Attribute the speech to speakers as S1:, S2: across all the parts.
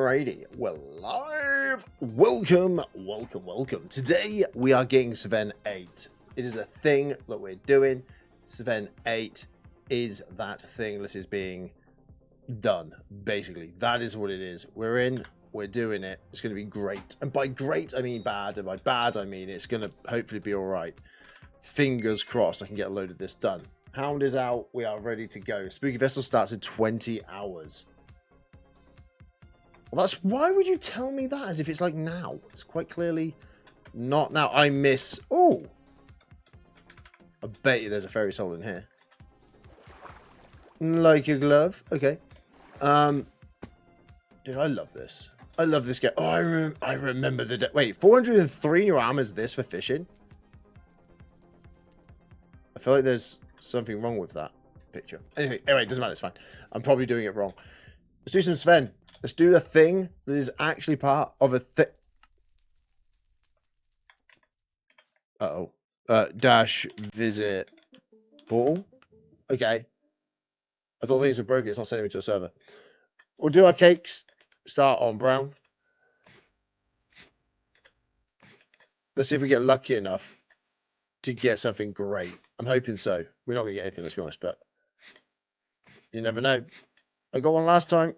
S1: Alrighty, we're live. Welcome. Today we are getting Sven 8. It is a thing that we're doing. Sven 8 is that thing that is being done. Basically, that is what it is. We're in. We're doing it. It's going to be great. And by great, I mean bad. And by bad, I mean it's going to hopefully be all right. Fingers crossed I can get a load of this done. Hound is out. We are ready to go. Spooky Vessel starts in 20 hours. Well, that's why would you tell me that as if it's like now? It's quite clearly not now. I miss. Oh, I bet you there's a fairy soul in here. Like a glove. Okay. Dude, I love this. I love this game. Oh, I remember the day. Wait, 403 new armors this for fishing? I feel like there's something wrong with that picture. Anyway, it doesn't matter. It's fine. I'm probably doing it wrong. Let's do some Sven. Let's do a thing that is actually part of a thing. Uh-oh. Dash visit portal. Okay. I thought things were broken. It's not sending me to a server. We'll do our cakes. Start on brown. Let's see if we get lucky enough to get something great. I'm hoping so. We're not going to get anything, let's be honest, but you never know. I got one last time,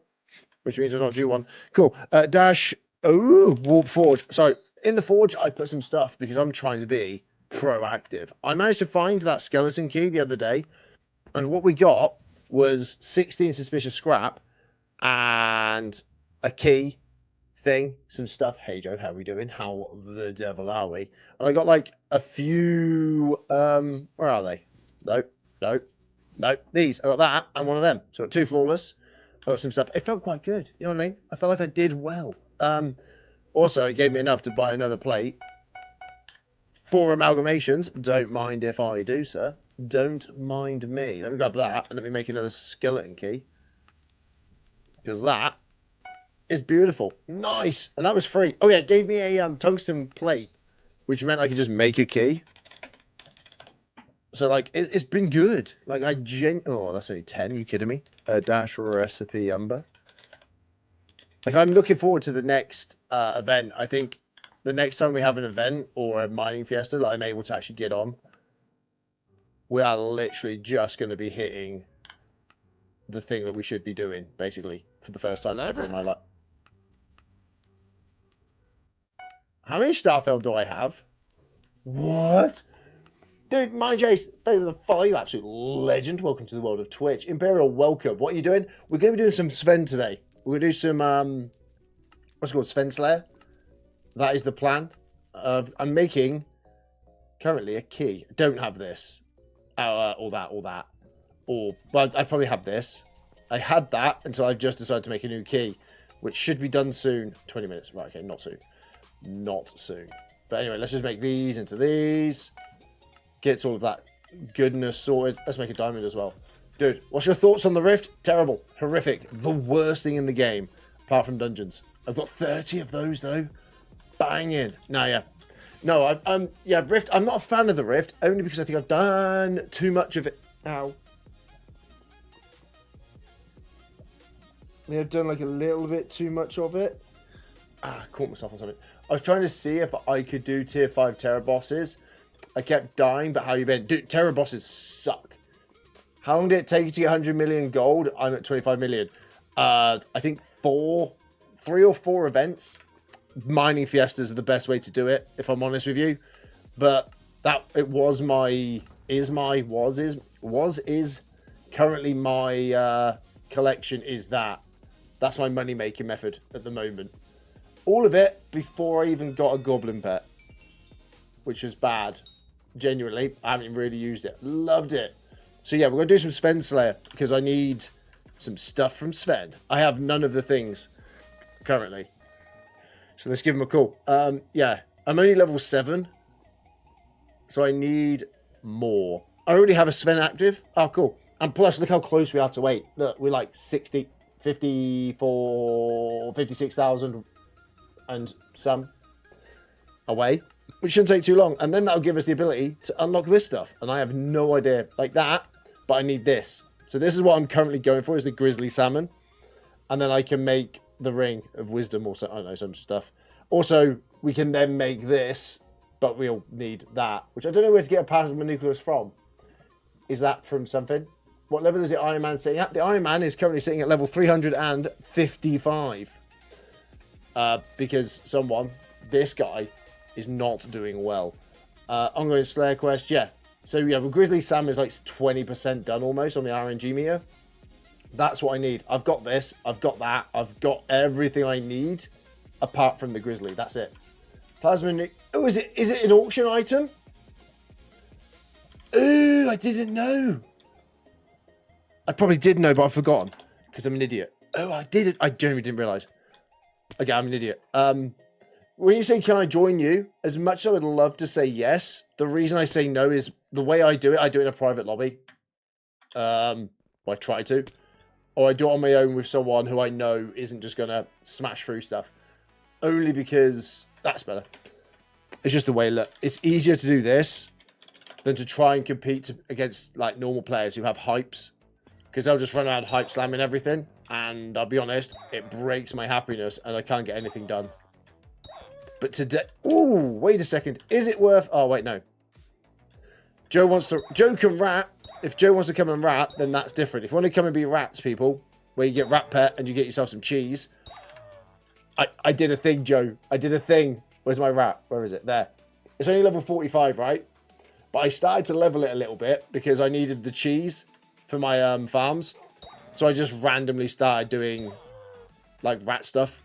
S1: which means I'm not due one. Cool. Dash. Oh, warp forge. So in the forge, I put some stuff because I'm trying to be proactive. I managed to find that skeleton key the other day, and what we got was 16 suspicious scrap and a key thing, some stuff. Hey Joe, how are we doing? How the devil are we? And I got like a few. Where are they? No. These. I got that and one of them. So I got two flawless. I got some stuff. It felt quite good. You know what I mean? I felt like I did well. Also, it gave me enough to buy another plate. 4 amalgamations. Don't mind if I do, sir. Don't mind me. Let me grab that and let me make another skeleton key. Because that is beautiful. Nice. And that was free. Oh, yeah. It gave me a tungsten plate, which meant I could just make a key. So, like, it's been good. Like, oh, that's only 10. Are you kidding me? Dash recipe umber. Like, I'm looking forward to the next event. I think the next time we have an event or a mining fiesta that I'm able to actually get on, we are literally just going to be hitting the thing that we should be doing, basically, for the first time ever in my life. How many Starfell do I have? What? Dude, my Jace, better than follow you, absolute legend. Welcome to the world of Twitch. Imperial, welcome. What are you doing? We're going to be doing some Sven today. We're going to do some, what's it called? Sven Slayer. That is the plan. I'm making, currently, a key. I don't have this. Or that. But I probably have this. I had that until I've just decided to make a new key, which should be done soon. 20 minutes. Right, okay, not soon. Not soon. But anyway, let's just make these into these. Gets all of that goodness sorted. Let's make a diamond as well. Dude, what's your thoughts on the Rift? Terrible. Horrific. The worst thing in the game, apart from dungeons. I've got 30 of those, though. Banging. No, Rift. I'm not a fan of the Rift, only because I think I've done too much of it. Ow. I have done like a little bit too much of it. I caught myself on something. I was trying to see if I could do tier 5 Terror bosses. I kept dying, but how you been? Dude, Terror bosses suck. How long did it take you to get 100 million gold? I'm at 25 million. I think 3 or 4 events. Mining fiestas are the best way to do it, if I'm honest with you. But is currently my collection is that. That's my money making method at the moment. All of it before I even got a goblin pet, which was bad. Genuinely, I haven't really used it. Loved it. So yeah, we're going to do some Sven Slayer because I need some stuff from Sven. I have none of the things currently. So let's give him a call. Yeah, I'm only level 7. So I need more. I already have a Sven active. Oh, cool. And plus, look how close we are to 8. Look, we're like 60, 54, 56,000 and some away. Which shouldn't take too long. And then that'll give us the ability to unlock this stuff. And I have no idea. Like that. But I need this. So this is what I'm currently going for. Is the grizzly salmon. And then I can make the ring of wisdom or so, I don't know, some stuff. Also, we can then make this, but we'll need that, which I don't know where to get a plasma nucleus from. Is that from something? What level is the Iron Man sitting at? The Iron Man is currently sitting at level 355. Because this guy, is not doing well. Ongoing Slayer quest, yeah. So yeah, well, Grizzly Sam is like 20% done almost on the RNG meter. That's what I need. I've got this. I've got that. I've got everything I need, apart from the Grizzly. That's it. Plasma. Oh, is it an auction item? Oh, I didn't know. I probably did know, but I've forgotten because I'm an idiot. Oh, I didn't. I genuinely didn't realize. Okay, I'm an idiot. When you say, can I join you? As much as I would love to say yes, the reason I say no is the way I do it in a private lobby. I try to. Or I do it on my own with someone who I know isn't just going to smash through stuff. Only because that's better. It's just the way, look. It's easier to do this than to try and compete against like normal players who have hypes. Because they'll just run around hype slamming everything. And I'll be honest, it breaks my happiness and I can't get anything done. But today... Ooh, wait a second. Is it worth... Oh, wait, no. Joe can rat. If Joe wants to come and rat, then that's different. If you want to come and be rats, people, where you get rat pet and you get yourself some cheese. I did a thing, Joe. I did a thing. Where's my rat? Where is it? There. It's only level 45, right? But I started to level it a little bit because I needed the cheese for my farms. So I just randomly started doing like rat stuff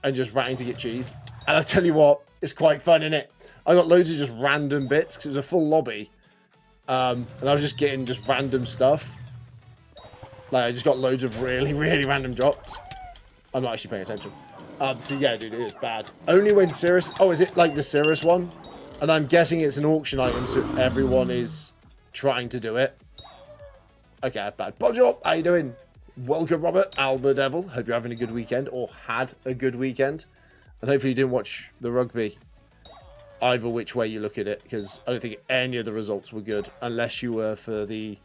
S1: and just ratting to get cheese. And I'll tell you what, it's quite fun, isn't it? I got loads of just random bits because it was a full lobby. And I was just getting just random stuff. Like I just got loads of really, really random drops. I'm not actually paying attention. So yeah, dude, it is bad. Only when Cirrus... Oh, is it like the Cirrus one? And I'm guessing it's an auction item, so everyone is trying to do it. Okay, bad. Bonjour, how you doing? Welcome, Robert, Al the Devil. Hope you're having a good weekend, or had a good weekend. And hopefully you didn't watch the rugby. Either which way you look at it, because I don't think any of the results were good, unless you were for the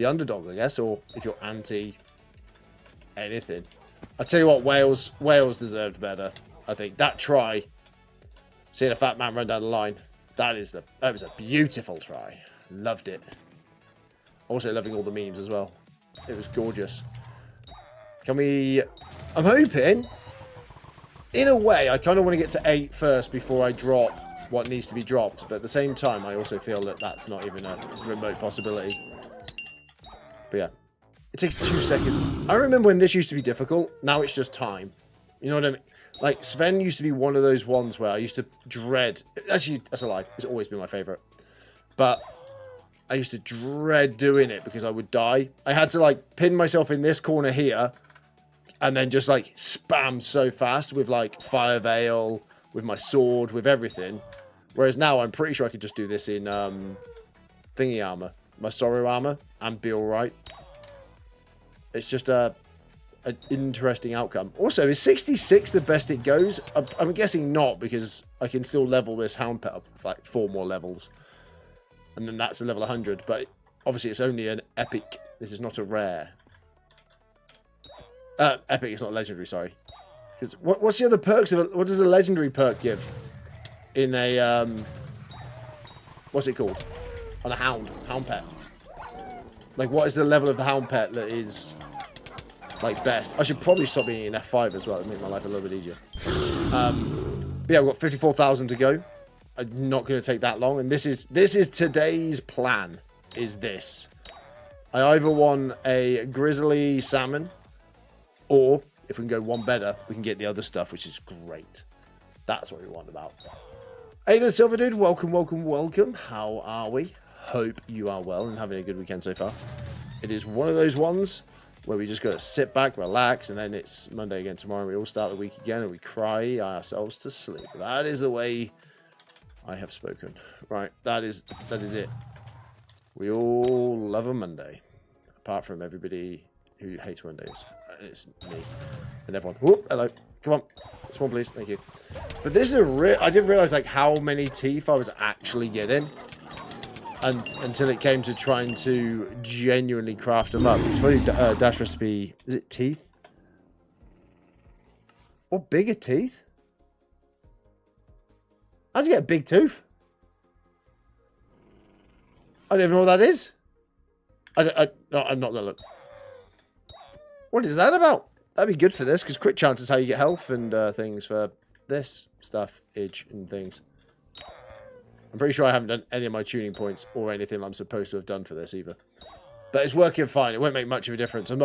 S1: underdog, I guess, or if you're anti anything. I tell you what, Wales deserved better. I think that try, seeing a fat man run down the line, that was a beautiful try. Loved it. Also loving all the memes as well. It was gorgeous. I'm hoping, in a way, I kind of want to get to 8 first before I drop what needs to be dropped. But at the same time, I also feel that that's not even a remote possibility. But yeah. It takes 2 seconds. I remember when this used to be difficult. Now it's just time. You know what I mean? Like, Sven used to be one of those ones where I used to dread... Actually, that's a lie. It's always been my favourite. But I used to dread doing it because I would die. I had to, like, pin myself in this corner here and then just, like, spam so fast with, like, Fire Veil, with my sword, with everything. Whereas now I'm pretty sure I could just do this in thingy armour. My sorrow armour and be alright. It's just an interesting outcome. Also, is 66 the best it goes? I'm guessing not, because I can still level this hound pet up with like 4 more levels. And then that's a level 100. But obviously it's only an epic. This is not a rare. Epic, it's not legendary, sorry. Because what's the other perks of it? What does a legendary perk give? In a, what's it called? On a hound pet. Like, what is the level of the hound pet that is, like, best? I should probably stop being in F5 as well. It'll make my life a little bit easier. But yeah, we've got 54,000 to go. I'm not going to take that long. And this is today's plan, is this. I either want a grizzly salmon, or, if we can go one better, we can get the other stuff, which is great. That's what we want about. Hey, Silver Dude, welcome, welcome, welcome. How are we? Hope you are well and having a good weekend so far. It is one of those ones where we just got to sit back, relax, and then it's Monday again tomorrow. And we all start the week again and we cry ourselves to sleep. That is the way I have spoken. Right, that is it. We all love a Monday, apart from everybody who hates Mondays. It's me and everyone. Whoop, hello, come on, small please, thank you. But this is I didn't realize like how many teeth I was actually getting. Until it came to trying to genuinely craft them up. It's funny, dash recipe, is it teeth? What, bigger teeth? How'd you get a big tooth? I don't even know what that is. No, I'm not going to look. What is that about? That'd be good for this, because crit chance is how you get health and things for this stuff, itch and things. I'm pretty sure I haven't done any of my tuning points or anything I'm supposed to have done for this either. But it's working fine. It won't make much of a difference. I'm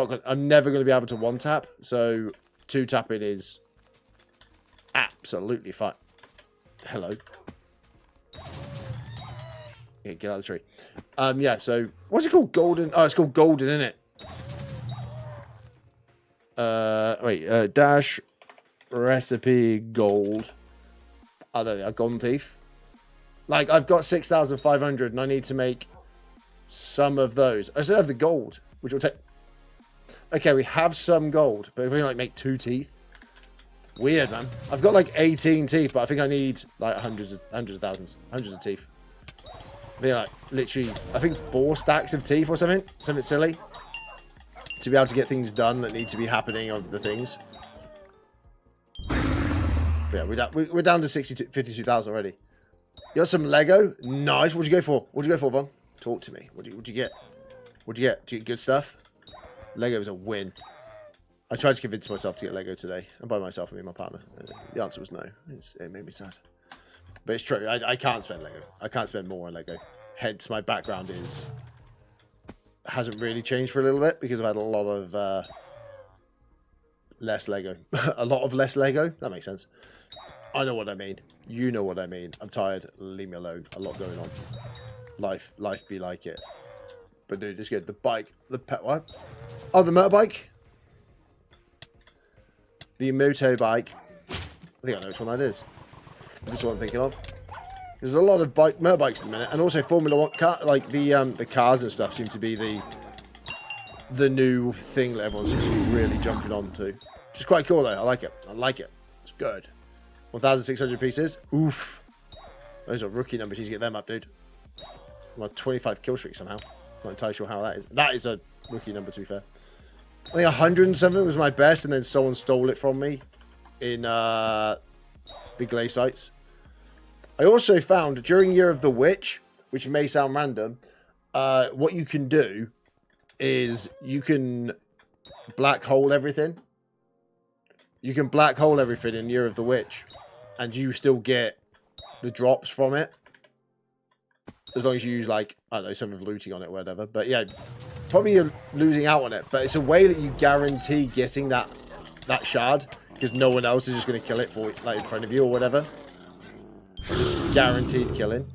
S1: never going to be able to one-tap, so two-tapping is absolutely fine. Hello. Yeah, get out of the tree. Yeah, so what's it called? Golden. Oh, it's called golden, isn't it? Wait, dash recipe gold. Oh, there they are, golden teeth. Like, I've got 6,500 and I need to make some of those. I still have the gold, which will take... Okay, we have some gold, but if we like make 2 teeth. Weird, man. I've got like 18 teeth, but I think I need like hundreds of thousands, hundreds of teeth. I think like literally, I think 4 stacks of teeth or something silly, to be able to get things done that need to be happening of the things. But yeah, we're down to 52,000 already. You got some Lego? Nice. What'd you go for? What'd you go for, Von? Talk to me. What'd you get? What'd you get? Did you get good stuff? Lego is a win. I tried to convince myself to get Lego today. And by myself, I mean my partner. The answer was no. It made me sad. But it's true. I can't spend Lego. I can't spend more on Lego. Hence, my background hasn't really changed for a little bit because I've had a lot of less Lego. A lot of less Lego. That makes sense. I know what I mean. You know what I mean. I'm tired. Leave me alone. A lot going on. Life be like it. But dude, it's good. The bike. The pet. What? Oh, the motorbike. The moto bike. I think I know which one that is. This is what I'm thinking of. There's a lot of motorbikes at the minute, and also Formula 1 car, like the cars and stuff seem to be the new thing that everyone seems to be really jumping on to. Which is quite cool though. I like it. I like it. It's good. 1,600 pieces. Oof. Those are rookie numbers. You need to get them up, dude. I'm on 25 kill streak somehow. Not entirely sure how that is. That is a rookie number, to be fair. I think 100 and something was my best, and then someone stole it from me in the Glaze sites. I also found during Year of the Witch, which may sound random, what you can do is you can black hole everything. You can black hole everything in Year of the Witch, and you still get the drops from it. As long as you use, like, I don't know, some of looting on it or whatever. But yeah, probably you're losing out on it. But it's a way that you guarantee getting that shard, because no one else is just going to kill it for, like, in front of you or whatever. Just guaranteed killing.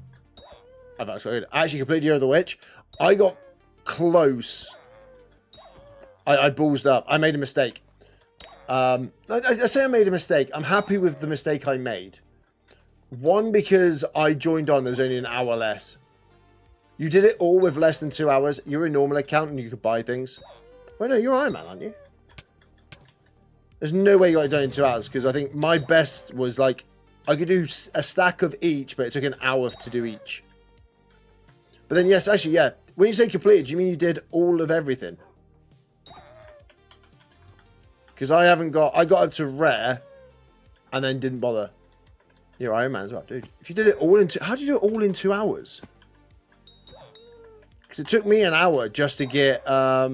S1: I actually completed Year of the Witch. I got close. I ballsed up. I made a mistake. I say I made a mistake. I'm happy with the mistake I made. One, because I joined on, there was only an hour less. You did it all with less than 2 hours. You're a normal account and you could buy things. Wait, no, you're Iron Man, aren't you? There's no way you got it done in 2 hours, because I think my best was like, I could do a stack of each, but it took an hour to do each. But then, yes, actually, yeah. When you say completed, do you mean you did all of everything? Because I got up to rare, and then didn't bother. You're Iron Man as well, dude. If you did it all in how do you do it all in 2 hours? Because it took me an hour just to get, what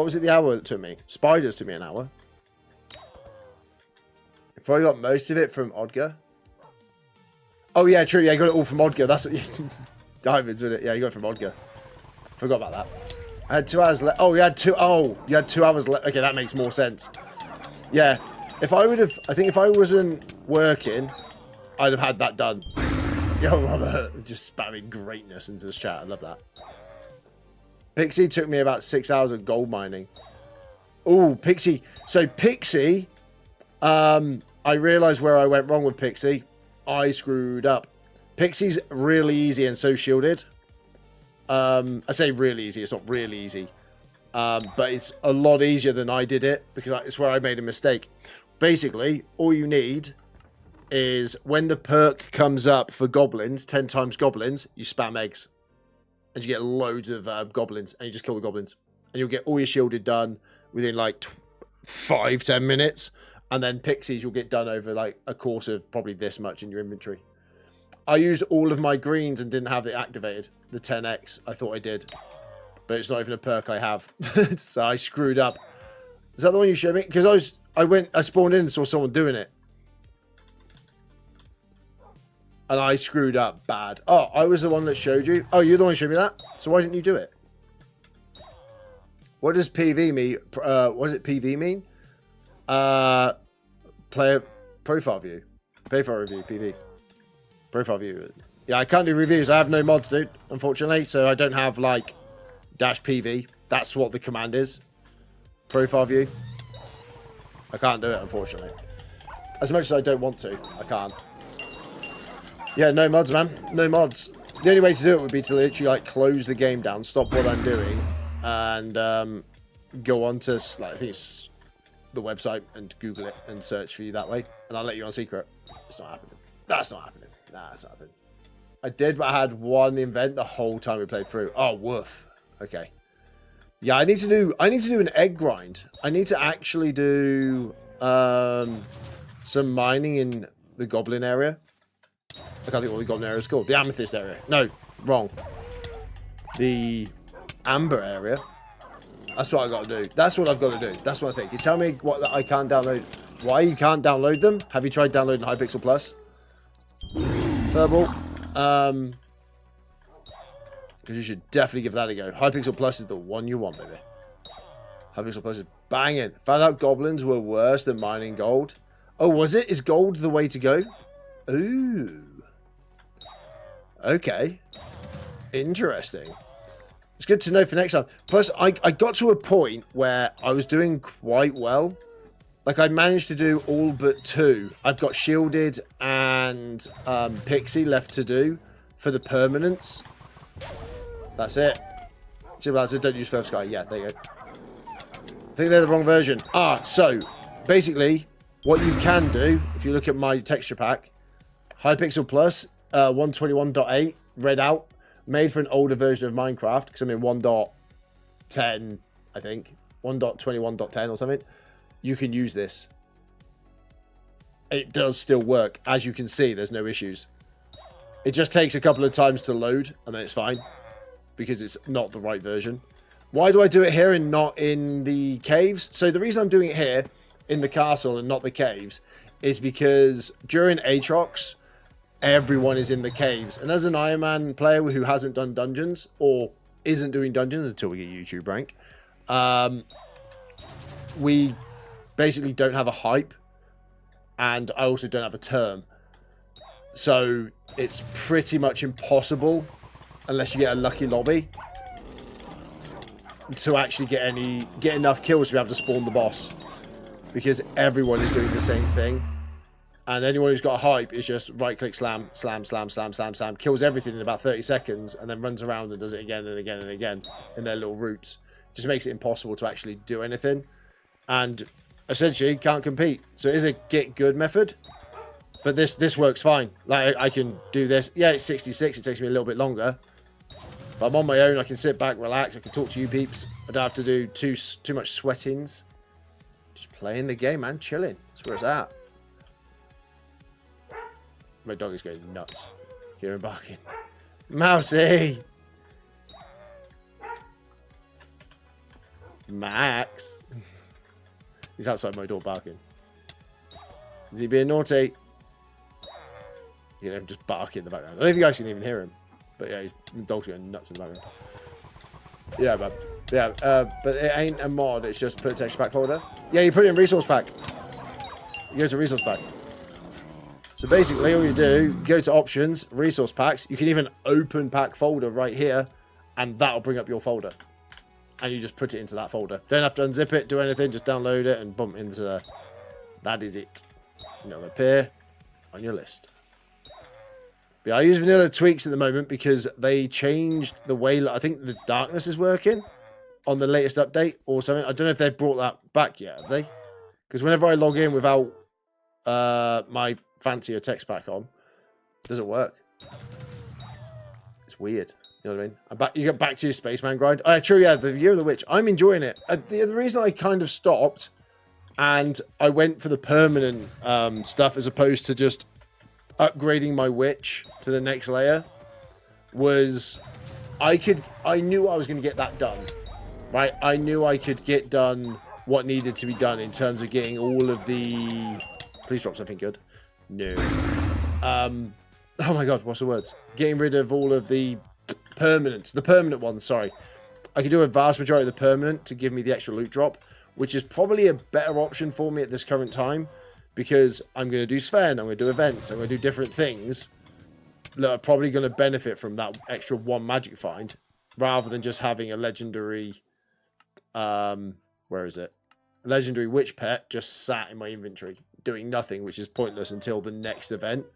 S1: was it the hour it took me? Spiders took me an hour. I probably got most of it from Odger. Oh, yeah, true. Yeah, you got it all from Odger. That's what you... Diamonds, with it. Yeah, you got it from Odger. Forgot about that. I had 2 hours left. Oh, you had 2 hours left. Okay, that makes more sense. Yeah. If I would have... I think if I wasn't working, I'd have had that done. Yo, Robert. Just spamming greatness into this chat. I love that. Pixie took me about 6 hours of gold mining. Oh, Pixie. So, Pixie... I realised where I went wrong with Pixie. I screwed up. Pixie's really easy and so shielded. I say really easy. It's not really easy. But it's a lot easier than I did it, because it's where I made a mistake. Basically, all you need is when the perk comes up for goblins, 10 times goblins, you spam eggs. And you get loads of goblins, and you just kill the goblins. And you'll get all your shielded done within like 5-10 minutes, and then pixies you'll get done over like a course of probably this much in your inventory. I used all of my greens and didn't have it activated. The 10x, I thought I did, but it's not even a perk I have. So I screwed up. Is that the one you showed me? Because I spawned in and saw someone doing it, and I screwed up bad. Oh, I was the one that showed you. Oh, you're the one who showed me that. So why didn't you do it? What does PV mean? What does it PV mean? Player profile view. Profile review, PV. Profile view. Yeah, I can't do reviews. I have no mods, dude, unfortunately. So I don't have, like, -PV. That's what the command is. Profile view. I can't do it, unfortunately. As much as I don't want to, I can't. Yeah, no mods, man. No mods. The only way to do it would be to literally, like, close the game down, stop what I'm doing, and go on to, like, I think it's the website, and Google it and search for you that way, and I'll let you on secret. It's not happening. That's not happening. Nah, it's not happening. I did, but I had one event the whole time we played through. Oh, woof. Okay. Yeah, I need to do an egg grind. I need to actually do some mining in the goblin area. I can't think what the goblin area is called. The amethyst area. No, wrong. The amber area. That's what I got to do. That's what I've got to do. That's what I think. You tell me what that I can't download. Why you can't download them? Have you tried downloading Hypixel Plus? Third because you should definitely give that a go. Hypixel Plus is the one you want, baby. Hypixel Plus is banging. Found out goblins were worse than mining gold. Oh, was it? Is gold the way to go? Ooh. Okay. Interesting. It's good to know for next time. Plus, I got to a point where I was doing quite well. Like, I managed to do all but 2. I've got shielded and pixie left to do for the permanence. That's it. See what I don't use First Sky. Yeah, there you go. I think they're the wrong version. Ah, so, basically, what you can do, if you look at my texture pack, Hypixel Plus, 121.8, read out, made for an older version of Minecraft, because I'm in 1.10, I think. 1.21.10 or something. You can use this. It does still work. As you can see, there's no issues. It just takes a couple of times to load, and then it's fine. Because it's not the right version. Why do I do it here and not in the caves? So the reason I'm doing it here, in the castle and not the caves, is because during Aatrox, everyone is in the caves. And as an Iron Man player who hasn't done dungeons, or isn't doing dungeons until we get YouTube rank, we basically don't have a hype, and I also don't have a term. So it's pretty much impossible, unless you get a lucky lobby, to actually get enough kills to be able to spawn the boss, because everyone is doing the same thing. And anyone who's got a hype is just right-click, slam, slam, slam, slam, slam, slam, kills everything in about 30 seconds, and then runs around and does it again and again and again in their little routes. Just makes it impossible to actually do anything. And essentially can't compete. So it is a get good method. But this works fine. Like, I can do this. Yeah, it's 66. It takes me a little bit longer. But I'm on my own. I can sit back, relax. I can talk to you peeps. I don't have to do too much sweatings. Just playing the game, man. Chilling. That's where it's at. My dog is going nuts. Hear him barking. Mousy! Max! He's outside my door barking. Is he being naughty? You know, just barking in the background. I don't think you guys can even hear him. But yeah, the dog's going nuts in the background. Yeah, man. Yeah, but it ain't a mod. It's just put texture pack folder. Yeah, you put it in resource pack. You go to resource pack. So basically, all you do, go to options, resource packs. You can even open pack folder right here, and that'll bring up your folder. And you just put it into that folder. Don't have to unzip it, do anything, just download it and bump into there. That is it. And it'll appear on your list. But yeah, I use vanilla tweaks at the moment because they changed the way, I think the darkness is working on the latest update or something. I don't know if they've brought that back yet, have they? Because whenever I log in without my fancier text pack on, it doesn't work. It's weird. You know what I mean? You get back to your Spaceman grind. Oh, true, yeah, the Year of the Witch. I'm enjoying it. The reason I kind of stopped And I went for the permanent stuff as opposed to just upgrading my witch to the next layer. I knew I was going to get that done, right? I knew I could get done what needed to be done in terms of getting all of the... Please drop something good. No. Oh my god, what's the words? Getting rid of all of the permanent ones, sorry. I could do a vast majority of the permanent to give me the extra loot drop, which is probably a better option for me at this current time, because I'm going to do Sven, I'm going to do events, I'm going to do different things that are probably going to benefit from that extra one magic find, rather than just having a legendary, where is it? A legendary witch pet just sat in my inventory, doing nothing, which is pointless until the next event,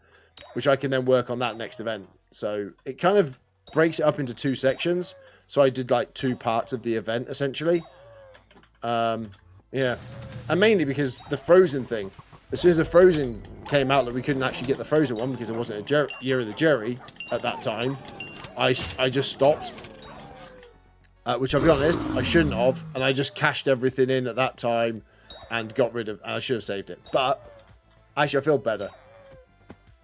S1: which I can then work on that next event. So it kind of breaks it up into 2 sections. So I did like 2 parts of the event, essentially. Yeah. And mainly because the Frozen thing. As soon as the Frozen came out, that we couldn't actually get the Frozen one because it wasn't a Year of the Jerry at that time, I just stopped. Which, I'll be honest, I shouldn't have. And I just cashed everything in at that time and got rid of... And I should have saved it. But, actually, I feel better.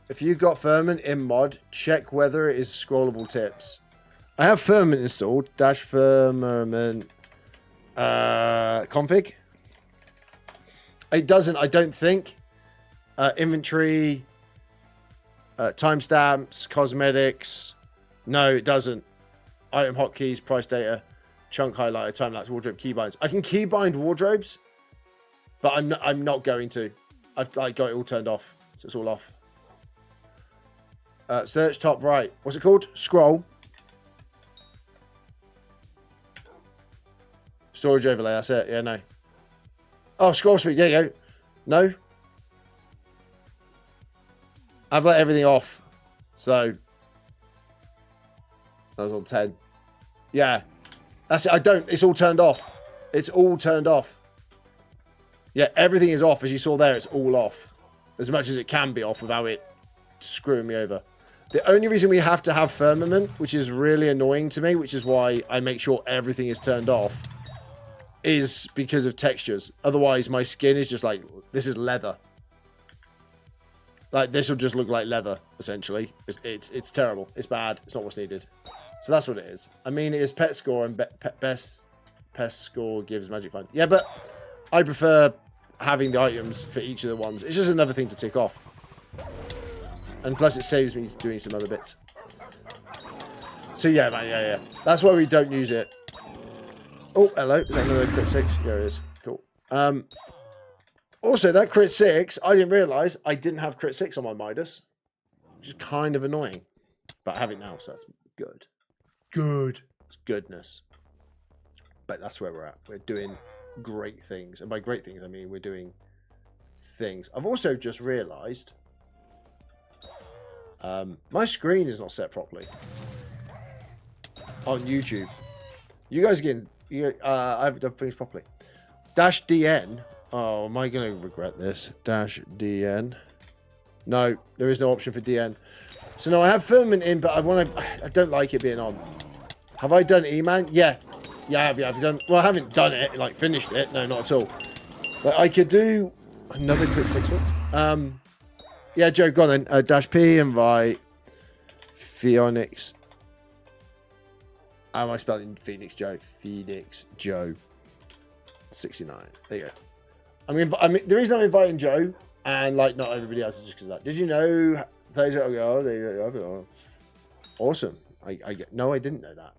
S1: If you've got Firmament in mod, check whether it is scrollable tips. I have Firmament installed. Dash Firmament... config. It doesn't, I don't think. Inventory, timestamps, cosmetics. No, it doesn't. Item hotkeys, price data, chunk highlighter, time lapse, wardrobe keybinds. I can keybind wardrobes, but I'm not going to. I've got it all turned off, so it's all off. Search top right. What's it called? Scroll. Storage overlay, that's it. Yeah, no. Oh, scroll speed. There you go. No. I've let everything off. So. That was on 10. Yeah. That's it. I don't. It's all turned off. It's all turned off. Yeah, everything is off. As you saw there, it's all off. As much as it can be off without it screwing me over. The only reason we have to have Firmament, which is really annoying to me, which is why I make sure everything is turned off, is because of textures. Otherwise, my skin is just like, this is leather. Like, this will just look like leather, essentially. It's terrible. It's bad. It's not what's needed. So that's what it is. I mean, it is pet score, and best pest score gives magic find. Yeah, but I prefer having the items for each of the ones. It's just another thing to tick off. And plus, it saves me doing some other bits. So yeah, man, yeah. That's why we don't use it. Oh, hello. Is that another crit 6? Yeah, it is. Cool. Also, that crit 6, I didn't realise I didn't have crit 6 on my Midas. Which is kind of annoying. But I have it now, so that's good. Good. It's goodness. But that's where we're at. We're doing great things. And by great things, I mean we're doing things. I've also just realised my screen is not set properly on YouTube. You guys again... I haven't done things properly. Dash DN. Oh, am I going to regret this? Dash DN. No, there is no option for DN. So no, I have Firmament in, but I don't like it being on. Have I done E-Man? Yeah. Yeah, I have. Yeah, I've done. Well, I haven't done it, like finished it. No, not at all. But I could do another crit 6 one. Yeah, Joe, go on then. Dash P, invite Phoenix. How am I spelling Phoenix Joe? Phoenix Joe. 69. There you go. I mean, the reason I'm inviting Joe and like not everybody else is just because of that. Did you know? Awesome. No, I didn't know that.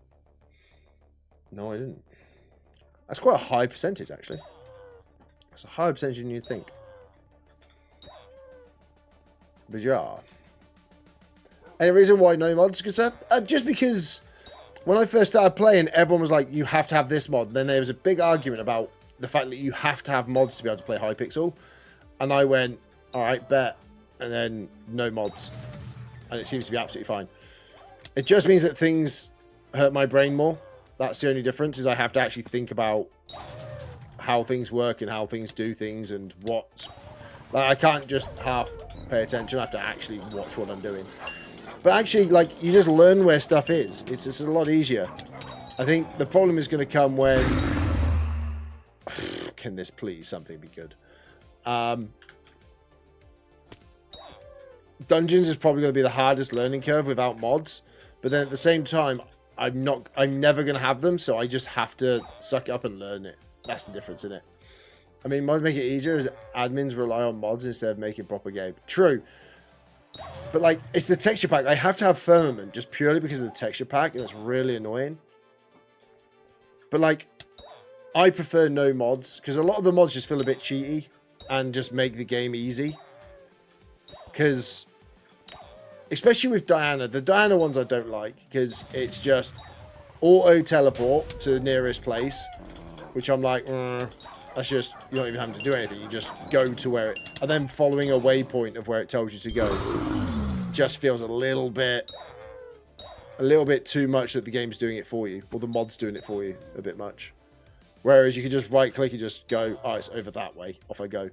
S1: No, I didn't. That's quite a high percentage, actually. It's a higher percentage than you'd think. But yeah. Any reason why no mods, good sir? Just because when I first started playing, everyone was like, you have to have this mod. Then there was a big argument about the fact that you have to have mods to be able to play Hypixel. And I went, all right, bet. And then no mods. And it seems to be absolutely fine. It just means that things hurt my brain more. That's the only difference, is I have to actually think about how things work and how things do things and what... Like, I can't just half pay attention. I have to actually watch what I'm doing. But actually, like, you just learn where stuff is. It's just a lot easier. I think the problem is going to come when... Can this please something be good? Dungeons is probably going to be the hardest learning curve without mods. But then at the same time, I'm never going to have them. So I just have to suck it up and learn it. That's the difference in it. I mean, mods make it easier as admins rely on mods instead of making proper game. True. But, like, it's the texture pack. I have to have Firmament just purely because of the texture pack, and it's really annoying. But, like, I prefer no mods, because a lot of the mods just feel a bit cheaty and just make the game easy. Because, especially with Diana, the Diana ones I don't like, because it's just auto-teleport to the nearest place, which I'm like, that's just, you don't even have to do anything. You just go to where it... And then following a waypoint of where it tells you to go just feels a little bit too much that the game's doing it for you. Or the mod's doing it for you a bit much. Whereas you can just right-click and just go, oh, it's over that way. Off I go.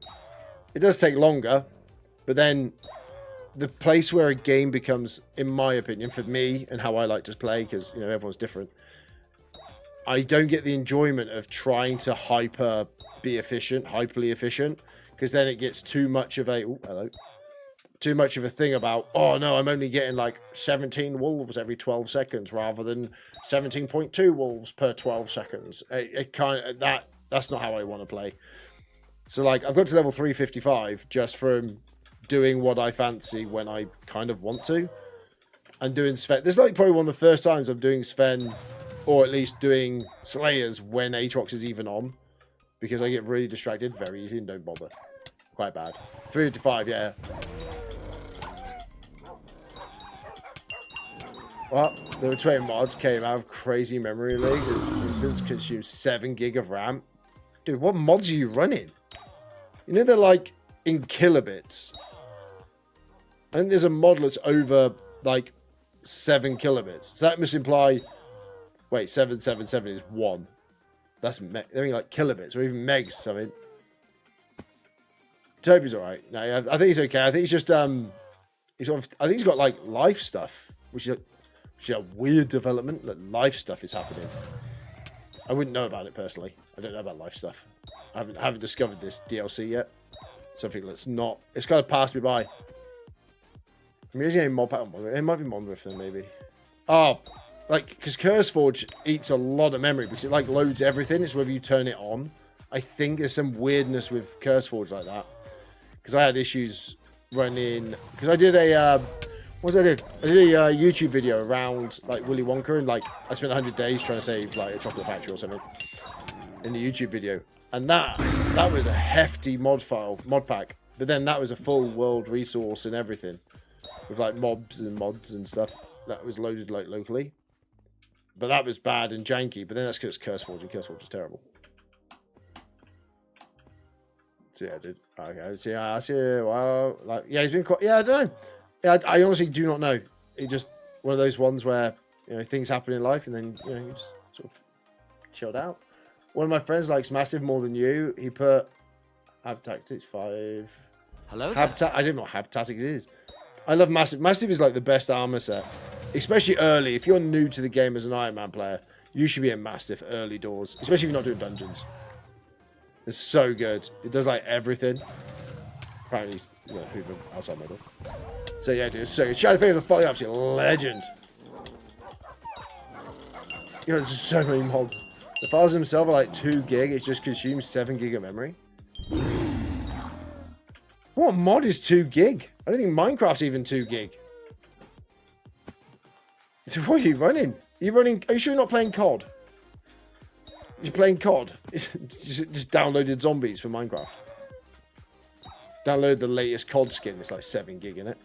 S1: It does take longer. But then the place where a game becomes, in my opinion, for me and how I like to play, because, you know, everyone's different, I don't get the enjoyment of trying to hyperly efficient, because then it gets too much of a too much of a thing about, oh no, I'm only getting like 17 wolves every 12 seconds rather than 17.2 wolves per 12 seconds. It kind of that's not how I want to play. So like I've got to level 355 just from doing what I fancy when I kind of want to, and doing Sven. This is like probably one of the first times I'm doing Sven, or at least doing Slayers when Aatrox is even on, because I get really distracted very easy and don't bother. Quite bad. 355, yeah. Well, the Retweeting mods came out of crazy memory leaks. This instance consumes 7 gig of RAM. Dude, what mods are you running? You know they're like in kilobits. I think there's a mod that's over like 7 kilobits. So that must imply... Wait, 777 is 1. That's they're like kilobits or even megs. I mean, Toby's all right. No, I think he's okay. I think he's just I think he's got like life stuff, which is a weird development. That life stuff is happening. I wouldn't know about it personally. I don't know about life stuff. I haven't discovered this DLC yet. Something that's not. It's kind of passed me by. I'm using a mod pack. It might be Monmouth then maybe. Oh. Like, because CurseForge eats a lot of memory because it, like, loads everything. It's whether you turn it on. I think there's some weirdness with CurseForge like that. Because I had issues running... Because I did a... what was I did? I did a YouTube video around, like, Willy Wonka. And, like, I spent 100 days trying to save, like, a chocolate factory or something. In the YouTube video. And that was a hefty mod pack. But then that was a full world resource and everything. With, like, mobs and mods and stuff. That was loaded, like, locally. But that was bad and janky. But then that's because it's CurseForge, and CurseForge is terrible. So yeah, dude. Okay. So yeah, I see. Well, like, yeah, he's been quite. Yeah, I don't know. Yeah, I honestly do not know. It's just one of those ones where, you know, things happen in life, and then, you know, you just sort of chilled out. One of my friends likes Massive more than you. He put Hab Tactics 5.
S2: Hello.
S1: I didn't know what Hab Tactics is. I love Massive. Massive is like the best armor set. Especially early. If you're new to the game as an Iron Man player, you should be in Mastiff early doors. Especially if you're not doing dungeons. It's so good. It does like everything. Apparently, you know, Hoover outside my door. So yeah, dude, it's so good. Shadow Fate of the Folly Ups, legend. You know, there's so many mods. The files themselves are like 2 gig. It just consumes 7 gig of memory. What mod is 2 gig? I don't think Minecraft's even 2 gig. So what are you running? Are you sure you're not playing COD? You're playing COD? just downloaded zombies for Minecraft. Download the latest COD skin. It's like 7 gig in it.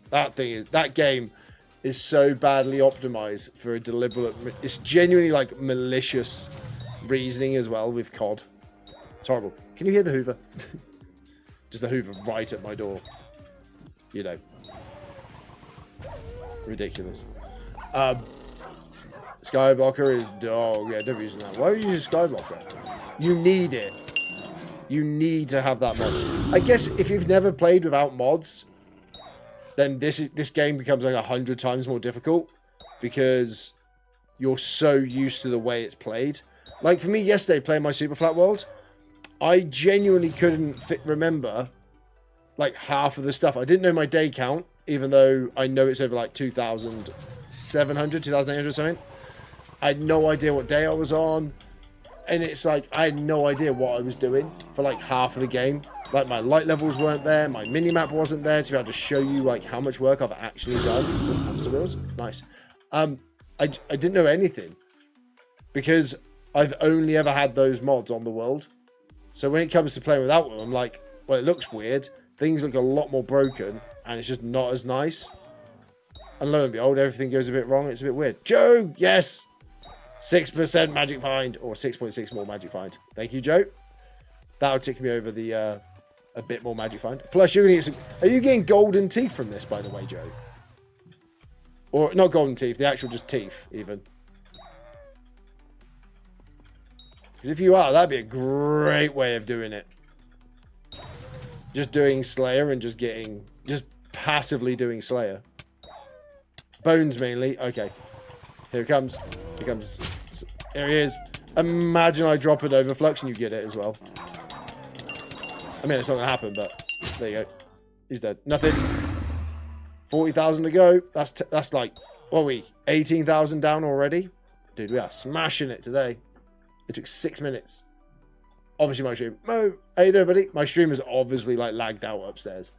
S1: That game is so badly optimized for a deliberate... It's genuinely like malicious reasoning as well with COD. It's horrible. Can you hear the Hoover? Just the Hoover right at my door. You know. Ridiculous. Skyblocker is dog. Yeah, don't be using that. Why are you using Skyblocker? You need it. You need to have that mod. I guess if you've never played without mods, then this game becomes like 100 times more difficult because you're so used to the way it's played. Like for me yesterday, playing my Super Flat World, I genuinely couldn't remember like half of the stuff. I didn't know my day count, even though I know it's over like 2,700, 2,800 something. I had no idea what day I was on. And it's like, I had no idea what I was doing for like half of the game. Like my light levels weren't there. My minimap wasn't there to be able to show you like how much work I've actually done. Hamster wheels. Nice. I didn't know anything because I've only ever had those mods on the world. So when it comes to playing without them, I'm like, well, it looks weird. Things look a lot more broken and it's just not as nice. And lo and behold, everything goes a bit wrong. It's a bit weird. Joe, yes. 6% magic find or 6.6 more magic find. Thank you, Joe. That'll tick me over the a bit more magic find. Plus, you're gonna get some. Are you getting golden teeth from this, by the way, Joe? Or not golden teeth, the actual just teeth, even. Because if you are, that'd be a great way of doing it. Just doing Slayer and just passively doing Slayer. Bones mainly. Okay. Here it comes. Here comes. Here he is. Imagine I drop an overflux and you get it as well. I mean, it's not going to happen, but there you go. He's dead. Nothing. 40,000 to go. That's like, what are we? 18,000 down already? Dude, we are smashing it today. It took 6 minutes. Obviously, my stream. Mo, how you doing, buddy? My stream is obviously like lagged out upstairs.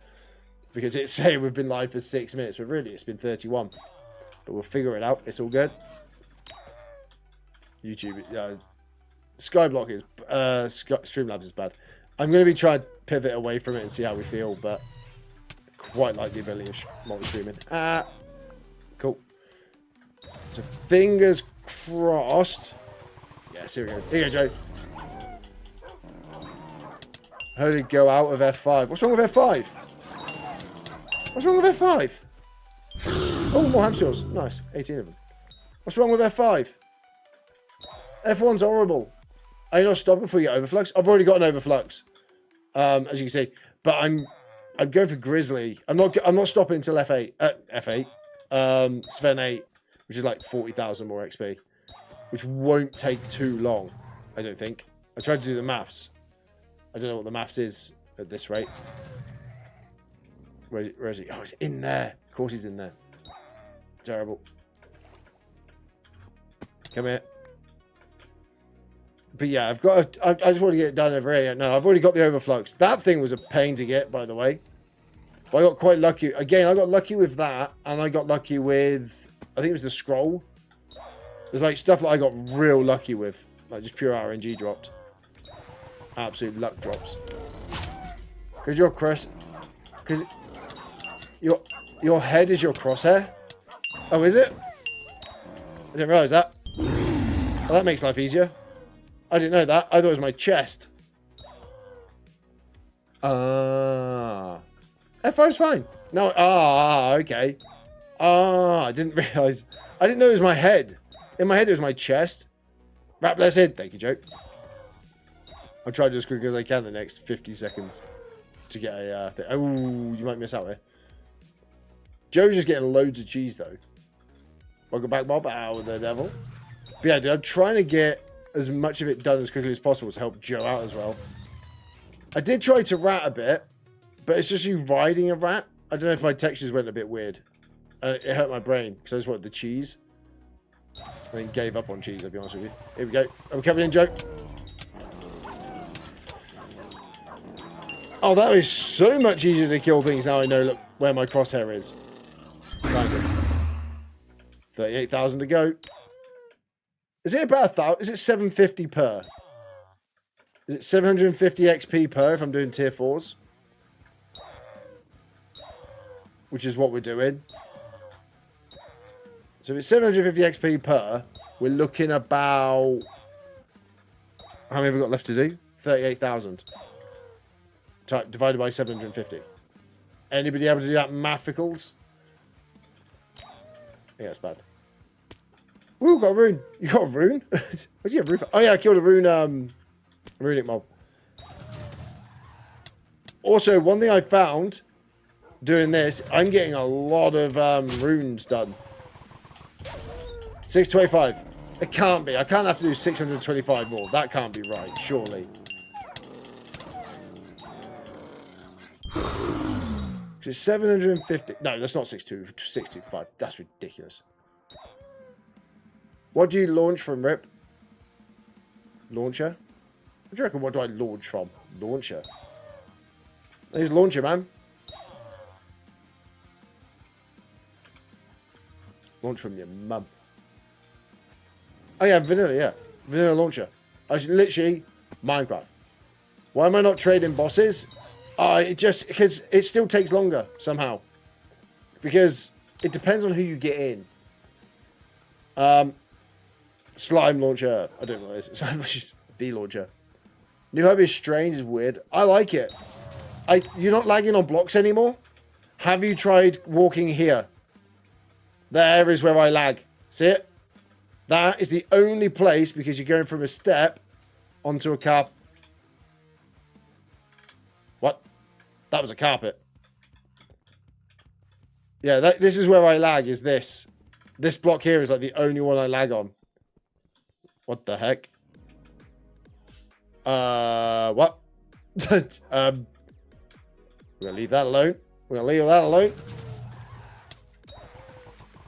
S1: Because it's saying we've been live for 6 minutes, but really it's been 31. But we'll figure it out. It's all good. YouTube, Skyblock is, Streamlabs is bad. I'm going to be trying to pivot away from it and see how we feel, but quite like the ability of multi-streaming. Cool. So fingers crossed. Yes, here we go. Here you go, Joe. How did it go out of F5? What's wrong with F5? What's wrong with F5? Oh, more hamsters. Nice. 18 of them. What's wrong with F5? F1's horrible. Are you not stopping before you get overflux? I've already got an overflux. As you can see. But I'm going for Grizzly. I'm not stopping until F8. F8. Sven 8, which is like 40,000 more XP. Which won't take too long, I don't think. I tried to do the maths. I don't know what the maths is at this rate. Where is he? Oh, it's in there. Of course he's in there. Terrible. Come here. But yeah, I just want to get it done over here. No, I've already got the overflux. That thing was a pain to get, by the way. But I got quite lucky. Again, I got lucky with that. And I got lucky with, I think it was the scroll. There's like stuff that I got real lucky with. Like just pure RNG dropped. Absolute luck drops. Because your cross... Because your head is your crosshair? Oh, is it? I didn't realise that. Well, that makes life easier. I didn't know that. I thought it was my chest. F5's fine. No, okay. I didn't realise. I didn't know it was my head. In my head, it was my chest. Rat blessed. Thank you, Joe. I'll try to do as quick as I can the next 50 seconds to get a thing. Oh, you might miss out here. Joe's just getting loads of cheese, though. Welcome back, Bob. Ow, the devil. But yeah, dude, I'm trying to get as much of it done as quickly as possible to help Joe out as well. I did try to rat a bit, but it's just you riding a rat. I don't know if my textures went a bit weird. It hurt my brain because I just wanted the cheese. I then gave up on cheese, I'll be honest with you. Here we go. I'm coming in, Joe. Oh, that is so much easier to kill things now I know look, where my crosshair is. Kind of. 38,000 to go. Is it about 1,000? Is it 750 per? Is it 750 XP per if I'm doing tier 4s? Which is what we're doing. So if it's 750 XP per, we're looking about... How many have we got left to do? 38,000. Divided by 750. Anybody able to do that mathicals? Yeah, it's bad. Ooh, got a rune. You got a rune? Where'd you get a rune from? Oh yeah, I killed a rune, runic mob. Also, one thing I found doing this, I'm getting a lot of runes done. 625. It can't be. I can't have to do 625 more. That can't be right, surely. It's 750. No, that's not 625. That's ridiculous. What do you launch from, Rip? Launcher? What do you reckon? What do I launch from? Launcher. There's launcher, man. Launch from your mum. Oh yeah, vanilla, yeah. Vanilla launcher. I was literally Minecraft. Why am I not trading bosses? Because it still takes longer somehow. Because it depends on who you get in. Slime launcher. I don't know what it is. Bee launcher. New hub is strange, is weird. I like it. You're not lagging on blocks anymore? Have you tried walking here? There is where I lag. See it? That is the only place because you're going from a step onto a carpet. What? That was a carpet. Yeah, this is where I lag, is this. This block here is like the only one I lag on. What the heck? What? We're going to leave that alone. We're going to leave that alone.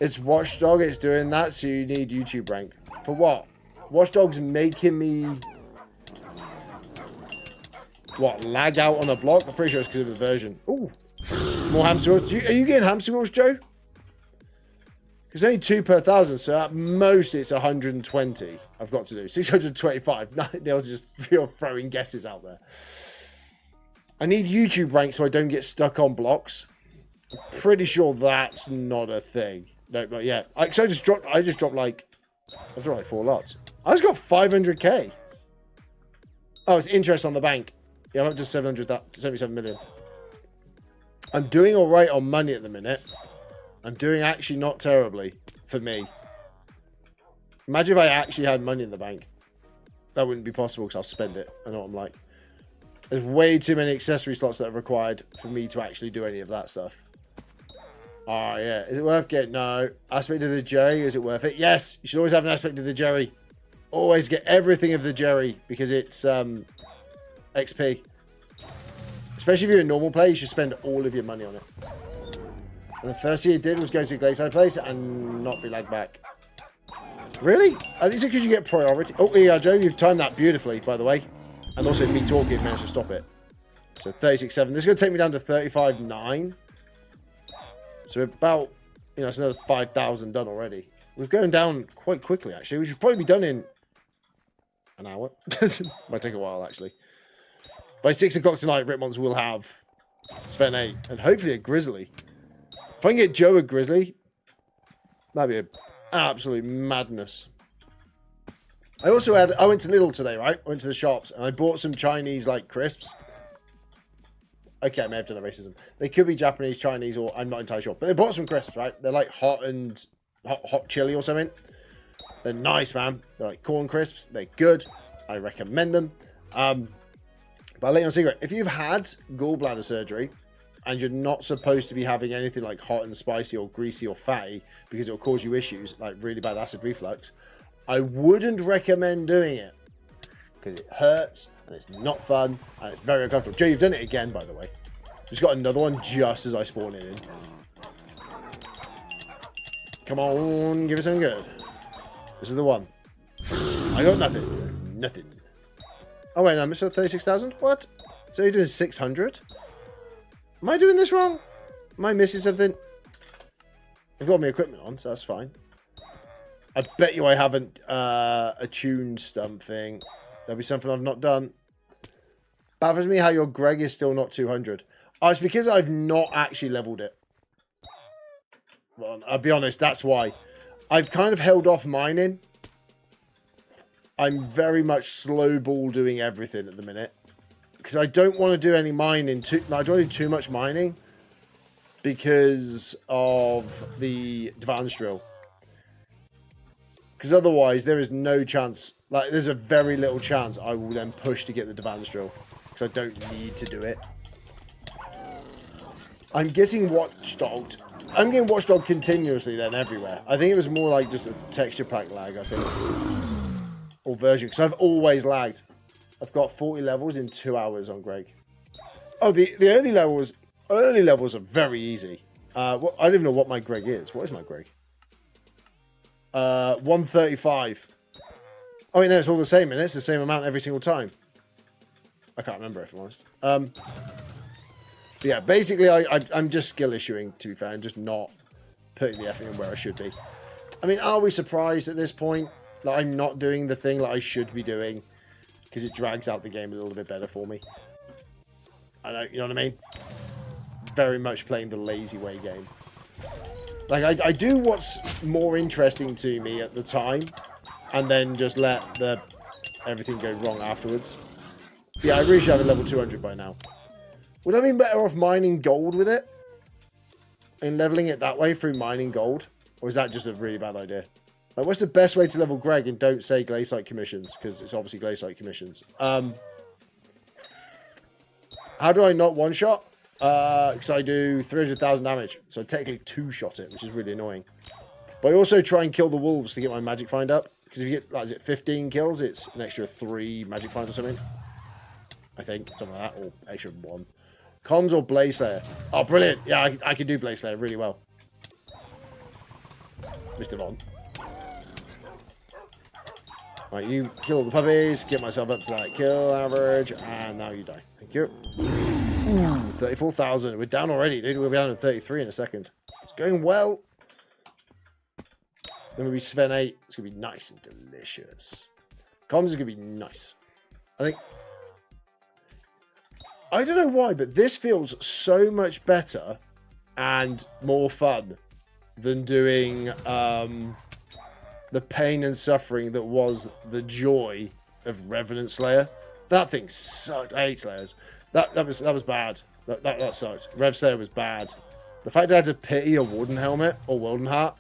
S1: It's Watchdog. It's doing that, so you need YouTube rank. For what? Watchdog's making me... What? Lag out on a block? I'm pretty sure it's because of the version. Ooh. More hamster wheels. Are you getting hamster wheels, Joe? It's only 2 per 1,000, so at most it's 120 I've got to do. 625. They'll just feel throwing guesses out there. I need YouTube rank so I don't get stuck on blocks. I'm pretty sure that's not a thing. No, but yeah. I just dropped like... I've dropped like 4 lots. I just got 500k. Oh, it's interest on the bank. Yeah, I'm up to 77 million. I'm doing all right on money at the minute. I'm doing actually not terribly for me. Imagine if I actually had money in the bank. That wouldn't be possible because I'll spend it. I know what I'm like. There's way too many accessory slots that are required for me to actually do any of that stuff. Oh, yeah. Is it worth getting? No. Aspect of the Jerry. Is it worth it? Yes. You should always have an aspect of the Jerry. Always get everything of the Jerry because it's XP. Especially if you're a normal player, you should spend all of your money on it. And the first thing you did was go to a Glacier place and not be lagged back. Really? I think it's because you get priority. Oh, yeah, Joe, you've timed that beautifully, by the way. And also, me talking managed to stop it. So 36.7. This is going to take me down to 35.9. So we're about, it's another 5,000 done already. We're going down quite quickly, actually. We should probably be done in an hour. Might take a while, actually. By 6 o'clock tonight, Ripmons will have Sven 8 and hopefully a Grizzly. If I can get Joe a Grizzly, that'd be an absolute madness. I went to Lidl today, right? I went to the shops and I bought some Chinese, like, crisps. Okay, I may have done a racism. They could be Japanese, Chinese, or I'm not entirely sure. But they bought some crisps, right? They're like hot chili or something. They're nice, man. They're like corn crisps. They're good. I recommend them. But I'll let you know a secret. If you've had gallbladder surgery and you're not supposed to be having anything like hot and spicy or greasy or fatty because it will cause you issues like really bad acid reflux, I wouldn't recommend doing it because it hurts and it's not fun and it's very uncomfortable. Joe, you've done it again, by the way. Just got another one just as I spawn it in. Come on, give it something good. This is the one. I got nothing. Nothing. Oh, wait, no, I missed 36,000? What? So you're doing 600? Am I doing this wrong? Am I missing something? I've got my equipment on, so that's fine. I bet you I haven't attuned something. There'll be something I've not done. Baffles me how your Greg is still not 200. Oh, it's because I've not actually leveled it. Well, I'll be honest, that's why. I've kind of held off mining. I'm very much slow ball doing everything at the minute. Because I don't want to do any mining. I don't want to do too much mining. Because of the advanced drill. Because otherwise, there is no chance. Like, there's a very little chance I will then push to get the advanced drill. Because I don't need to do it. I'm getting watchdogged. I'm getting watchdogged continuously then everywhere. I think it was more like just a texture pack lag, I think. Or version, because I've always lagged. I've got 40 levels in 2 hours on Greg. Oh, the early levels, Early levels are very easy. I don't even know what my Greg is. What is my Greg? 135. Oh, no, it's all the same, and it's the same amount every single time. I can't remember, if I'm honest. But yeah, basically, I'm just skill issuing, to be fair. I'm just not putting the effort in where I should be. I mean, are we surprised at this point that I'm not doing the thing that I should be doing? Because it drags out the game a little bit better for me. I know, you know what I mean? Very much playing the lazy way game. Like, I do what's more interesting to me at the time, and then just let everything go wrong afterwards. Yeah, I really should have a level 200 by now. Would I be better off mining gold with it? And leveling it that way through mining gold? Or is that just a really bad idea? Like, what's the best way to level Greg? And don't say Glaciate Commissions, because it's obviously Glaciate Commissions. How do I not one-shot? Because I do 300,000 damage. So I technically two-shot it, which is really annoying. But I also try and kill the wolves to get my magic find up. Because if you get, like, is it 15 kills, it's an extra 3 magic finds or something. I think, something like that, or extra 1. Comms or Blaze Slayer? Oh, brilliant. Yeah, I can do Blaze Slayer really well. Mr. Von. Right, you kill the puppies, get myself up to that kill average, and now you die. Thank you. Ooh, 34,000. We're down already, dude. We'll be down to 33 in a second. It's going well. Then we'll be Sven 8. It's going to be nice and delicious. Comms is going to be nice. I think... I don't know why, but this feels so much better and more fun than doing the pain and suffering that was the joy of Revenant Slayer. That thing sucked. I hate Slayers. That was bad. That sucked. Rev Slayer was bad. The fact I had to pity a Warden Helmet or Wilden Heart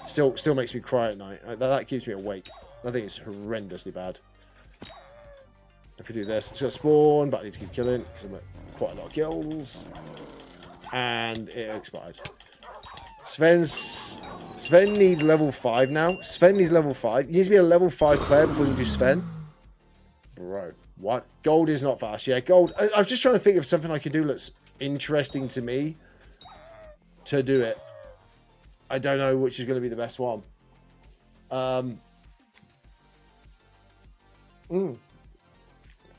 S1: still makes me cry at night. That keeps me awake. I think it's horrendously bad. If we do this, it's going to spawn, but I need to keep killing because I'm at quite a lot of kills. And it expired. Sven needs level 5 now. Sven needs level 5. He needs to be a level 5 player before you can do Sven. Bro, what? Gold is not fast. Yeah, gold. I was just trying to think of something I could do that's interesting to me to do it. I don't know which is going to be the best one.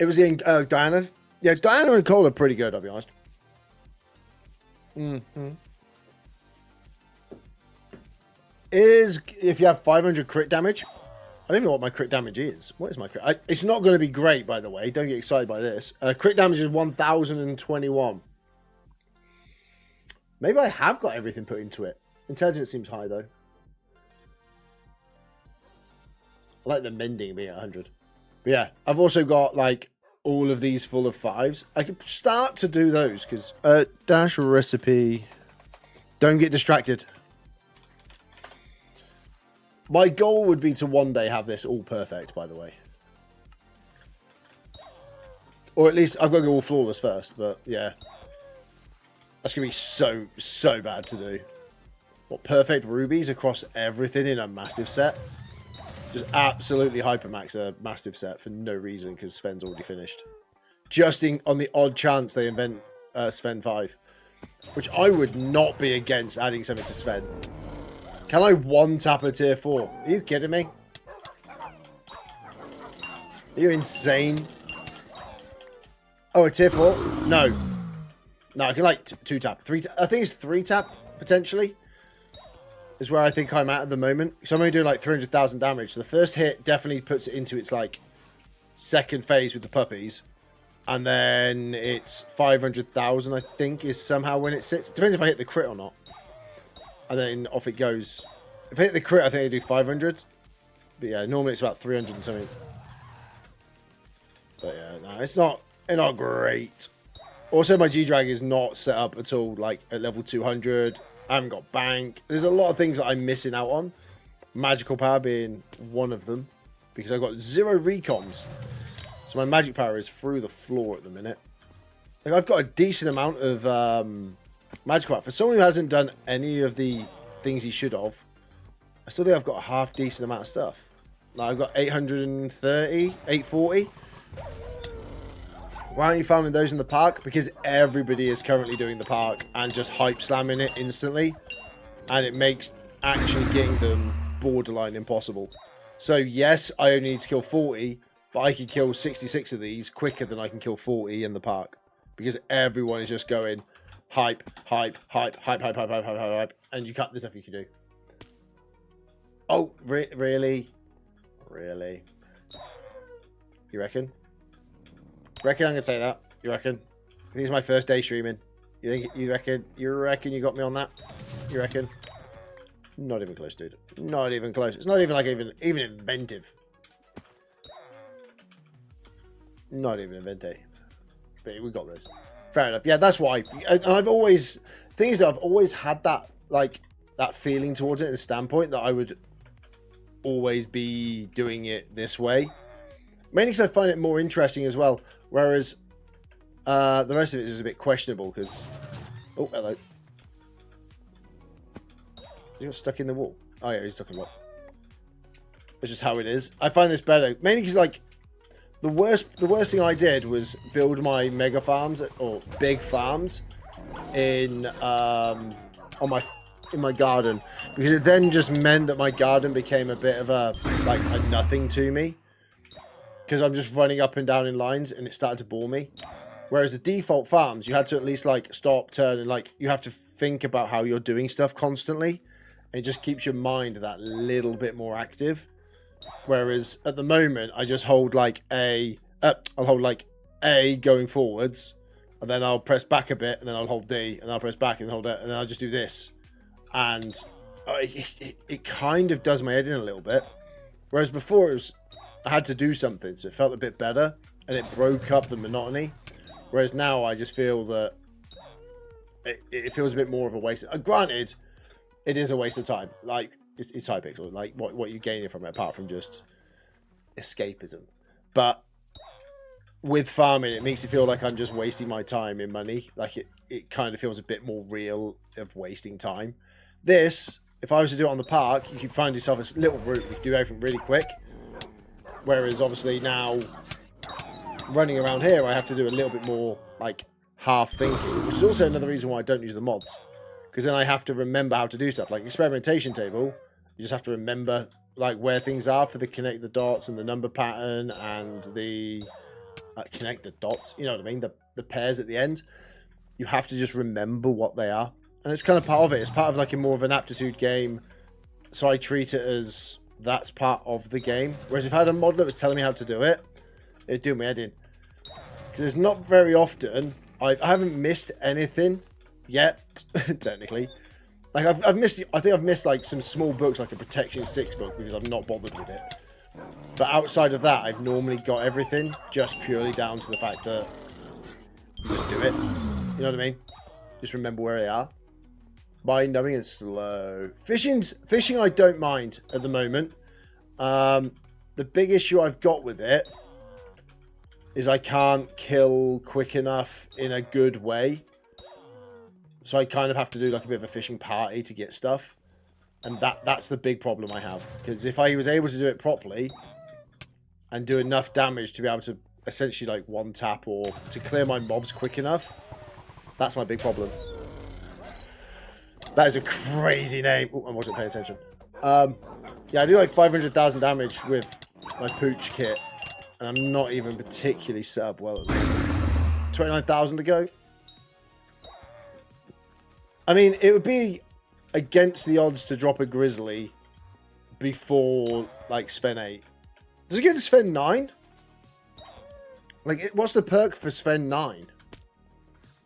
S1: It was in Diana. Yeah, Diana and Cole are pretty good, I'll be honest. If you have 500 crit damage. I don't even know what my crit damage is. What is my crit? It's not going to be great, by the way. Don't get excited by this. Crit damage is 1,021. Maybe I have got everything put into it. Intelligence seems high, though. I like the mending being at 100. But yeah, I've also got, like, all of these full of 5s. I could start to do those, because... dash recipe... Don't get distracted. My goal would be to one day have this all perfect, by the way. Or at least, I've got to go all flawless first, but yeah. That's going to be so bad to do. What, perfect rubies across everything in a massive set? Just absolutely hypermax a massive set for no reason, because Sven's already finished. Just on the odd chance they invent Sven 5. Which I would not be against adding something to Sven. Can I one-tap a tier 4? Are you kidding me? Are you insane? Oh, a tier 4? No. No, I can like 2-tap. 3-tap. I think it's 3-tap, potentially. Is where I think I'm at the moment. So I'm only doing like 300,000 damage. So the first hit definitely puts it into its like second phase with the puppies. And then it's 500,000, I think, is somehow when it sits. It depends if I hit the crit or not. And then off it goes. If I hit the crit, I think I do 500. But yeah, normally it's about 300 and something. But yeah, no, it's not great. Also, my G-Drag is not set up at all, like, at level 200. I haven't got bank. There's a lot of things that I'm missing out on. Magical power being one of them. Because I've got 0 recons. So my magic power is through the floor at the minute. Like, I've got a decent amount of magical power. For someone who hasn't done any of the things he should have, I still think I've got a half decent amount of stuff. Like, I've got 830, 840. Why aren't you farming those in the park? Because everybody is currently doing the park and just hype slamming it instantly. And it makes actually getting them borderline impossible. So yes, I only need to kill 40, but I can kill 66 of these quicker than I can kill 40 in the park. Because everyone is just going hype, hype, hype, hype, hype, hype, hype, hype, hype, and there's nothing you can do. Oh, really? Really? You reckon? Reckon I'm gonna say that? You reckon? I think it's my first day streaming. You reckon you got me on that? You reckon? Not even close, dude. Not even close. It's not even like even inventive. Not even inventive. But we got this. Fair enough. Yeah, that's why. And I've always had that that feeling towards it, the standpoint that I would always be doing it this way. Mainly because I find it more interesting as well. Whereas the rest of it is a bit questionable because... Oh, hello. He got stuck in the wall. Oh yeah, he's stuck in the wall. It's just how it is. I find this better. Mainly because like the worst thing I did was build my mega farms or big farms in my garden. Because it then just meant that my garden became a bit of a nothing to me. Because I'm just running up and down in lines and it started to bore me. Whereas the default farms, you had to at least stop, turn, and you have to think about how you're doing stuff constantly. And it just keeps your mind that little bit more active. Whereas at the moment, I just hold A, I'll hold A going forwards. And then I'll press back a bit, and then I'll hold D, and I'll press back and hold it, and then I'll just do this. And it kind of does my head in a little bit. Whereas before, I had to do something, so it felt a bit better, and it broke up the monotony. Whereas now, I just feel that it feels a bit more of a waste. Granted, it is a waste of time. It's Hypixel. What you gain from it, apart from just escapism. But with farming, it makes it feel like I'm just wasting my time in money. It kind of feels a bit more real of wasting time. This, if I was to do it on the park, you could find yourself a little route. You can do everything really quick. Whereas, obviously, now, running around here, I have to do a little bit more, half thinking. Which is also another reason why I don't use the mods. Because then I have to remember how to do stuff. Like, experimentation table, you just have to remember, where things are for the connect the dots and the number pattern and the... connect the dots, you know what I mean? The pairs at the end. You have to just remember what they are. And it's kind of part of it. It's part of, a more of an aptitude game. So I treat it as... that's part of the game. Whereas if I had a model that was telling me how to do it, it'd do my head in. Because it's not very often... I haven't missed anything yet, technically. I've missed... I think I've missed, some small books, like a Protection 6 book, because I've not bothered with it. But outside of that, I've normally got everything, just purely down to the fact that you just do it. You know what I mean? Just remember where they are. Mind-numbing and slow. Fishing I don't mind at the moment. The big issue I've got with it is I can't kill quick enough in a good way. So I kind of have to do a bit of a fishing party to get stuff. And that's the big problem I have. Because if I was able to do it properly and do enough damage to be able to essentially one tap or to clear my mobs quick enough, that's my big problem. That is a crazy name. Oh, I wasn't paying attention. Yeah, I do 500,000 damage with my Pooch kit. And I'm not even particularly set up well at the moment. 29,000 to go. I mean, it would be against the odds to drop a Grizzly before, Sven 8. Does it go to Sven 9? What's the perk for Sven 9?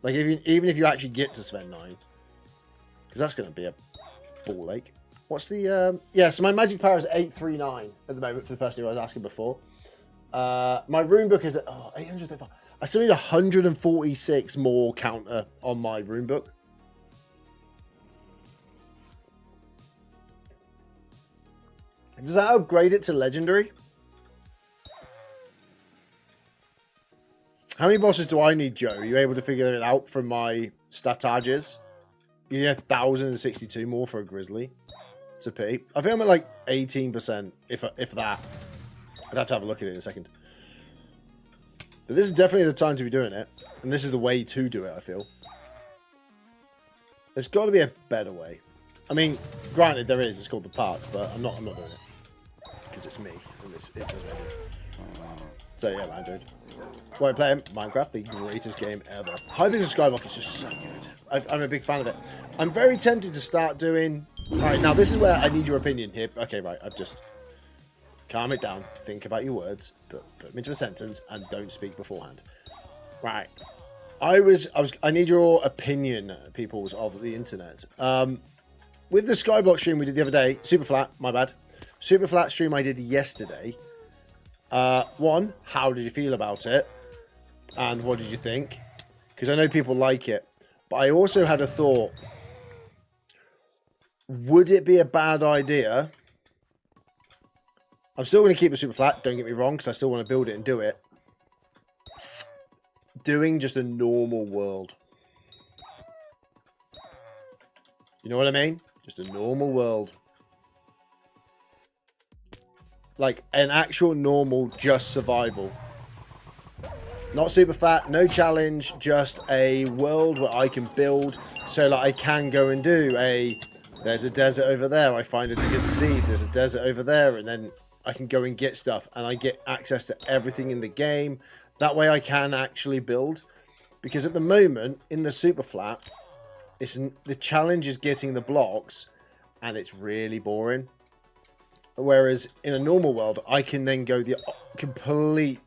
S1: Even if you actually get to Sven 9. Because that's going to be a ball ache. What's the... yeah, so my magic power is 839 at the moment for the person who I was asking before. My rune book is at 835. I still need 146 more counter on my rune book. Does that upgrade it to legendary? How many bosses do I need, Joe? Are you able to figure it out from my statages? You need 1,062 more for a Grizzly. It's a pity. I think I'm at 18%, if that. I'd have to have a look at it in a second. But But this is definitely the time to be doing it. And this is the way to do it, I feel. There's got to be a better way. I mean, granted there is. It's called the park, but I'm not doing it. Because it's me. And it does make it. So yeah, man, dude. While I'm playing Minecraft, the greatest game ever. Hypixel Skyblock is just so good. I'm a big fan of it. I'm very tempted to start doing... Alright, now this is where I need your opinion here. Okay, right, I've just... Calm it down. Think about your words. Put them into a sentence and don't speak beforehand. Right. I need your opinion, peoples of the internet. With the Skyblock stream we did the other day, super flat, my bad. Super flat stream I did yesterday. One, how did you feel about it? And what did you think? Because I know people like it. But I also had a thought. Would it be a bad idea? I'm still going to keep it super flat, don't get me wrong, because I still want to build it and do it. Doing just a normal world. You know what I mean? Just a normal world. Like an actual normal, just survival. Not super fat, no challenge, just a world where I can build. So like I can go and do there's a desert over there, I find a good seed, there's a desert over there, and then I can go and get stuff, and I get access to everything in the game. That way I can actually build. Because at the moment, in the super flat, the challenge is getting the blocks, and it's really boring. Whereas in a normal world, I can then go the complete,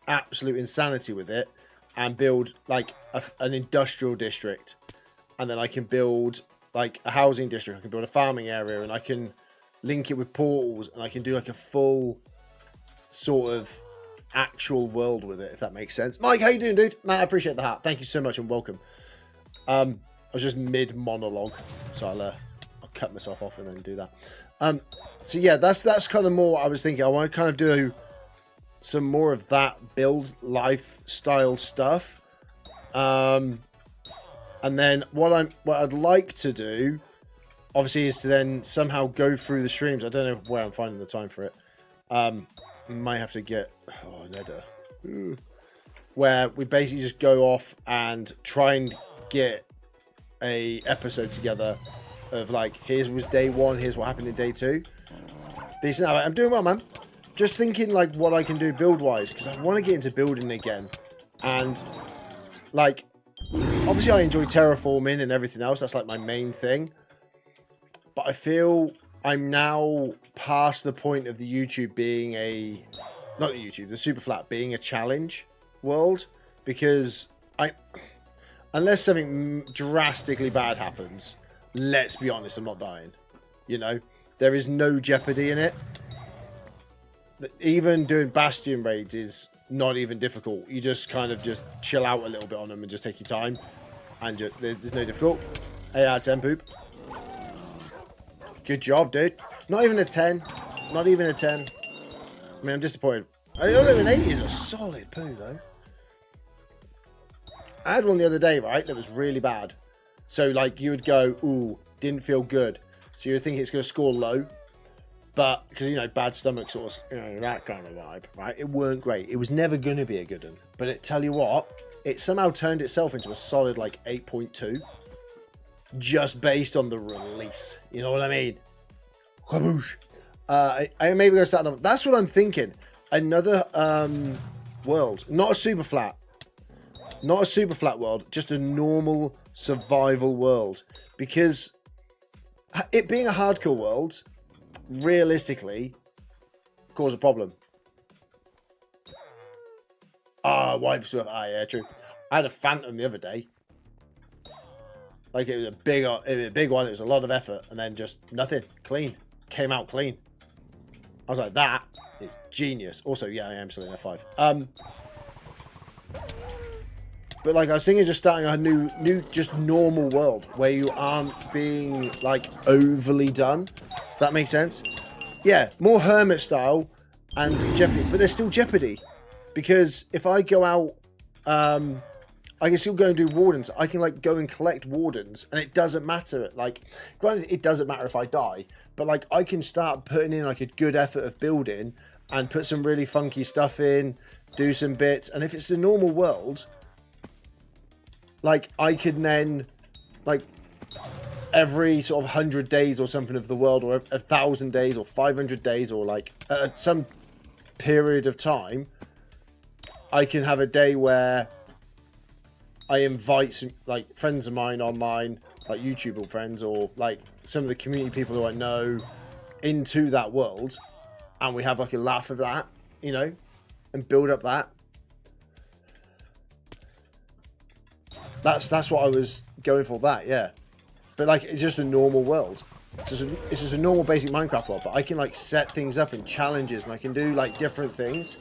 S1: absolute insanity with it, and build like an industrial district. And then I can build like a housing district, I can build a farming area, and I can link it with portals, and I can do like a full sort of actual world with it, if that makes sense. Mike, how you doing, dude? Man, I appreciate the hat. Thank you so much and welcome. I was just mid monologue, so I'll cut myself off and then do that. So yeah, that's kind of more what I was thinking. I want to kind of do some more of that build lifestyle stuff. And then what I'd like to do, obviously, is to then somehow go through the streams. I don't know where I'm finding the time for it. Might have to get Nether. Where we basically just go off and try and get a episode together of like, here's was day one, here's what happened in day two. Decent. I'm doing well, man. Just thinking like what I can do build wise, because I want to get into building again. And like, obviously I enjoy terraforming and everything else. That's like my main thing. But I feel I'm now past the point of the YouTube being the super flat being a challenge world, because unless something drastically bad happens, let's be honest, I'm not dying. You know, there is no jeopardy in it. Even doing Bastion raids is not even difficult. You just kind of just chill out a little bit on them and just take your time, and there's no difficult. 8 out of 10 poop. Good job, dude. Not even a 10. Not even a 10. I mean, I'm disappointed. I don't know, an 8 is a solid poo, though. I had one the other day, right, that was really bad. So, like, you would go, ooh, didn't feel good. So you would think it's going to score low. But, because, you know, bad stomach sort of, you know, that kind of vibe, right? It weren't great. It was never going to be a good one. But tell you what, it somehow turned itself into a solid, like, 8.2. Just based on the release. You know what I mean? Whaboosh. I maybe going to start on... That's what I'm thinking. Another world. Not a super flat. Not a super flat world. Just a normal survival world. Because it being a hardcore world, realistically, cause a problem. Wipes with... yeah, true. I had a Phantom the other day. Like, it was a big one. It was a lot of effort. And then just nothing. Clean. Came out clean. I was like, that is genius. Also, yeah, I am still in F5. But, like, I was thinking just starting a new, just normal world where you aren't being, like, overly done. If that makes sense. Yeah, more Hermit style and Jeopardy. But there's still Jeopardy. Because if I go out... I can still go and do wardens. I can, like, go and collect wardens, and it doesn't matter. Like, granted, it doesn't matter if I die, but, like, I can start putting in, like, a good effort of building and put some really funky stuff in, do some bits. And if it's a normal world, like, I can then, like, every sort of 100 days or something of the world, or 1,000 days, or 500 days, or, like, some period of time, I can have a day where I invite some, like, friends of mine online, like YouTube friends, or, like, some of the community people who I know into that world, and we have, like, a laugh of that, you know, and build up that. That's what I was going for, that, yeah. But, like, it's just a normal world. It's just a normal basic Minecraft world, but I can, like, set things up in challenges, and I can do, like, different things.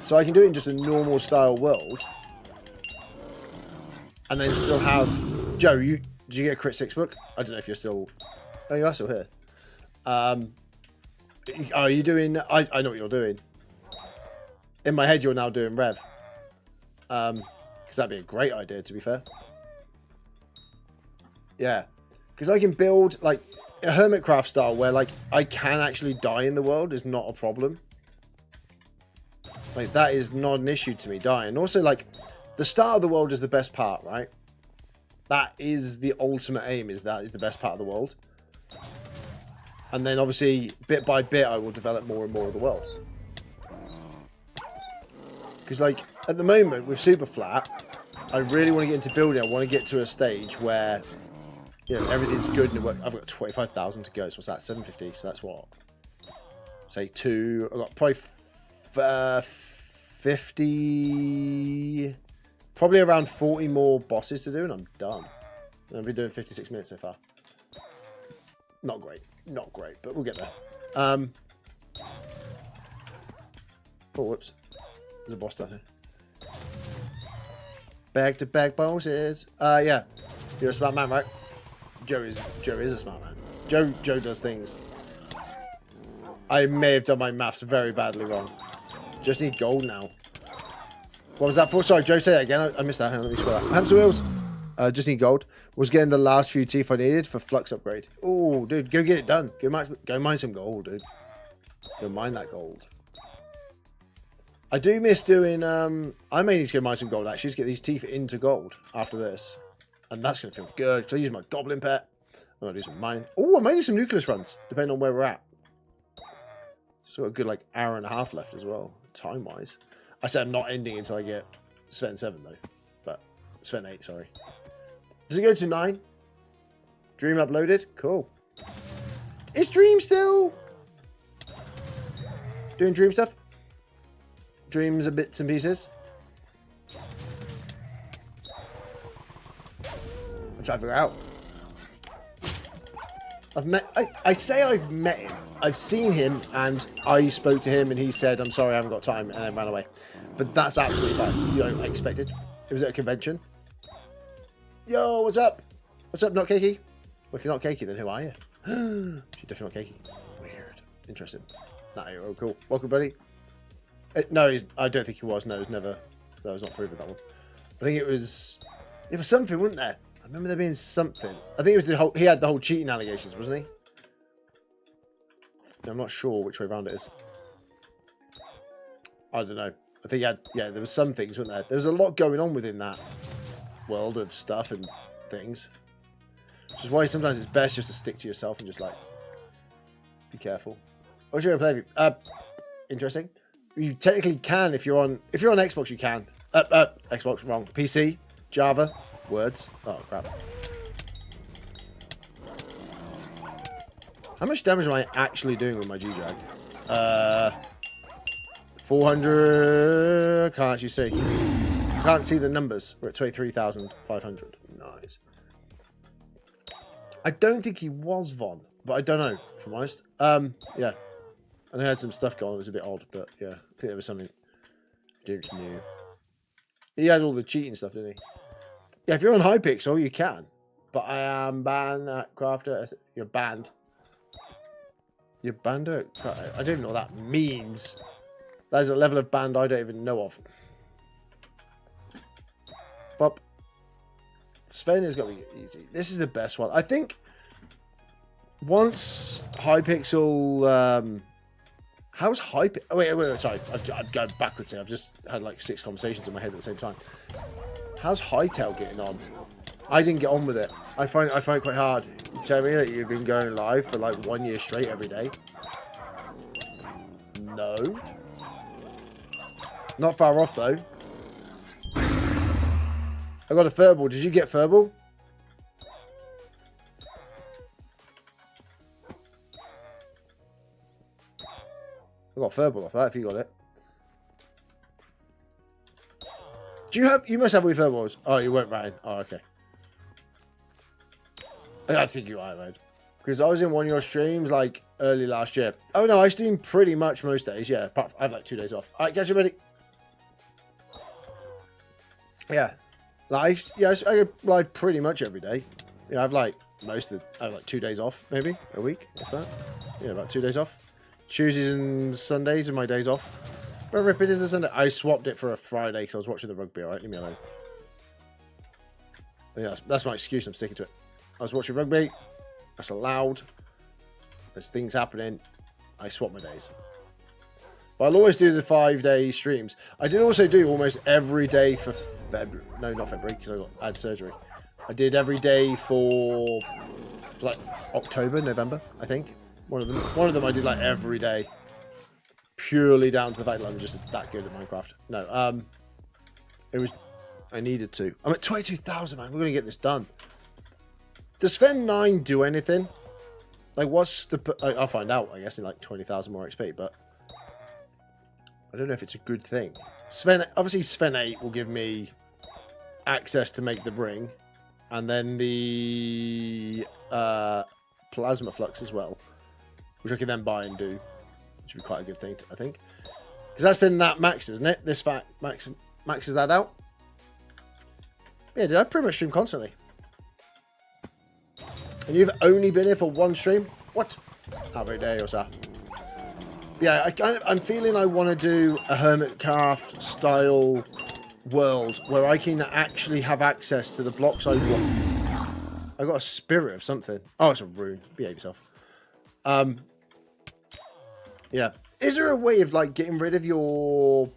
S1: So I can do it in just a normal style world. And then still have... Joe, did you get a Crit 6 book? I don't know if you're still... Oh, you are still here. Are you doing... I know what you're doing. In my head, you're now doing Rev. Because that'd be a great idea, to be fair. Yeah. Because I can build, like, a Hermitcraft style where, like, I can actually die in the world is not a problem. Like, that is not an issue to me, dying. Also, like, the start of the world is the best part, right? That is the ultimate aim, is that is the best part of the world. And then, obviously, bit by bit, I will develop more and more of the world. Because, like, at the moment, with Super Flat, I really want to get into building. I want to get to a stage where, you know, everything's good and it works. I've got 25,000 to go. So what's that? 750. So that's what? Say 2. I've got probably 50... Probably around 40 more bosses to do, and I'm done. And I've been doing 56 minutes so far. Not great. Not great, but we'll get there. Oh, whoops. There's a boss down here. Back-to-back bosses. Yeah. You're a smart man, right? Joe is a smart man. Joe does things. I may have done my maths very badly wrong. Just need gold now. What was that for? Sorry, Joe, say that again. I missed that. Hang on, let me scroll that. Hamster wheels. Just need gold. Was getting the last few teeth I needed for Flux upgrade. Oh, dude, go get it done. Go mine some gold, dude. Go mine that gold. I do miss doing... I may need to go mine some gold, actually, to get these teeth into gold after this. And that's going to feel good, because I use my goblin pet. I'm going to do some mine. Oh, I may need some nucleus runs, depending on where we're at. So got a good, like, hour and a half left as well, time-wise. I said I'm not ending until I get Sven 7, though. But, Sven 8, sorry. Does it go to 9? Dream uploaded? Cool. Is Dream still doing Dream stuff? Dreams and bits and pieces? I'm trying to figure out. I say I've met him. I've seen him, and I spoke to him, and he said, I'm sorry, I haven't got time, and then ran away. But that's absolutely fine. You know, I expected. It was at a convention. Yo, what's up? What's up, not Cakey? Well, if you're not Cakey, then who are you? You're definitely not Cakey. Weird. Interesting. Nah, you're cool. Welcome, buddy. No, I don't think he was. No, it was never. That was not proven, that one. I think it was something, wasn't there? I remember there being something. I think it was the whole... He had the whole cheating allegations, wasn't he? I'm not sure which way around it is. I don't know. I think he had... Yeah, there was some things, weren't there? There was a lot going on within that world of stuff and things. Which is why sometimes it's best just to stick to yourself and just, like... Be careful. What's your play? Interesting. You technically can if you're on Xbox. You can. Xbox wrong. PC, Java, words. Oh crap! How much damage am I actually doing with my G-Jag? 400. I can't actually see. I can't see the numbers. We're at 23,500. Nice. I don't think he was Von, but I don't know. If I'm honest. Yeah. And I had some stuff going on. It was a bit odd, but yeah, I think there was something new. He had all the cheating stuff, didn't he? Yeah, if you're on Hypixel, you can. But I am banned at Crafter. You're banned. You're banned at Crafter. I don't even know what that means. That is a level of banned I don't even know of. Pop. Sven is going to be easy. This is the best one. I think once Hypixel... How's Hype... Oh, wait, sorry. I'm going backwards here. I've just had like 6 conversations in my head at the same time. How's Hypixel getting on? I didn't get on with it. I find it quite hard. You tell me that you've been going live for like 1 year straight every day. No. Not far off though. I got a furball. Did you get furball? I got furball off that if you got it. Do you have... You must have all your furballs. Oh, you weren't Ryan. Oh, okay. I think you are, man. Because I was in one of your streams like early last year. Oh no, I stream pretty much most days. Yeah, apart from, I have like 2 days off. All right, catch you ready. Yeah, live. Yes, I go live pretty much every day. Yeah, I have like most of the... I have like 2 days off, maybe a week, if that. Yeah, about 2 days off. Tuesdays and Sundays are my days off. Whatever it is a Sunday. I swapped it for a Friday because I was watching the rugby. All right, leave me alone. Yeah, that's my excuse. I'm sticking to it. I was watching rugby. That's allowed. There's things happening. I swap my days. But I'll always do the 5-day streams. I did also do almost every day for February. No, not February because I had surgery. I did every day for like October, November, I think. One of them I did like every day. Purely down to the fact that I'm just that good at Minecraft. No, it was... I needed to. I'm at 22,000, man. We're going to get this done. Does Sven 9 do anything? Like, what's the... I'll find out, I guess, in like 20,000 more XP, but... I don't know if it's a good thing. Obviously, Sven 8 will give me access to make the ring. And then the plasma flux as well. Which I can then buy and do. Which would be quite a good thing, I think. Because that's then that max, isn't it? This fact maxes that out. Yeah, did I pretty much stream constantly? And you've only been here for 1 stream? What? Every day or so. Yeah, I'm feeling I want to do a Hermitcraft style world where I can actually have access to the blocks I want. I got a spirit of something. Oh, it's a rune. Behave yourself. Yeah. Is there a way of like getting rid of your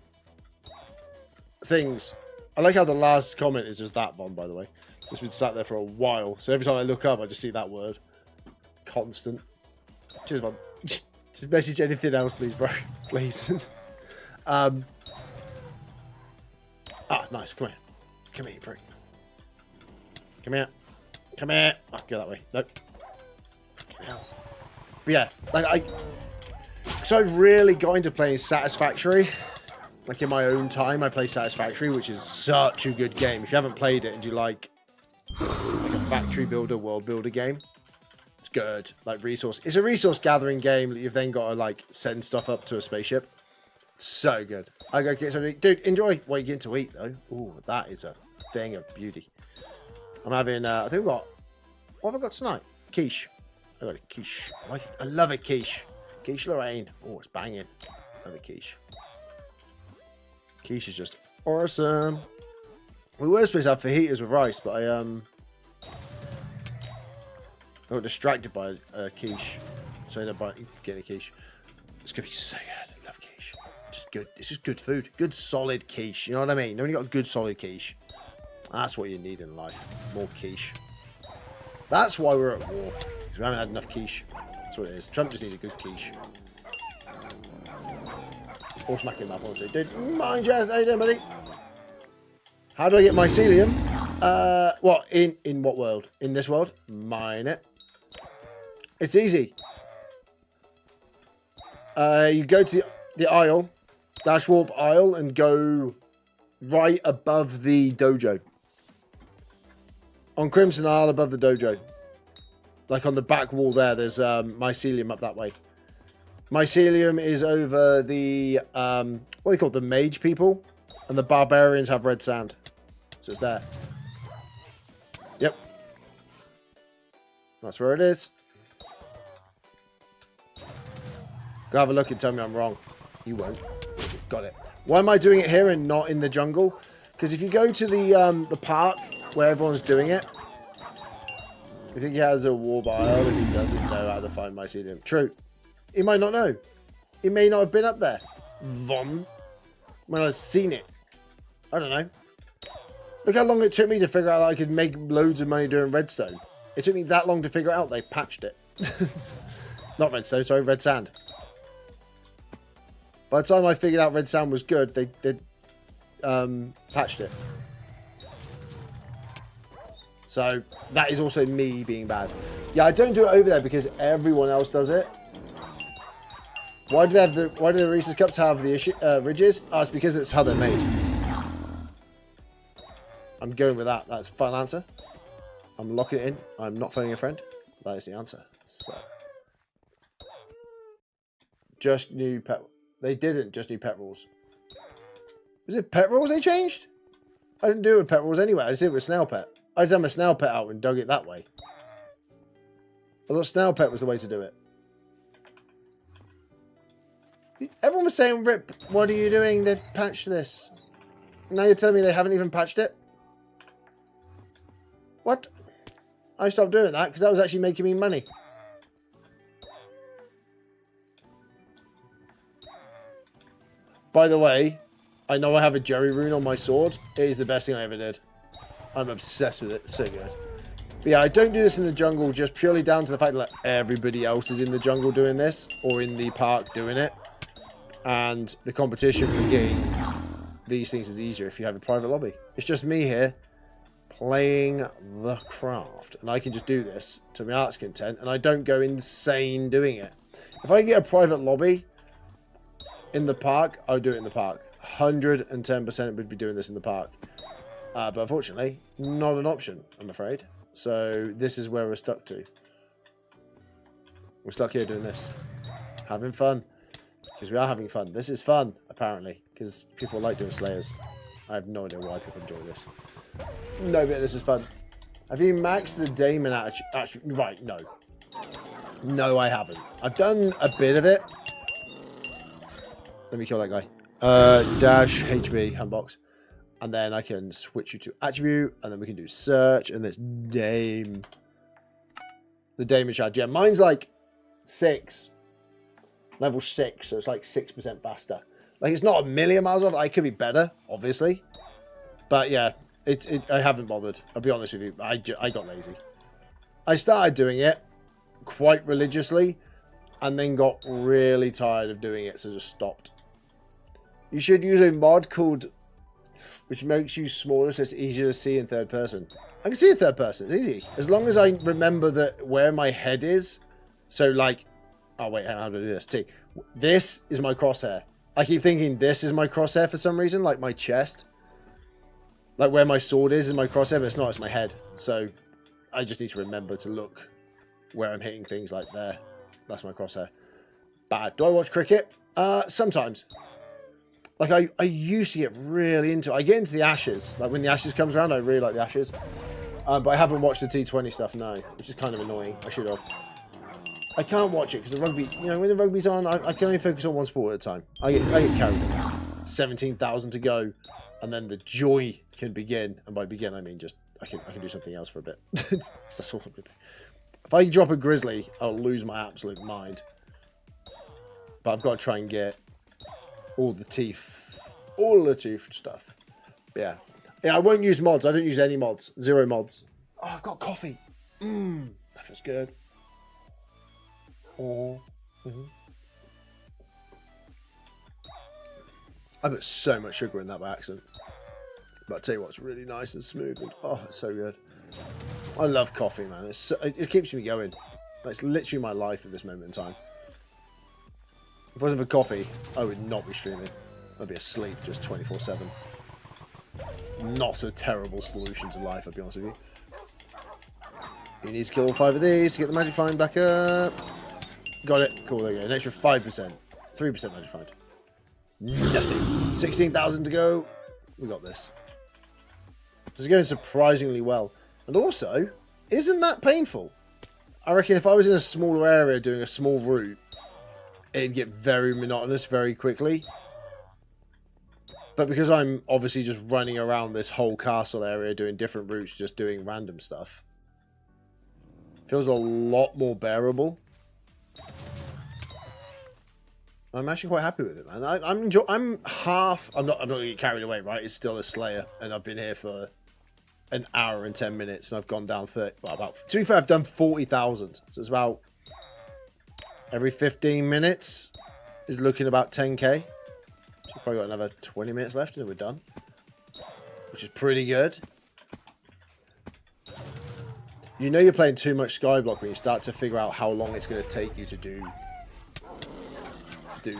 S1: things? I like how the last comment is just that one, by the way. It's been sat there for a while. So every time I look up, I just see that word. Constant. Cheers, man. Just message anything else, please, bro. Please. Nice. Come here. Come here, bro. Come here. Come here. Oh, go that way. Nope. Fucking hell. But yeah, like so I really got into playing Satisfactory. Like in my own time, I play Satisfactory, which is such a good game. If you haven't played it and you like a factory builder, world builder game, it's good. Like resource, it's a resource gathering game that you've then got to like send stuff up to a spaceship. So good. I go get something, dude. Enjoy what you get to eat though. Ooh, that is a thing of beauty. I'm having. I think we got. What have I got tonight? Quiche. I got a quiche. I love a quiche. Quiche Lorraine. Oh, it's banging. Love a quiche. Quiche is just awesome. We were supposed to have fajitas with rice, but I got distracted by a quiche, so I ended up getting a quiche. It's gonna be so good. I love quiche. Just good. It's just good food. Good solid quiche. You know what I mean? When you got a good solid quiche, that's what you need in life. More quiche. That's why we're at war. Because we haven't had enough quiche. That's what it is. Trump just needs a good quiche. Or smacking him up, honestly. Dude, mind jazz. How you doing, buddy? How do I get mycelium? What? In what world? In this world? Mine it. It's easy. You go to the aisle, dash warp aisle, and go right above the dojo. On Crimson Isle, above the dojo. Like on the back wall there, there's mycelium up that way. Mycelium is over the, what do they call it? The mage people. And the barbarians have red sand. So it's there. Yep. That's where it is. Go have a look and tell me I'm wrong. You won't. Got it. Why am I doing it here and not in the jungle? Because if you go to the park where everyone's doing it, you think he has a war bio and he doesn't know how to find mycelium. True. He might not know. It may not have been up there. Vom. When I've seen it. I don't know. Look how long it took me to figure out I could make loads of money doing redstone. It took me that long to figure it out. They patched it. Not redstone, sorry, red sand. By the time I figured out red sand was good, they patched it. So that is also me being bad. Yeah, I don't do it over there because everyone else does it. Why do the Reese's Cups have the ridges? Oh, it's because it's how they're made. I'm going with that. That's a final answer. I'm locking it in. I'm not phoning a friend. That is the answer. So, just new pet. They didn't just new pet rules. Was it pet rules they changed? I didn't do it with pet rules anyway. I just did it with snail pet. I just had my snail pet out and dug it that way. I thought snail pet was the way to do it. Everyone was saying, Rip, what are you doing? They've patched this. Now you're telling me they haven't even patched it? What? I stopped doing that because that was actually making me money. By the way, I know I have a Jerry rune on my sword. It is the best thing I ever did. I'm obsessed with it. So good. But yeah, I don't do this in the jungle just purely down to the fact that everybody else is in the jungle doing this or in the park doing it. And the competition for getting these things is easier if you have a private lobby. It's just me here playing the craft. And I can just do this to my heart's content. And I don't go insane doing it. If I get a private lobby in the park, I would do it in the park. 110% would be doing this in the park. But unfortunately, not an option, I'm afraid. So this is where we're stuck to. We're stuck here doing this. Having fun. Because we are having fun. This is fun, apparently. Because people like doing Slayers. I have no idea why people enjoy this. No, but this is fun. Have you maxed the Damon actually? Right, no. No, I haven't. I've done a bit of it. Let me kill that guy. Dash HB handbox. And then I can switch you to attribute. And then we can do search. And this Dame. The Damon charge. Yeah, mine's like 6. Level 6. So it's like 6% faster. Like, it's not a million miles off. I could be better, obviously. But yeah, I haven't bothered. I'll be honest with you. I got lazy. I started doing it quite religiously. And then got really tired of doing it. So just stopped. You should use a mod called... which makes you smaller so it's easier to see in third person. I can see in third person. It's easy. As long as I remember that where my head is. So like... oh, wait. How do I do this? See, this is my crosshair. I keep thinking this is my crosshair for some reason. Like my chest. Like where my sword is my crosshair. But it's not. It's my head. So I just need to remember to look where I'm hitting things like there. That's my crosshair. Bad. Do I watch cricket? Sometimes. Like, I used to get really into it. I get into the Ashes. Like, when the Ashes comes around, I really like the Ashes. But I haven't watched the T20 stuff, no. Which is kind of annoying. I should have. I can't watch it because the rugby... you know, when the rugby's on, I can only focus on one sport at a time. I get carried away. 17,000 to go. And then the joy can begin. And by begin, I mean just... I can do something else for a bit. That's all I'm going to do. If I drop a grizzly, I'll lose my absolute mind. But I've got to try and get... all the teeth stuff. Yeah. Yeah, I won't use mods. I don't use any mods. 0 mods. Oh, I've got coffee. That feels good. Oh. I put so much sugar in that by accident. But I'll tell you what, it's really nice and smooth. And, oh, it's so good. I love coffee, man. It keeps me going. It's literally my life at this moment in time. If it wasn't for coffee, I would not be streaming. I'd be asleep just 24/7. Not a terrible solution to life, I'll be honest with you. You need to kill all 5 of these to get the magic find back up. Got it. Cool, there you go. An extra 5%. 3% magic find. Nothing. 16,000 to go. We got this. This is going surprisingly well. And also, isn't that painful? I reckon if I was in a smaller area doing a small route, it'd get very monotonous very quickly. But because I'm obviously just running around this whole castle area doing different routes, just doing random stuff, feels a lot more bearable. I'm actually quite happy with it, man. I'm not gonna get carried away, right? It's still a Slayer, and I've been here for an hour and 10 minutes, and I've gone down 30. Well, to be fair, I've done 40,000, so it's about every 15 minutes is looking about 10k. So we've probably got another 20 minutes left, and we're done, which is pretty good. You know you're playing too much Skyblock when you start to figure out how long it's going to take you to do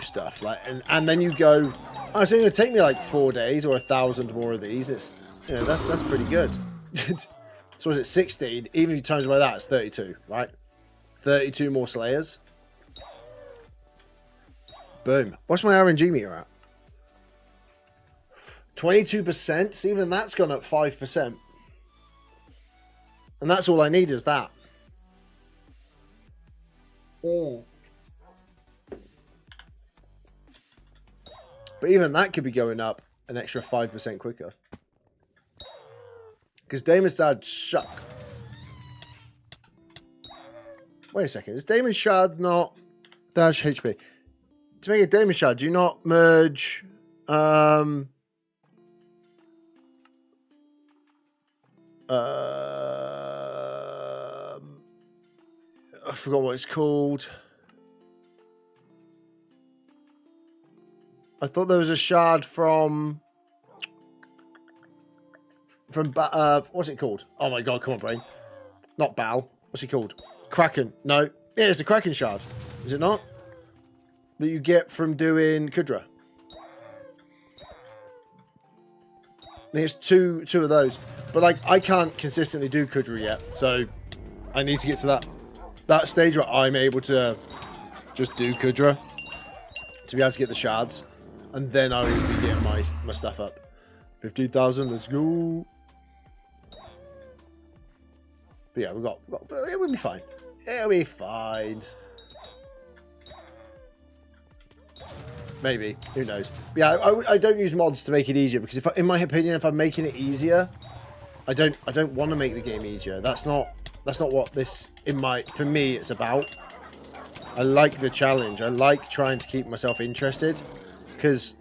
S1: stuff. Like, and then you go, oh, it's only going to take me like 4 days or 1,000 more of these. It's, you know, that's pretty good. So was it 16? Even if you times by that, it's 32, right? 32 more Slayers. Boom. What's my RNG meter at? 22%. So even that's gone up 5%. And that's all I need is that. Oh. But even that could be going up an extra 5% quicker. Because Damon's dad shuck. Wait a second. Is Damon Shard not dash HP? To make a Damon Shard, do you not merge... I forgot what it's called. I thought there was a shard from what's it called? Oh my god, come on, brain. Not Bal. What's it called? Kraken. No. Yeah, it's the Kraken shard. Is it not? That you get from doing Kudra. I think it's two of those. But like, I can't consistently do Kudra yet, so I need to get to that stage where I'm able to just do Kudra to be able to get the shards, and then I will be getting my stuff up. 15,000, let's go. But yeah, it will be fine. It'll be fine. Maybe, who knows? But yeah, I don't use mods to make it easier, because in my opinion, if I'm making it easier, I don't want to make the game easier. That's not what this for me it's about. I like the challenge. I like trying to keep myself interested, because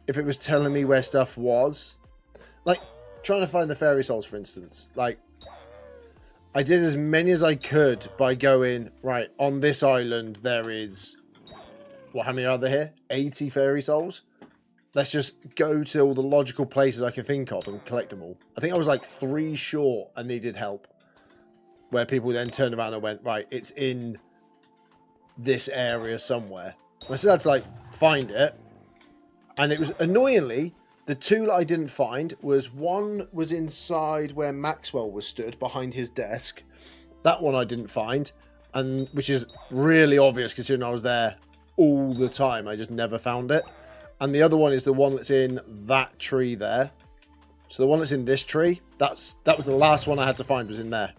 S1: if it was telling me where stuff was, like trying to find the fairy souls, for instance, like I did as many as I could by going, right, on this island there is, what, how many are there here? 80 fairy souls. Let's just go to all the logical places I can think of and collect them all. I think I was like 3 short and needed help, where people then turned around and went, right, it's in this area somewhere. I still had to like find it. And it was, annoyingly, the 2 that I didn't find was, one was inside where Maxwell was stood behind his desk. That one I didn't find, and which is really obvious considering I was there all the time. I just never found it. And the other one is the one that's in that tree there. So the one that's in this tree, that was the last one I had to find, was in there.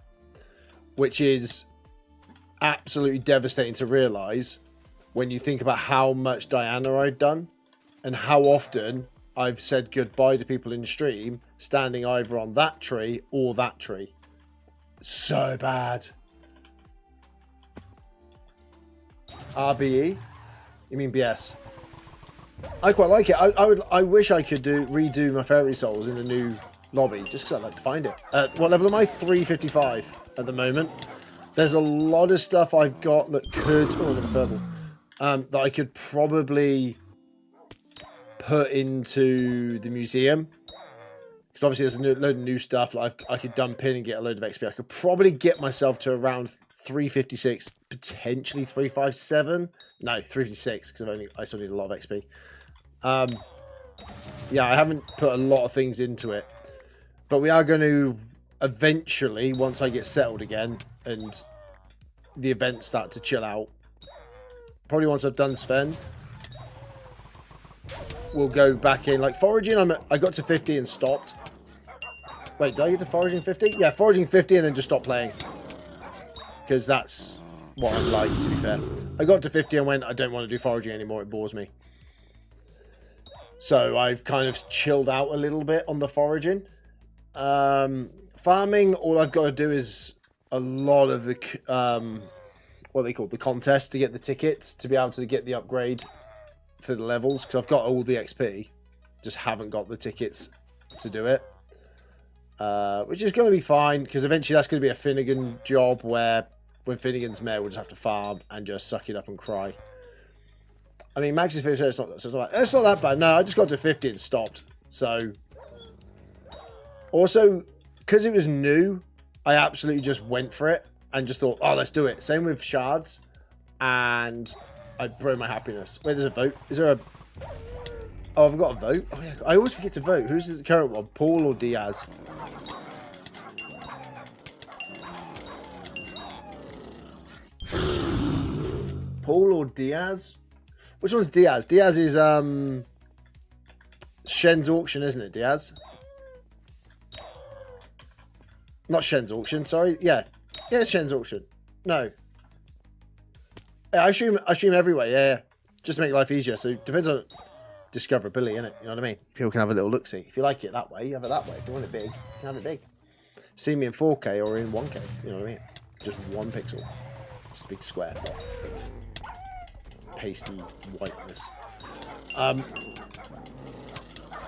S1: Which is absolutely devastating to realise when you think about how much Diana I'd done and how often I've said goodbye to people in stream standing either on that tree or that tree. So bad. RBE? You mean BS? I quite like it. I wish I could redo my fairy souls in the new lobby, just because I'd like to find it. What level am I? 355 at the moment. There's a lot of stuff I've got that could, that I could probably put into the museum, because obviously there's a load of new stuff like I could dump in and get a load of XP. I could probably get myself to around 356, potentially 357. No, 356, because I still need a lot of XP. Yeah, I haven't put a lot of things into it, but we are going to eventually, once I get settled again and the events start to chill out, probably once I've done Sven, we'll go back in. Like foraging, I got to 50 and stopped. Wait, did I get to foraging 50? Yeah, foraging 50 and then just stop playing, because that's what I'm like, to be fair. I got to 50 and went, I don't want to do foraging anymore, it bores me. So I've kind of chilled out a little bit on the foraging. Farming, all I've got to do is a lot of the what they call the contest to get the tickets to be able to get the upgrade for the levels, because I've got all the XP, just haven't got the tickets to do it, which is going to be fine, because eventually that's going to be a Finnegan job where when Finnegan's mayor, we'll just have to farm and just suck it up and cry. I mean, Max's 50, it's not that bad. No, I just got to 50 and stopped. So, also, because it was new, I absolutely just went for it and just thought, oh, let's do it. Same with shards, and I broke my happiness. Wait, there's a vote. Is there a... Oh, I've got a vote? Oh, yeah. I always forget to vote. Who's the current one? Paul or Diaz? Paul or Diaz? Which one's Diaz? Diaz is Shen's auction, isn't it, Diaz? Not Shen's auction, sorry. Yeah. Yeah, it's Shen's auction. No. Yeah, I assume everywhere, yeah. Just to make life easier. So it depends on discoverability, innit? You know what I mean? People can have a little look-see. If you like it that way, you have it that way. If you want it big, you can have it big. See me in 4K or in 1K, you know what I mean? Just 1 pixel. Just a big square. Pasty whiteness.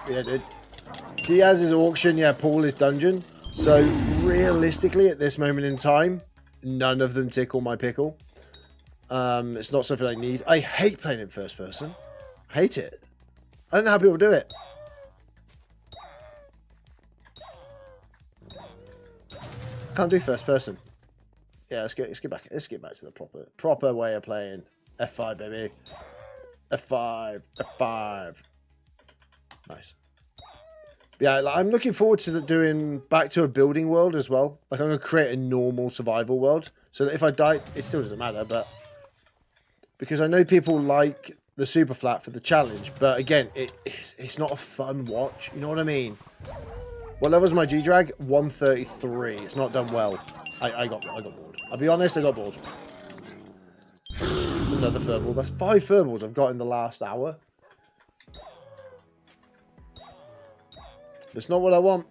S1: Yeah, dude. Diaz's auction, yeah, Paul is dungeon. So realistically, at this moment in time, none of them tickle my pickle. It's not something I need. I hate playing in first person. I hate it. I don't know how people do it. Can't do first person. Yeah, let's get back to the proper way of playing. F5, baby. F5. F5. Nice. Yeah, like, I'm looking forward to doing back to a building world as well. Like, I'm going to create a normal survival world. So that if I die, it still doesn't matter, but... Because I know people like the super flat for the challenge, but again, it's not a fun watch. You know what I mean? What level was my G-Drag? 133. It's not done well. I got bored. I'll be honest, I got bored. Another furball. That's 5 furballs I've got in the last hour. It's not what I want.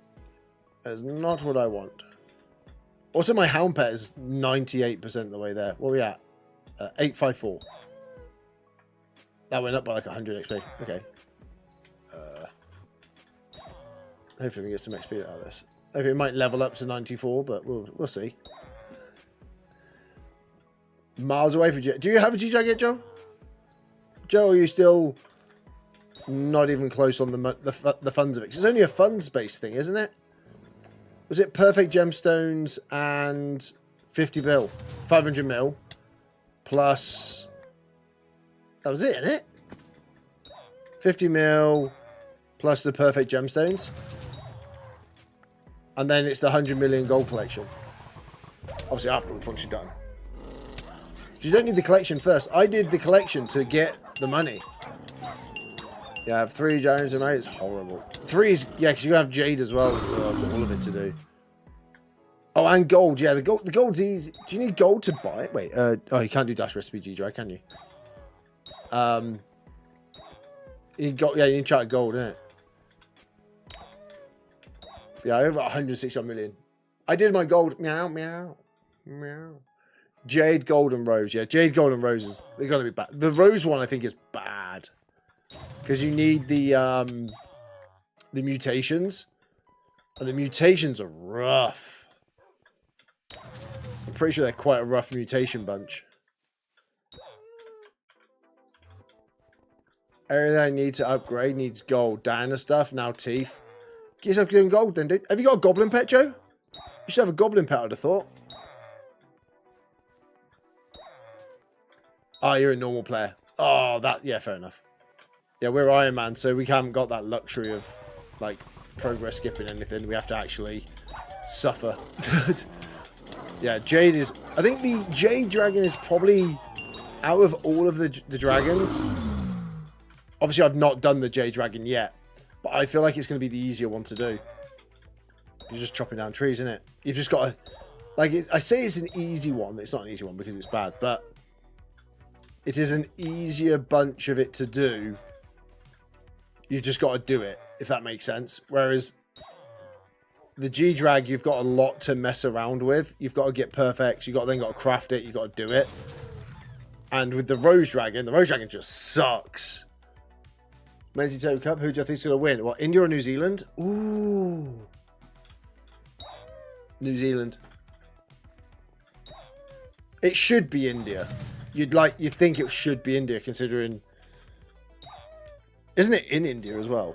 S1: It's not what I want. Also, my hound pet is 98% the way there. Where are we at? 854. That went up by like 100 XP. Okay. Hopefully we get some XP out of this. Hopefully it might level up to 94, but we'll see. Miles away from G. Do you have a G-Drag yet, Joe? Joe, are you still not even close on the funds of it? 'Cause it's only a funds-based thing, isn't it? Was it perfect gemstones and 50 mil? 500 mil plus... That was it, isn't it? 50 mil plus the perfect gemstones. And then it's the 100 million gold collection. Obviously afterwards, once you're done. You don't need the collection first. I did the collection to get the money. Yeah, I have 3 giants tonight. It's horrible. 3 is... Yeah, because you have jade as well. Oh, I've got all of it to do. Oh, and gold. Yeah, the gold's easy. Do you need gold to buy it? Wait. Oh, you can't do dash recipe G-Drag, can you? You need to try gold, innit? Yeah, over 160 million. I did my gold. Meow, meow, meow. Jade, gold, and rose. Yeah, jade, gold, and roses. They're gonna be bad. The rose one, I think, is bad because you need the mutations, and the mutations are rough. I'm pretty sure they're quite a rough mutation bunch. Everything I need to upgrade needs gold. Diana stuff, now teeth. Get yourself doing gold then, dude. Have you got a goblin pet, Joe? You should have a goblin pet, I'd have thought. Oh, you're a normal player. Oh, yeah, fair enough. Yeah, we're Iron Man, so we haven't got that luxury of, like, progress skipping anything. We have to actually suffer. Yeah, Jade is... I think the Jade Dragon is probably, out of all of the dragons... Obviously, I've not done the Jade Dragon yet, but I feel like it's going to be the easier one to do. You're just chopping down trees, isn't it? You've just got to... Like, I say it's an easy one. It's not an easy one because it's bad, but... It is an easier bunch of it to do. You've just got to do it, if that makes sense. Whereas the G-Drag, you've got a lot to mess around with. You've got to get perfect. You've then got to craft it. You've got to do it. And with the Rose Dragon just sucks. Menzies Cup, who do you think is going to win? What, India or New Zealand? Ooh. New Zealand. It should be India. You'd think it should be India, considering... Isn't it in India as well?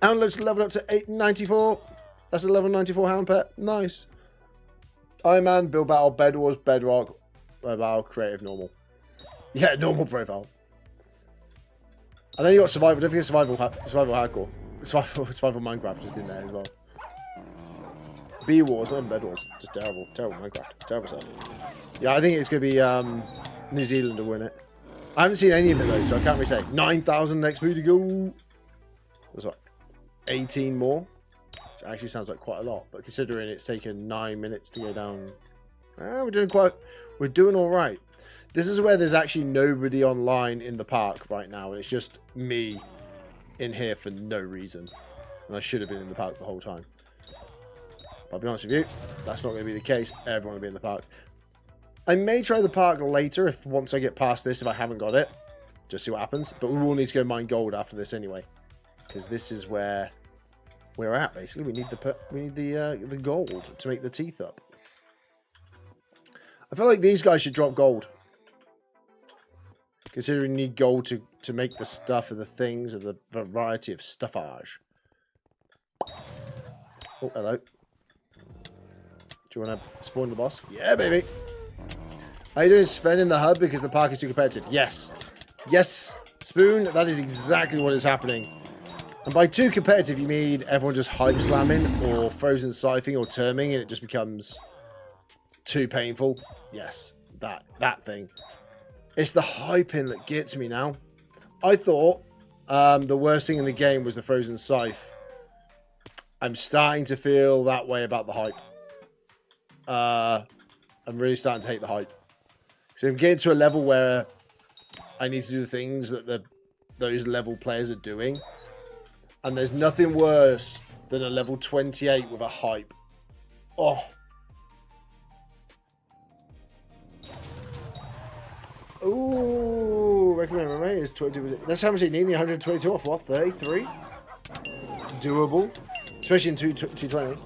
S1: Hound level up to 894. That's a level 94 Hound pet. Nice. Iron Man, Build Battle, Bed Wars, Bedrock, Battle, Creative, Normal. Yeah, normal profile. And then you got Survival. Don't forget Survival Hardcore. Survival Minecraft just in there as well. B-Wars, not even Bed Wars. Just terrible. Terrible Minecraft. Terrible stuff. Yeah, I think it's going to be New Zealand to win it. I haven't seen any of it though, so I can't really say. 9,000 next to go. What's that? 18 more. So it actually sounds like quite a lot, but considering it's taken 9 minutes to go down, we're doing all right. This is where there's actually nobody online in the park right now, and it's just me in here for no reason. And I should have been in the park the whole time. But I'll be honest with you, that's not going to be the case. Everyone will be in the park. I may try the park later once I get past this, if I haven't got it. Just see what happens. But we will need to go mine gold after this anyway. Because this is where we're at, basically. We need the gold to make the teeth up. I feel like these guys should drop gold. Considering you need gold to make the stuff of the things of the variety of stuffage. Oh, hello. Do you want to spawn the boss? Yeah, baby. How you doing, Sven, in the hub because the park is too competitive? Yes. Yes, Spoon, that is exactly what is happening. And by too competitive, you mean everyone just hype slamming or frozen siphoning or terming and it just becomes too painful? Yes, that thing. It's the hyping that gets me now. I thought the worst thing in the game was the frozen scythe. I'm starting to feel that way about the hype. I'm really starting to hate the hype. So I'm getting to a level where I need to do the things that those level players are doing. And there's nothing worse than a level 28 with a hype. Oh. Ooh, recommend my mate is 20. That's how much they need. 122 off what? 33? Doable. Especially in 220.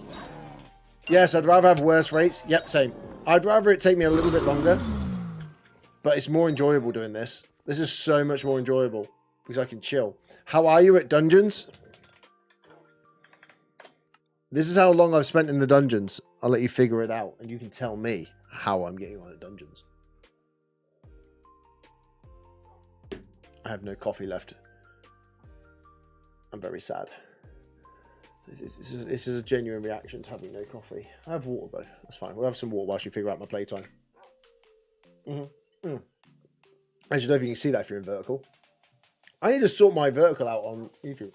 S1: Yes, I'd rather have worse rates. Yep, same. I'd rather it take me a little bit longer. But it's more enjoyable doing this. This is so much more enjoyable. Because I can chill. How are you at dungeons? This is how long I've spent in the dungeons. I'll let you figure it out. And you can tell me how I'm getting on at dungeons. I have no coffee left. I'm very sad. This is a genuine reaction to having no coffee. I have water though. That's fine. We'll have some water whilst you figure out my playtime. Actually, I don't know if you can see that if you're in vertical. I need to sort my vertical out on YouTube.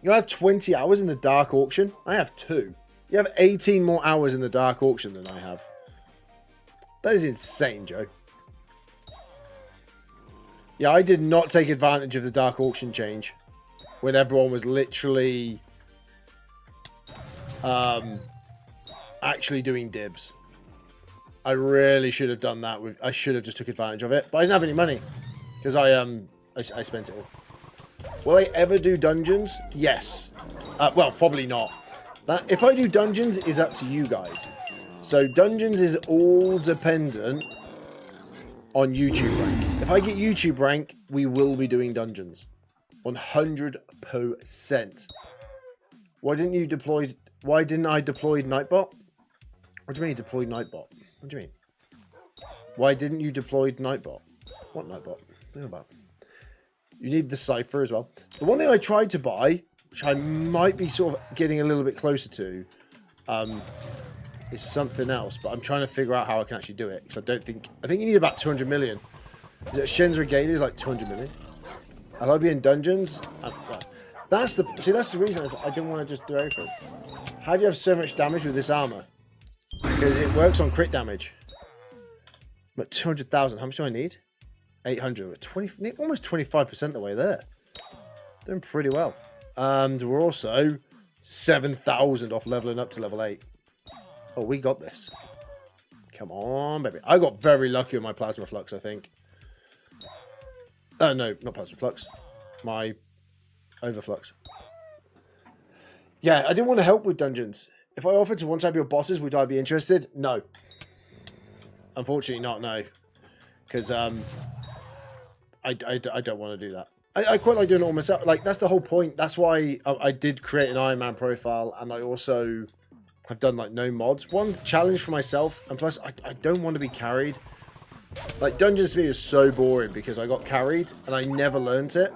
S1: You have 20 hours in the dark auction? I have 2. You have 18 more hours in the dark auction than I have. That is insane, Joe. Yeah, I did not take advantage of the dark auction change. When everyone was literally... actually doing dibs. I really should have done that. I should have just took advantage of it. But I didn't have any money. Because I spent it all. Will I ever do dungeons? Yes. Well, probably not. If I do dungeons, is up to you guys. So dungeons is all dependent on YouTube rank. If I get YouTube rank, we will be doing dungeons. 100%. Why didn't I deploy Nightbot? What do you mean deploy Nightbot? What do you mean? Why didn't you deploy Nightbot? What Nightbot? What about? You need the Cypher as well. The one thing I tried to buy, which I might be sort of getting a little bit closer to, is something else. But I'm trying to figure out how I can actually do it. Because I think you need about 200 million. Is it Shen's Regalia is like 200 million? I'll I be in dungeons? That's the reason I didn't want to just do everything. How do you have so much damage with this armor? Because it works on crit damage. I'm at 200,000. How much do I need? 800. Almost 25% the way there. Doing pretty well. And we're also 7,000 off leveling up to level 8. Oh, we got this. Come on, baby. I got very lucky with my plasma flux, I think. Oh, no, not plasma flux. My overflux. Yeah, I didn't want to help with dungeons. If I offered to one-tap your bosses, would I be interested? No. Unfortunately not, no. Because I don't want to do that. I quite like doing it all myself. Like, that's the whole point. That's why I did create an Iron Man profile, and I also have done, like, no mods. One challenge for myself, and plus, I don't want to be carried. Like, dungeons to me is so boring because I got carried, and I never learned it,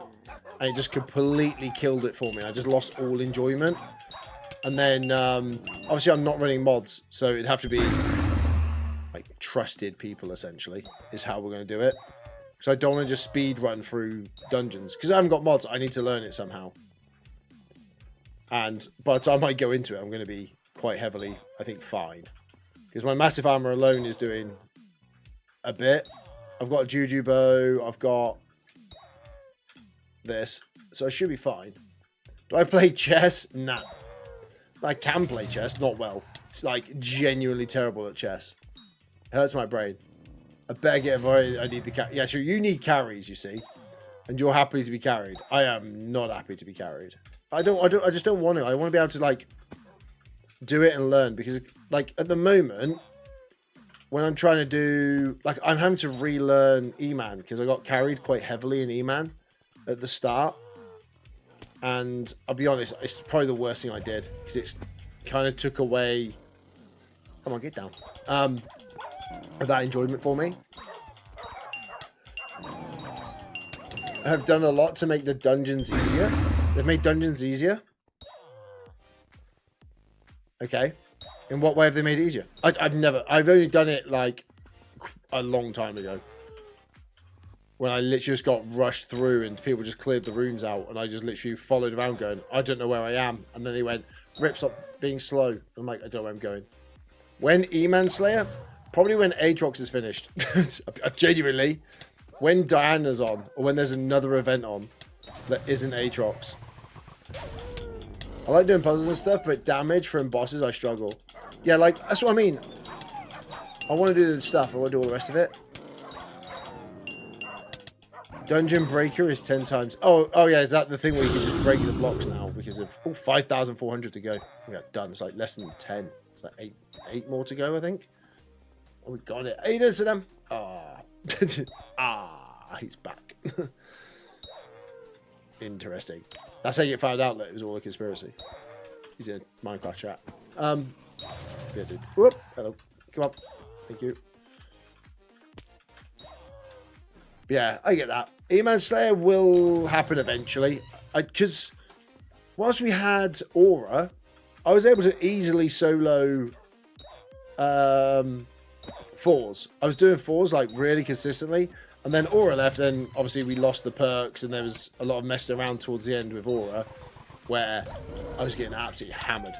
S1: and it just completely killed it for me. I just lost all enjoyment. And then, obviously, I'm not running mods, so it'd have to be, like, trusted people, essentially, is how we're going to do it. So I don't want to just speed run through dungeons. Because I haven't got mods, I need to learn it somehow. And by the time I go into it, I'm going to be quite heavily, I think, fine. Because my massive armor alone is doing a bit. I've got a Juju bow, I've got this. So I should be fine. Do I play chess? Nah. I can play chess, not well. It's like genuinely terrible at chess. It hurts my brain. I better get I need the carry. Yeah, sure, you need carries, you see. And you're happy to be carried. I am not happy to be carried. I just don't want to. I want to be able to, like, do it and learn. Because, like, at the moment, when I'm trying to do, like, I'm having to relearn E-Man. Because I got carried quite heavily in E-Man at the start. And I'll be honest, it's probably the worst thing I did. Because it's kind of took away... Come on, get down. That enjoyment for me. I have done a lot to make the dungeons easier. They've made dungeons easier. Okay. In what way have they made it easier? I've only done it like a long time ago. When I literally just got rushed through and people just cleared the rooms out and I just literally followed around going, I don't know where I am. And then they went, Rip, stop being slow. I'm like, I don't know where I'm going. When E-Man Slayer... Probably when Aatrox is finished. Genuinely. When Diana's on, or when there's another event on that isn't Aatrox. I like doing puzzles and stuff, but damage from bosses, I struggle. Yeah, like, that's what I mean. I want to do the stuff, I want to do all the rest of it. Dungeon Breaker is 10 times... Oh yeah, is that the thing where you can just break the blocks now? Because of... Oh, 5,400 to go. We got done. It's like less than 10. It's like 8 more to go, I think. Oh, we got it. How you doing, Saddam? He's back. Interesting. That's how you found out that it was all a conspiracy. He's in Minecraft chat. Yeah, dude. Whoop. Hello. Come on. Thank you. Yeah, I get that. E-Man Slayer will happen eventually. Because whilst we had Aura, I was able to easily solo... fours. I was doing fours like really consistently, and then Aura left, and obviously we lost the perks, and there was a lot of messing around towards the end with Aura, where I was getting absolutely hammered.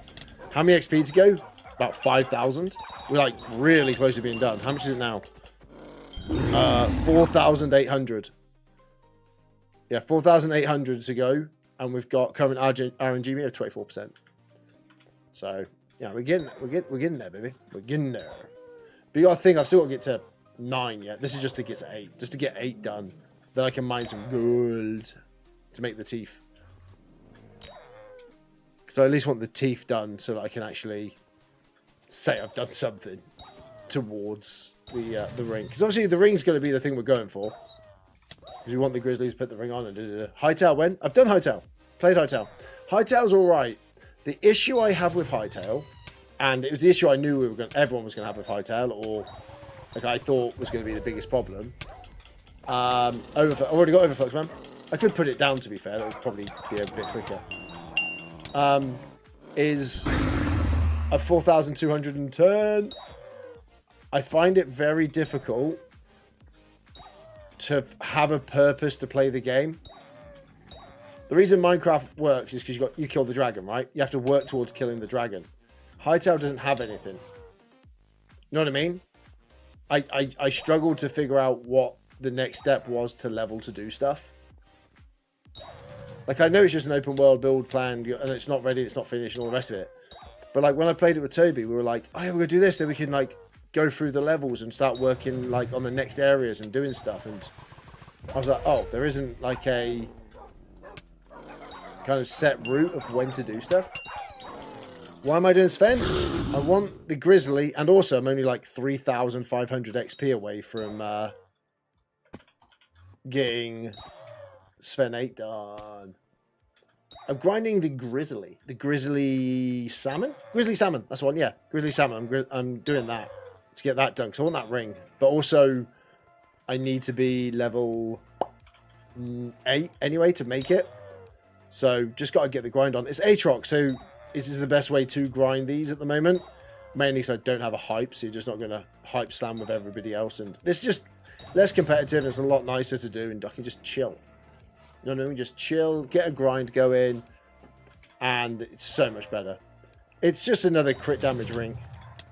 S1: How many XP to go? About 5,000. We're like really close to being done. How much is it now? 4,800. Yeah, 4,800 to go, and we've got current RNG meter of 24%. So yeah, we're getting there, baby. We're getting there. But you gotta think, I've still got to get to 9 yet. This is just to get to 8. Just to get 8 done. Then I can mine some gold to make the teeth. Because I at least want the teeth done so that I can actually say I've done something towards the ring. Because obviously the ring's going to be the thing we're going for. Because we want the Grizzlies to put the ring on. And Hightail when? I've done Hightail. Played Hightail. Hightail's alright. The issue I have with Hightail... And it was the issue I knew everyone was going to have with Hightail, or like I thought was going to be the biggest problem. I've already got Overflux, man. I could put it down, to be fair. That would probably be a bit quicker. Is a 4,210. I find it very difficult to have a purpose to play the game. The reason Minecraft works is because you kill the dragon, right? You have to work towards killing the dragon. Hightail doesn't have anything. You know what I mean? I struggled to figure out what the next step was to level to do stuff. Like, I know it's just an open world build plan, and it's not ready, it's not finished, and all the rest of it. But, like, when I played it with Toby, we were like, oh, yeah, we're going to do this, then we can, like, go through the levels and start working, like, on the next areas and doing stuff. And I was like, oh, there isn't, like, a kind of set route of when to do stuff. Why am I doing Sven? I want the Grizzly, and also I'm only, like, 3,500 XP away from getting Sven 8 done. I'm grinding the Grizzly. The Grizzly Salmon? Grizzly Salmon. That's the one, yeah. Grizzly Salmon. I'm doing that to get that done. Because I want that ring. But also, I need to be level 8 anyway to make it. So, just got to get the grind on. It's Aatrox, so this is the best way to grind these at the moment. Mainly because I don't have a hype, so you're just not going to hype slam with everybody else. And this is just less competitive. It's a lot nicer to do, and I can just chill. You know what I mean? Just chill, get a grind going, and it's so much better. It's just another crit damage ring,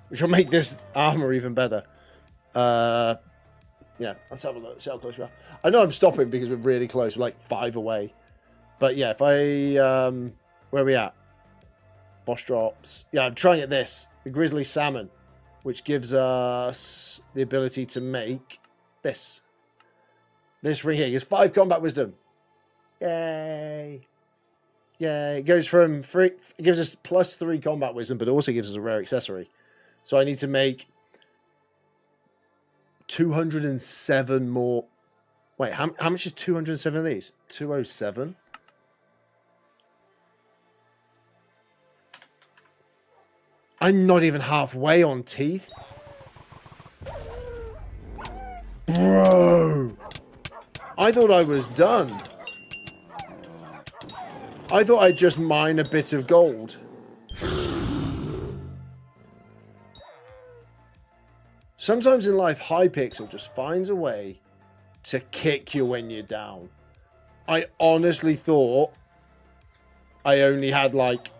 S1: which will make this armor even better. Yeah, let's have a look, see how close we are. I know I'm stopping because we're really close, we're like 5 away. But yeah, if I, where are we at? Boss drops. Yeah, I'm trying at this, the Grizzly Salmon, which gives us the ability to make this. This ring here gives 5 combat wisdom. Yay. Yeah, it goes from 3, it gives us +3 combat wisdom, but it also gives us a rare accessory. So I need to make 207 more. Wait, how much is 207 of these? 207? I'm not even halfway on teeth. Bro! I thought I was done. I thought I'd just mine a bit of gold. Sometimes in life, Hypixel just finds a way to kick you when you're down. I honestly thought I only had, like,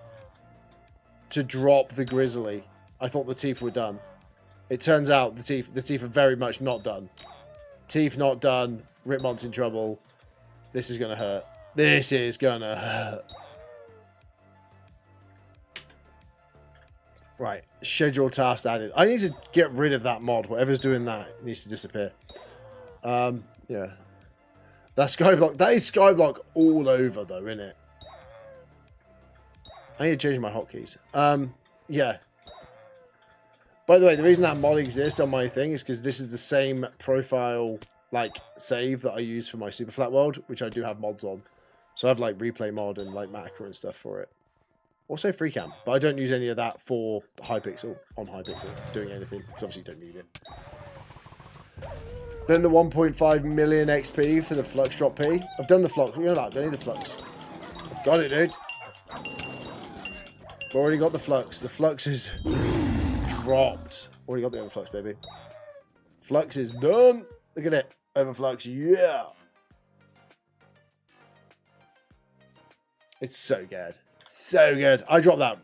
S1: to drop the Grizzly. I thought the teeth were done. It turns out the teeth are very much not done. Teeth not done. Ripmont's in trouble. This is going to hurt. This is gonna hurt. Right, schedule task added. I need to get rid of that mod. Whatever's doing that needs to disappear. Yeah. That Skyblock, that is Skyblock all over though, isn't it? I need to change my hotkeys. Yeah. By the way, the reason that mod exists on my thing is because this is the same profile, like, save that I use for my Super Flat World, which I do have mods on. So I have, like, replay mod and, like, Maca and stuff for it. Also free cam, but I don't use any of that for Hypixel, on Hypixel, doing anything, because obviously you don't need it. Then the 1.5 million XP for the Flux Drop P. I've done the Flux, you know that, I don't need the Flux. I've got it, dude. I've already got the Flux. The Flux is dropped. Already got the Overflux, baby. Flux is done. Look at it. Overflux, yeah. It's so good. So good. I dropped that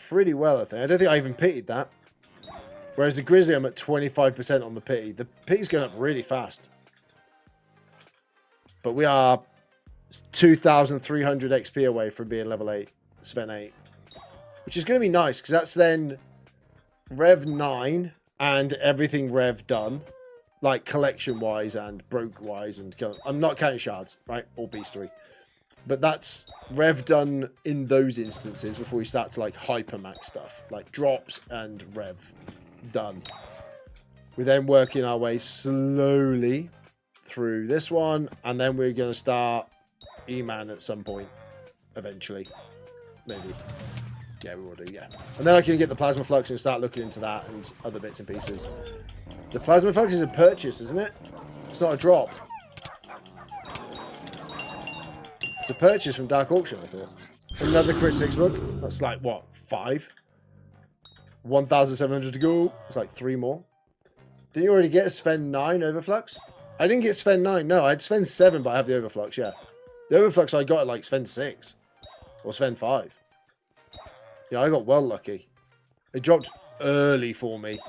S1: pretty well, I think. I don't think I even pitied that. Whereas the Grizzly, I'm at 25% on the pity. The pity's going up really fast. But we are 2,300 XP away from being level 8. Sven 8. Which is going to be nice, because that's then Rev 9 and everything Rev done. Like, collection-wise and broke-wise. And I'm not counting shards, right? Or beastery. But that's Rev done in those instances before we start to, like, hypermax stuff. Like, drops and Rev done. We're then working our way slowly through this one. And then we're going to start E-Man at some point. Eventually. Maybe. Yeah, we will do, yeah. And then I can get the Plasma Flux and start looking into that and other bits and pieces. The Plasma Flux is a purchase, isn't it? It's not a drop. It's a purchase from Dark Auction, I thought. Another crit 6 book. That's like, what, 5? 1,700 to go. It's like 3 more. Didn't you already get a Sven 9 Overflux? I didn't get Sven 9. No, I had Sven 7, but I have the Overflux, yeah. The Overflux I got at like Sven 6. Or Sven 5. Yeah, I got well lucky. It dropped early for me.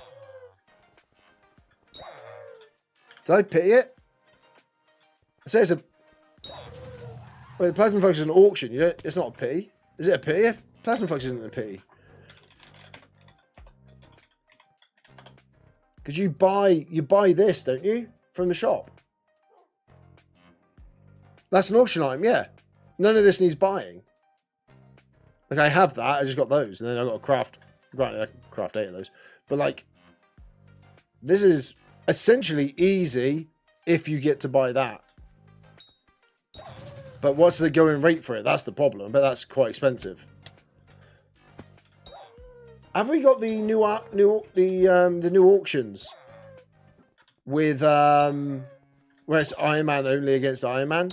S1: Did I pity it? I say it's a... But the Plasma Focus is an auction. You don't, it's not a P. Is it a P? Plasma Focus isn't a P. Because you buy this, don't you? From the shop. That's an auction item, yeah. None of this needs buying. Like, I have that. I just got those. And then I got a craft. Right, I can craft 8 of those. But, like, this is essentially easy if you get to buy that. But what's the going rate for it? That's the problem. But that's quite expensive. Have we got the new auctions with where it's Iron Man only against Iron Man?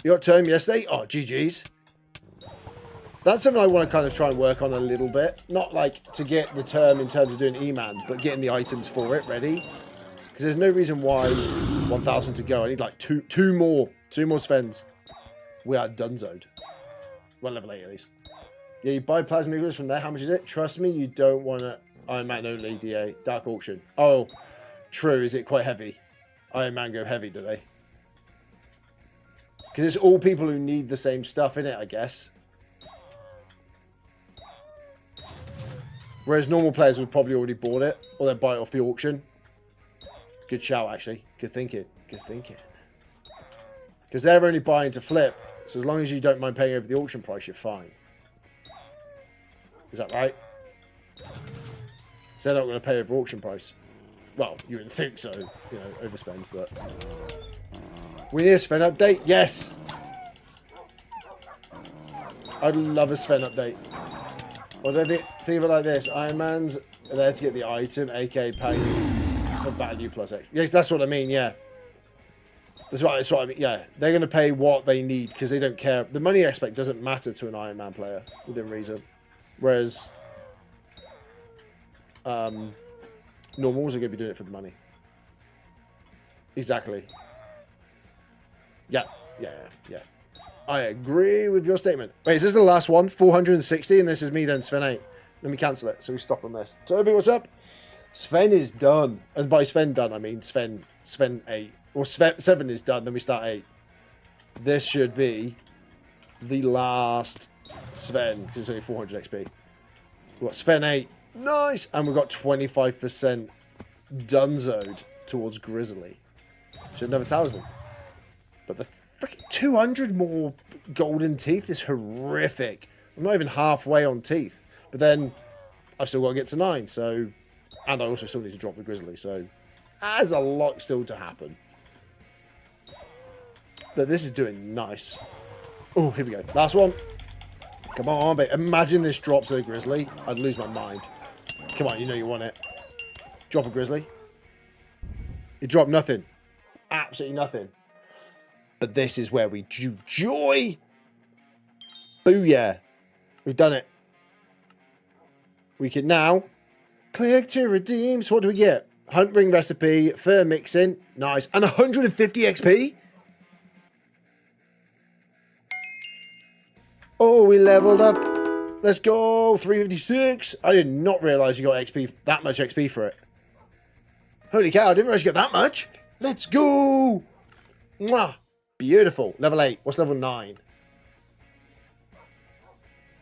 S1: You got term yesterday? Oh, GG's. That's something I want to kind of try and work on a little bit. Not like to get the term in terms of doing E-Man, but getting the items for it ready. Because there's no reason why 1,000 to go. I need like two more Svens. We are donezoed. Well, level 8 at least. Yeah, you buy plasma eagles from there. How much is it? Trust me, you don't want to Iron Man only DA. Dark auction. Oh, true. Is it quite heavy? Iron Man go heavy, do they? Because it's all people who need the same stuff in it, I guess. Whereas normal players would probably already bought it. Or they'd buy it off the auction. Good shout, actually. Good thinking. Good thinking. Because they're only buying to flip. So as long as you don't mind paying over the auction price, you're fine. Is that right? So they're not going to pay over auction price. Well, you would think so. You know, overspend, but... We need a Sven update? Yes! I'd love a Sven update. What do I think of it like this? Iron Man's there to get the item, aka paying for value plus X. Yes, that's what I mean, yeah. That's what I mean, yeah. They're going to pay what they need because they don't care. The money aspect doesn't matter to an Iron Man player within reason. Whereas normals are going to be doing it for the money. Exactly. Yeah. I agree with your statement. Wait, is this the last one? 460, and this is me then, Sven 8. Let me cancel it, so we stop on this. Toby, what's up? Sven is done. And by Sven done, I mean Sven 8. Or 7 is done, then we start 8. This should be the last Sven, because it's only 400 XP. We've got Sven 8. Nice! And we've got 25% donezoed towards Grizzly. So another talisman. But the freaking 200 more golden teeth is horrific. I'm not even halfway on teeth. But then I've still got to get to 9, so... And I also still need to drop the Grizzly, so... There's a lot still to happen. But this is doing nice. Oh, here we go. Last one. Come on, but imagine this drops a Grizzly. I'd lose my mind. Come on, you know you want it. Drop a Grizzly. You drop nothing. Absolutely nothing. But this is where we do joy. Booyah. We've done it. We can now click to redeem. So what do we get? Hunt ring recipe, fur mixing. Nice. And 150 XP? Oh, we leveled up. Let's go. 356. I did not realise you got XP, that much XP for it. Holy cow, I didn't realise you got that much. Let's go. Mwah. Beautiful. Level 8. What's level 9?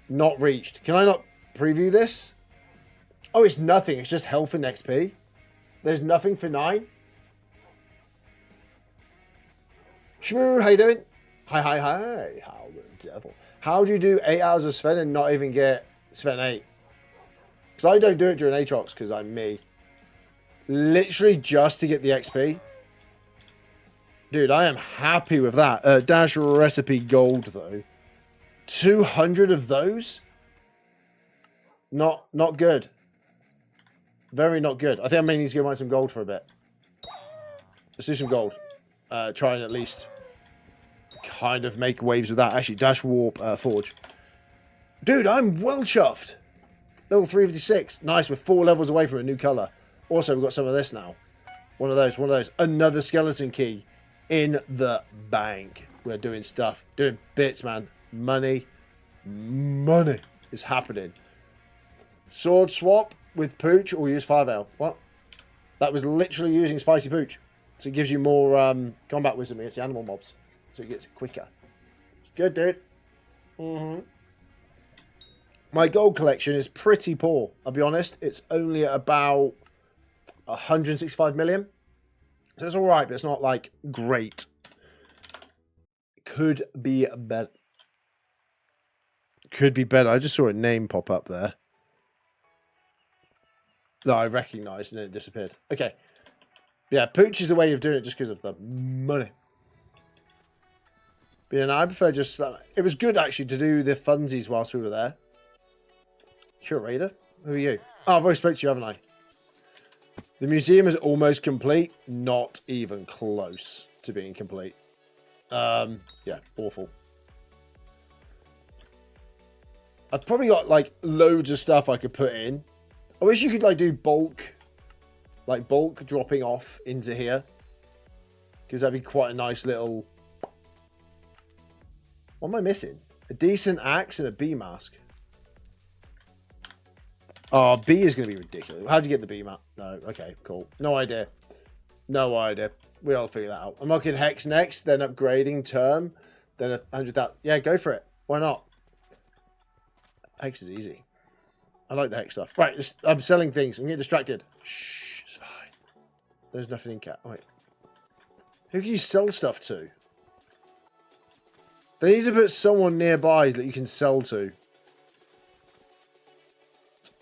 S1: Not reached. Can I not preview this? Oh, it's nothing. It's just health and XP. There's nothing for 9. Shmoo, how you doing? Hi. How the devil. How do you do 8 hours of Sven and not even get Sven 8? Because I don't do it during Aatrox because I'm me. Literally just to get the XP. Dude, I am happy with that. Dash recipe gold, though. 200 of those? Not good. Very not good. I think I may need to go find some gold for a bit. Let's do some gold. Try and at least kind of make waves with that. Actually, dash warp forge. Dude, I'm well chuffed. Level 356. Nice, we're 4 levels away from a new colour. Also, we've got some of this now. One of those. Another skeleton key in the bank. We're doing stuff. Doing bits, man. Money is happening. Sword swap with Pooch or use 5L. What? That was literally using Spicy Pooch. So it gives you more combat wisdom against the animal mobs. So it gets it quicker. It's good, dude. My gold collection is pretty poor. I'll be honest. It's only at about 165 million. So it's alright, but it's not like great. Could be better. Could be better. I just saw a name pop up there that I recognised and then it disappeared. Okay. Yeah, Pooch is the way of doing it just because of the money. But yeah, no, I prefer just... it was good, actually, to do the funsies whilst we were there. Curator? Who are you? Oh, I've already spoke to you, haven't I? The museum is almost complete. Not even close to being complete. Yeah, awful. I've probably got, like, loads of stuff I could put in. I wish you could, like, do bulk dropping off into here. Because that'd be quite a nice little... What am I missing? A decent axe and a bee mask. Oh, bee is going to be ridiculous. How'd you get the bee mask? No, okay, cool. No idea. No idea. We'll figure that out. I'm looking Hex next, then upgrading Term, then 100,000. Yeah, go for it. Why not? Hex is easy. I like the Hex stuff. Right, I'm selling things. I'm getting distracted. Shh, it's fine. There's nothing in cat. Oh, wait. Who can you sell stuff to? They need to put someone nearby that you can sell to.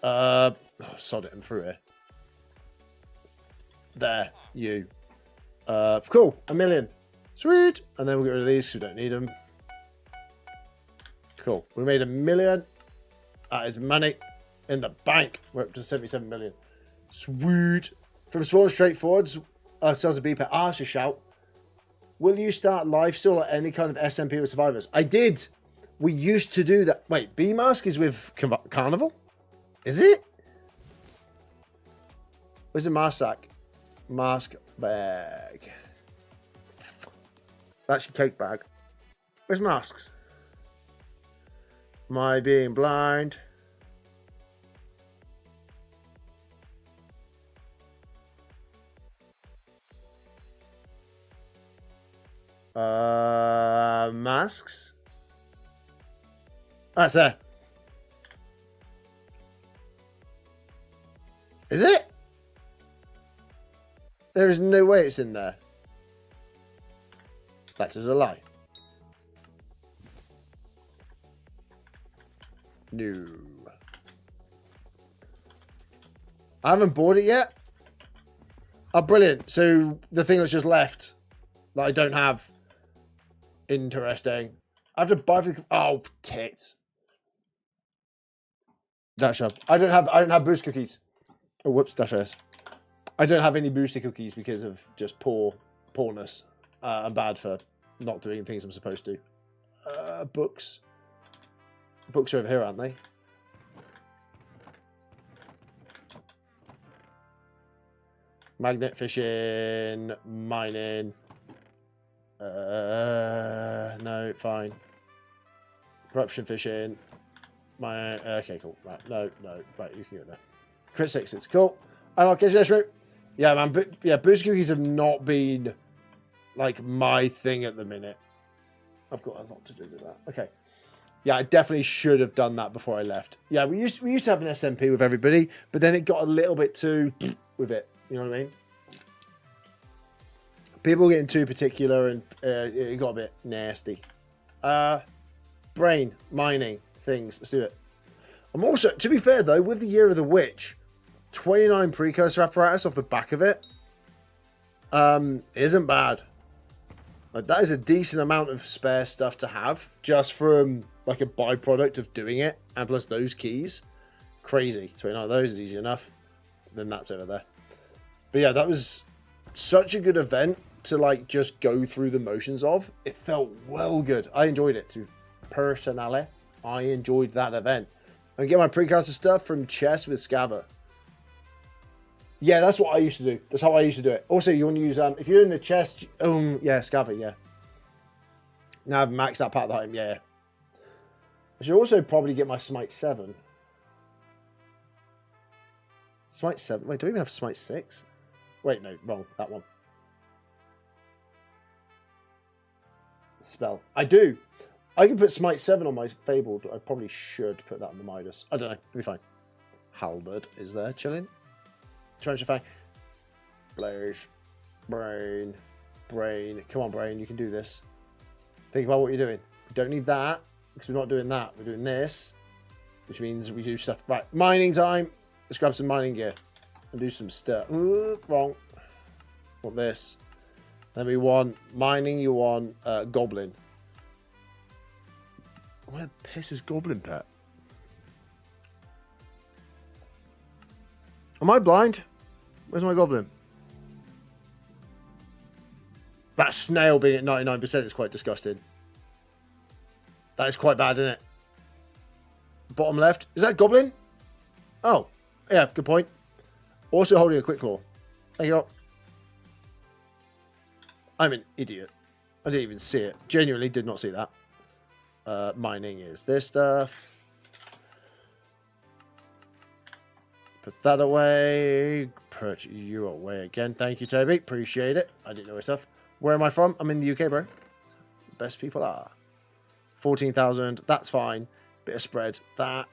S1: Oh, sod it, I'm through here. There, you. Cool, 1 million. Sweet. And then we'll get rid of these because we don't need them. Cool. We made 1 million. That is money in the bank. We're up to 77 million. Sweet. From small straightforwards, sells a B pet. That's a shout. Will you start lifesteal or any kind of SMP with survivors? I did. We used to do that. Wait, B mask is with Carnival? Is it? Where's the mask sack? Mask bag. That's your cake bag. Where's masks? Am I being blind? Masks? Oh, it's there. Is it? There is no way it's in there. That is a lie. No. I haven't bought it yet. Oh, brilliant. So the thing that's just left that I don't have. Interesting. I have to buy for the... Oh, tits. Dash up. I don't have boost cookies. Oh, whoops, dash S. I don't have any boosty cookies because of just poorness. I'm bad for not doing things I'm supposed to. Books. Books are over here, aren't they? Magnet fishing, mining. No, fine. Corruption fishing. Okay, cool. Right, no, right, you can get there. Crit sixes, cool. I'm okay, yes, right. Yeah, man, but yeah, boost cookies have not been like my thing at the minute. I've got a lot to do with that. Okay. Yeah, I definitely should have done that before I left. Yeah, we used to have an SMP with everybody, but then it got a little bit too with it. You know what I mean? People getting too particular and it got a bit nasty. Brain, mining, things. Let's do it. I'm also, to be fair though, with the Year of the Witch, 29 precursor apparatus off the back of it isn't bad. Like, that is a decent amount of spare stuff to have just from like a byproduct of doing it, and plus those keys. Crazy. 29 of those is easy enough. Then that's over there. But yeah, that was such a good event to like just go through the motions of. It felt well good. I enjoyed it too. Personally, I enjoyed that event. I get my precursor stuff from chess with Scava. Yeah, that's what I used to do. That's how I used to do it. Also, you want to use if you're in the chest, yeah, Scava, yeah. Now I've maxed that part of the time, yeah. I should also probably get my Smite 7. Smite 7. Wait, do I even have Smite 6? Wait, no, wrong. That one. spell. I do. I can put Smite 7 on my Fabled. I probably should put that on the Midas. I don't know. It'll be fine. Halberd is there, chilling. Trencher Fang. Blaze. Brain. Brain. Come on, Brain. You can do this. Think about what you're doing. You don't need that, because we're not doing that. We're doing this, which means we do stuff. Right, mining time. Let's grab some mining gear and do some stuff. Ooh, wrong. Want this. Then we want mining. You want Goblin. Where the piss is Goblin Pet? Am I blind? Where's my Goblin? That snail being at 99% is quite disgusting. That is quite bad, isn't it? Bottom left. Is that Goblin? Oh, yeah, good point. Also holding a quick claw. There you go. I'm an idiot. I didn't even see it. Genuinely did not see that. Mining is this stuff. Put that away. Put you away again. Thank you, Toby. Appreciate it. I didn't know your stuff. Where am I from? I'm in the UK, bro. Best people are. 14,000. That's fine. Bit of spread. That.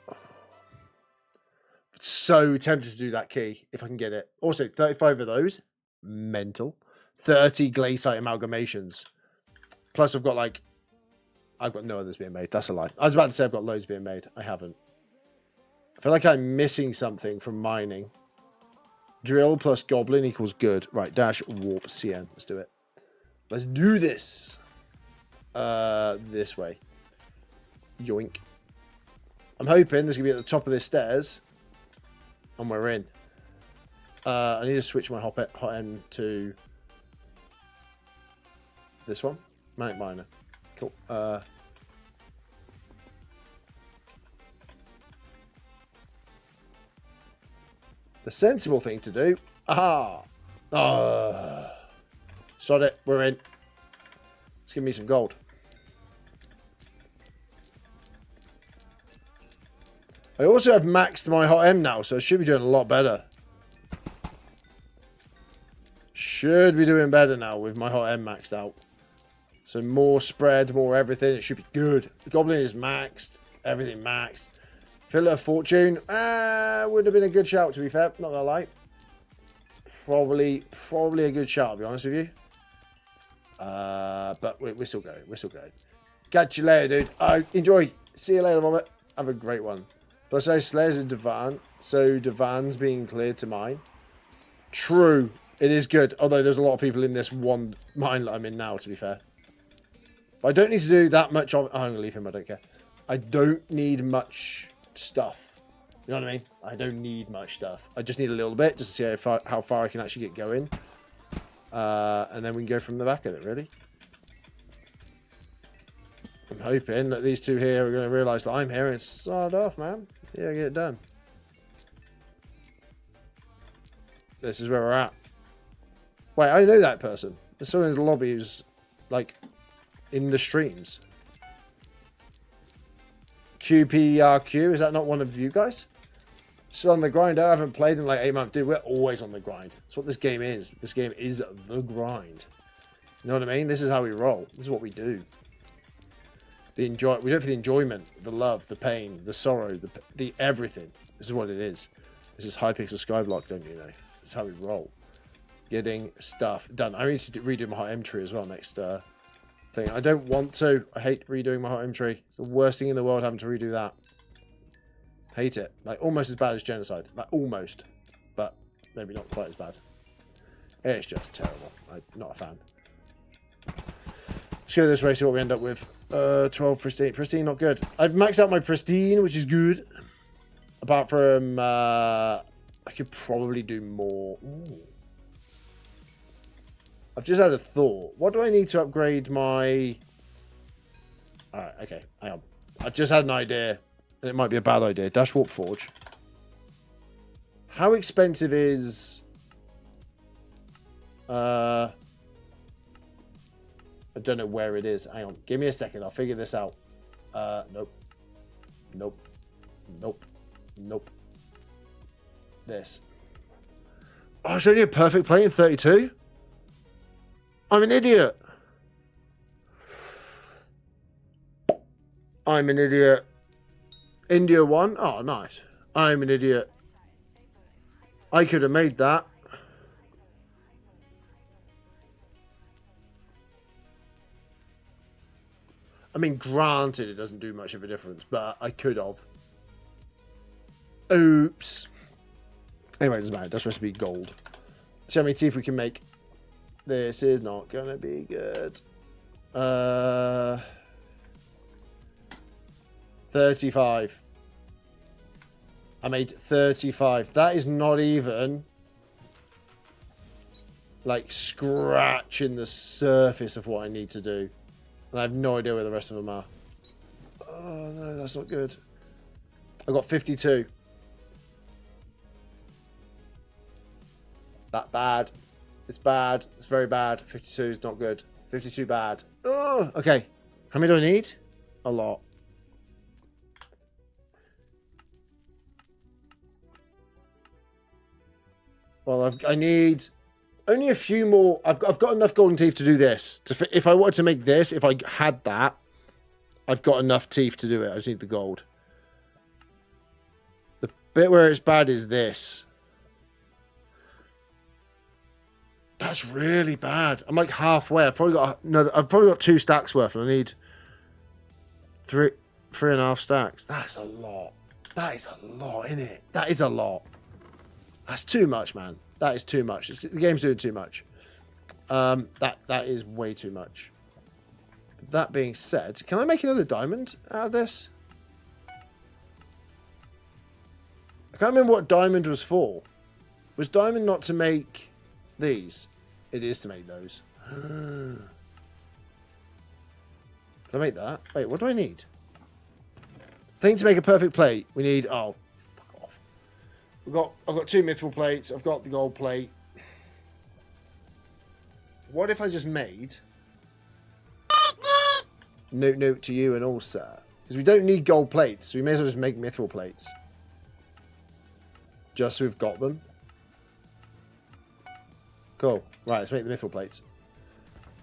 S1: So tempted to do that key if I can get it. Also, 35 of those. Mental. 30 glaciite amalgamations. Plus, I've got no others being made. That's a lie. I was about to say I've got loads being made. I haven't. I feel like I'm missing something from mining. Drill plus Goblin equals good. Right, dash warp CN. Let's do it. Let's do this. This way. Yoink. I'm hoping this is going to be at the top of this stairs. And we're in. I need to switch my hot end to this one. Manic Miner. Cool. The sensible thing to do. Aha! Sod it. We're in. Let's give me some gold. I also have maxed my hot M now, so I should be doing a lot better. Should be doing better now with my hot M maxed out. So more spread, more everything. It should be good. The Goblin is maxed. Everything maxed. Filler of Fortune. Would have been a good shout, to be fair. Not gonna lie. Probably a good shout, I'll be honest with you. But we're still going. We're still going. Catch you later, dude. Enjoy. See you later, Robert. Have a great one. Plus, I Slayer's a Divan, so Divan's being cleared to mine. True. It is good. Although there's a lot of people in this one mine that I'm in now, to be fair. But I don't need to do that much of... I'm going to leave him. I don't care. I don't need much stuff. You know what I mean? I don't need much stuff. I just need a little bit just to see how far I can actually get going. And then we can go from the back of it, really. I'm hoping that these two here are going to realise that I'm here and start off, man. Yeah, get it done. This is where we're at. Wait, I know that person. There's someone in the lobby who's, like, in the streams. QPRQ, is that not one of you guys? Still on the grind. I haven't played in like 8 months. Dude, we're always on the grind. That's what this game is. This game is the grind. You know what I mean? This is how we roll. This is what we do. We do it for the enjoyment, the love, the pain, the sorrow, the everything. This is what it is. This is Hypixel Skyblock, don't you know? This is how we roll. Getting stuff done. I need to redo my hot M tree as well next thing. I don't want to. I hate redoing my hot M tree. It's the worst thing in the world having to redo that. Hate it. Like, almost as bad as genocide. Like, almost. But maybe not quite as bad. It's just terrible. I'm not a fan. Let's go this way, see what we end up with. 12 pristine. Pristine, not good. I've maxed out my pristine, which is good. Apart from, I could probably do more. Ooh. I've just had a thought. What do I need to upgrade my... Alright, okay. Hang on. I've just had an idea. And it might be a bad idea. Dash Warp Forge. How expensive is... I don't know where it is. Hang on. Give me a second. I'll figure this out. Nope. Nope. Nope. Nope. This. Oh, it's only a perfect plate in 32? I'm an idiot. I'm an idiot. India won. Oh, nice. I'm an idiot. I could have made that. I mean, granted, it doesn't do much of a difference, but I could have. Oops. Anyway, it doesn't matter. That's recipe gold. So let me see if we can make... This is not going to be good. 35. I made 35. That is not even... like, scratching the surface of what I need to do. And I have no idea where the rest of them are. Oh, no, that's not good. I got 52. That bad. It's bad. It's very bad. 52 is not good. 52 bad. Oh, okay. How many do I need? A lot. Well, I need only a few more. I've got enough golden teeth to do this. If I wanted to make this, if I had that, I've got enough teeth to do it. I just need the gold. The bit where it's bad is this. That's really bad. I'm like halfway. I've probably got 2 stacks worth, and I need 3.5 stacks. That's a lot. That is a lot, isn't it? That is a lot. That's too much, man. That is too much. The game's doing too much. That is way too much. That being said, can I make another diamond out of this? I can't remember what diamond was for. Was diamond not to make these? It is to make those. Can I make that? Wait, what do I need? Thing to make a perfect plate. We need... Oh, fuck off. I've got 2 mithril plates. I've got the gold plate. What if I just made... Note to you and all, sir. Because we don't need gold plates. So we may as well just make mithril plates. Just so we've got them. Cool. Right, let's make the mithril plates.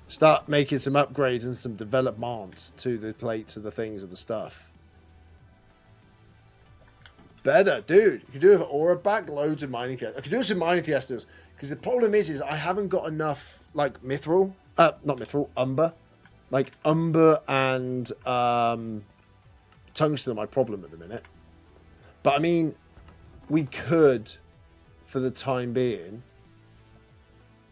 S1: Start making some upgrades and some developments to the plates and the things and the stuff. Better, dude. You can do it with aura back, loads of mining fiestas. I can do some mining fiestas. Because the problem is I haven't got enough, like, mithril. Not mithril, umber. Like, umber and tungsten are my problem at the minute. But, I mean, we could, for the time being...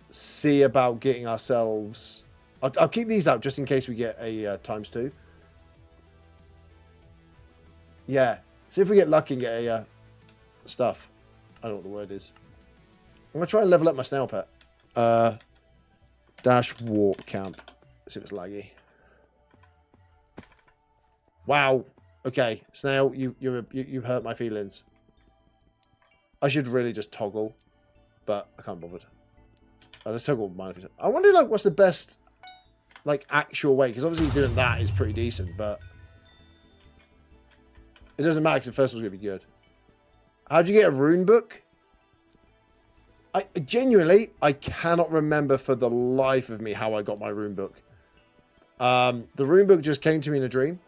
S1: see about getting ourselves... I'll keep these out just in case we get a ×2. Yeah. See if we get lucky and get a stuff. I don't know what the word is. I'm going to try and level up my snail pet. Dash warp camp. Let's see if it's laggy. Wow. Okay. Snail, you hurt my feelings. I should really just toggle. But I can't bother. Let's toggle mine. I wonder, like, what's the best, like, actual way? Because obviously doing that is pretty decent, but it doesn't matter because the first one's going to be good. How'd you get a rune book? I genuinely cannot remember for the life of me how I got my rune book. The rune book just came to me in a dream.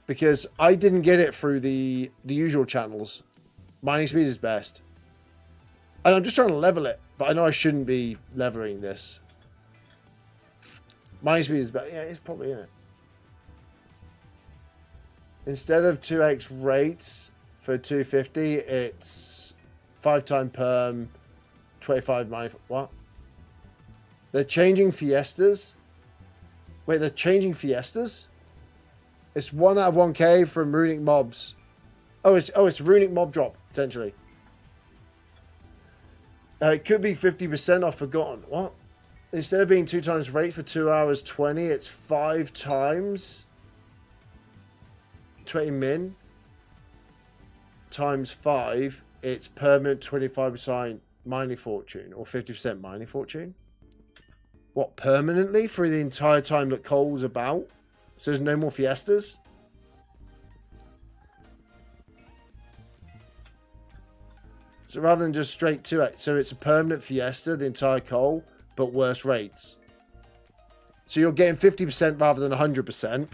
S1: Because I didn't get it through the usual channels. Mining speed is best. And I'm just trying to level it. But I know I shouldn't be leveling this. Mining speed is better. Yeah, it's probably in it. Instead of 2x rates for 250, it's 5-time perm, 25 mining. What? They're changing fiestas? Wait, they're changing fiestas? It's 1 out of 1k from runic mobs. Oh, it's runic mob drop, potentially. It could be 50% off Forgotten. What? Instead of being 2 times rate for 2 hours 20, it's 5 times 20 min times 5. It's permanent 25% mining fortune or 50% mining fortune. What, permanently for the entire time that Cole's about? So there's no more fiestas? So rather than just straight 2x, so it's a permanent fiesta, the entire coal, but worse rates. So you're getting 50% rather than 100%.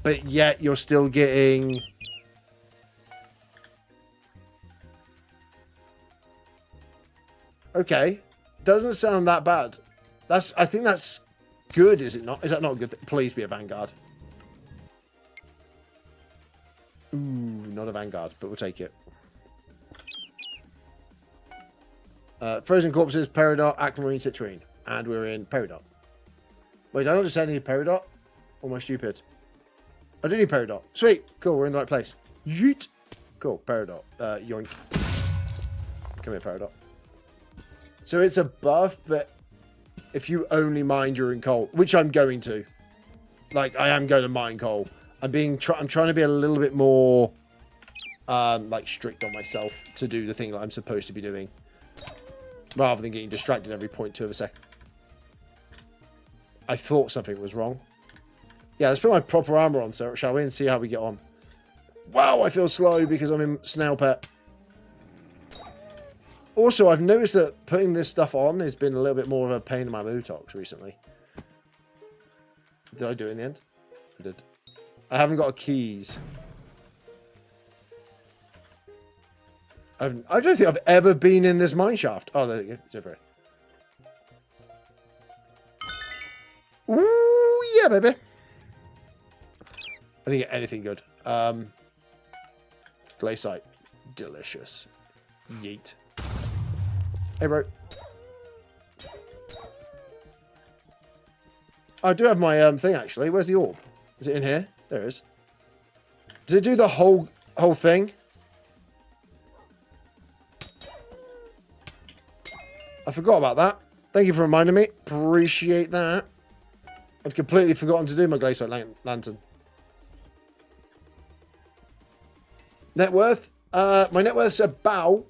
S1: but yet you're still getting... Okay. Doesn't sound that bad. I think that's good, is it not? Is that not good? Please be a Vanguard. Ooh, not a Vanguard, but we'll take it. Frozen Corpses, Peridot, Aquamarine, Citrine. And we're in Peridot. Wait, did I not just say I need Peridot? Or am I stupid? I do need Peridot. Sweet. Cool, we're in the right place. Yeet. Cool, Peridot. Yoink. Come here, Peridot. So it's a buff, but if you only mine during coal, which I'm going to. Like, I am going to mine coal. I'm trying to be a little bit more, like, strict on myself to do the thing that I'm supposed to be doing. Rather than getting distracted every 0.2 of a second. I thought something was wrong. Yeah, let's put my proper armor on, so shall we? And see how we get on. Wow, I feel slow because I'm in Snail Pet. Also, I've noticed that putting this stuff on has been a little bit more of a pain in my buttocks recently. Did I do it in the end? I did. I haven't got keys. I don't think I've ever been in this mine shaft. Oh, there you go. Over here. Ooh, yeah, baby. I didn't get anything good. Glaciite. Delicious. Yeet. Hey, bro. I do have my thing, actually. Where's the orb? Is it in here? There it is. Does it do the whole thing? I forgot about that. Thank you for reminding me. Appreciate that. I'd completely forgotten to do my Glaciite Lantern. Net worth? My net worth's about...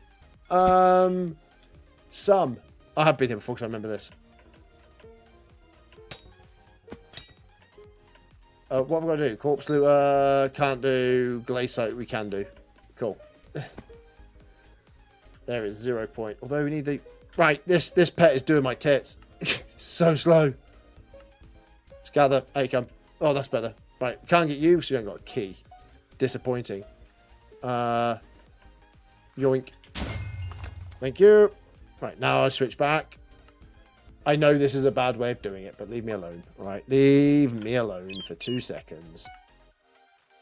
S1: some. I have been here before because I remember this. What have we got to do? Corpse Looter. Can't do. Glaciite we can do. Cool. There is 0 point. Although we need the... Right, this pet is doing my tits. So slow. Let's gather. Here you come. Oh, that's better. Right, can't get you because we haven't got a key. Disappointing. Yoink. Thank you. Right, now I switch back. I know this is a bad way of doing it, but leave me alone. All right, leave me alone for 2 seconds.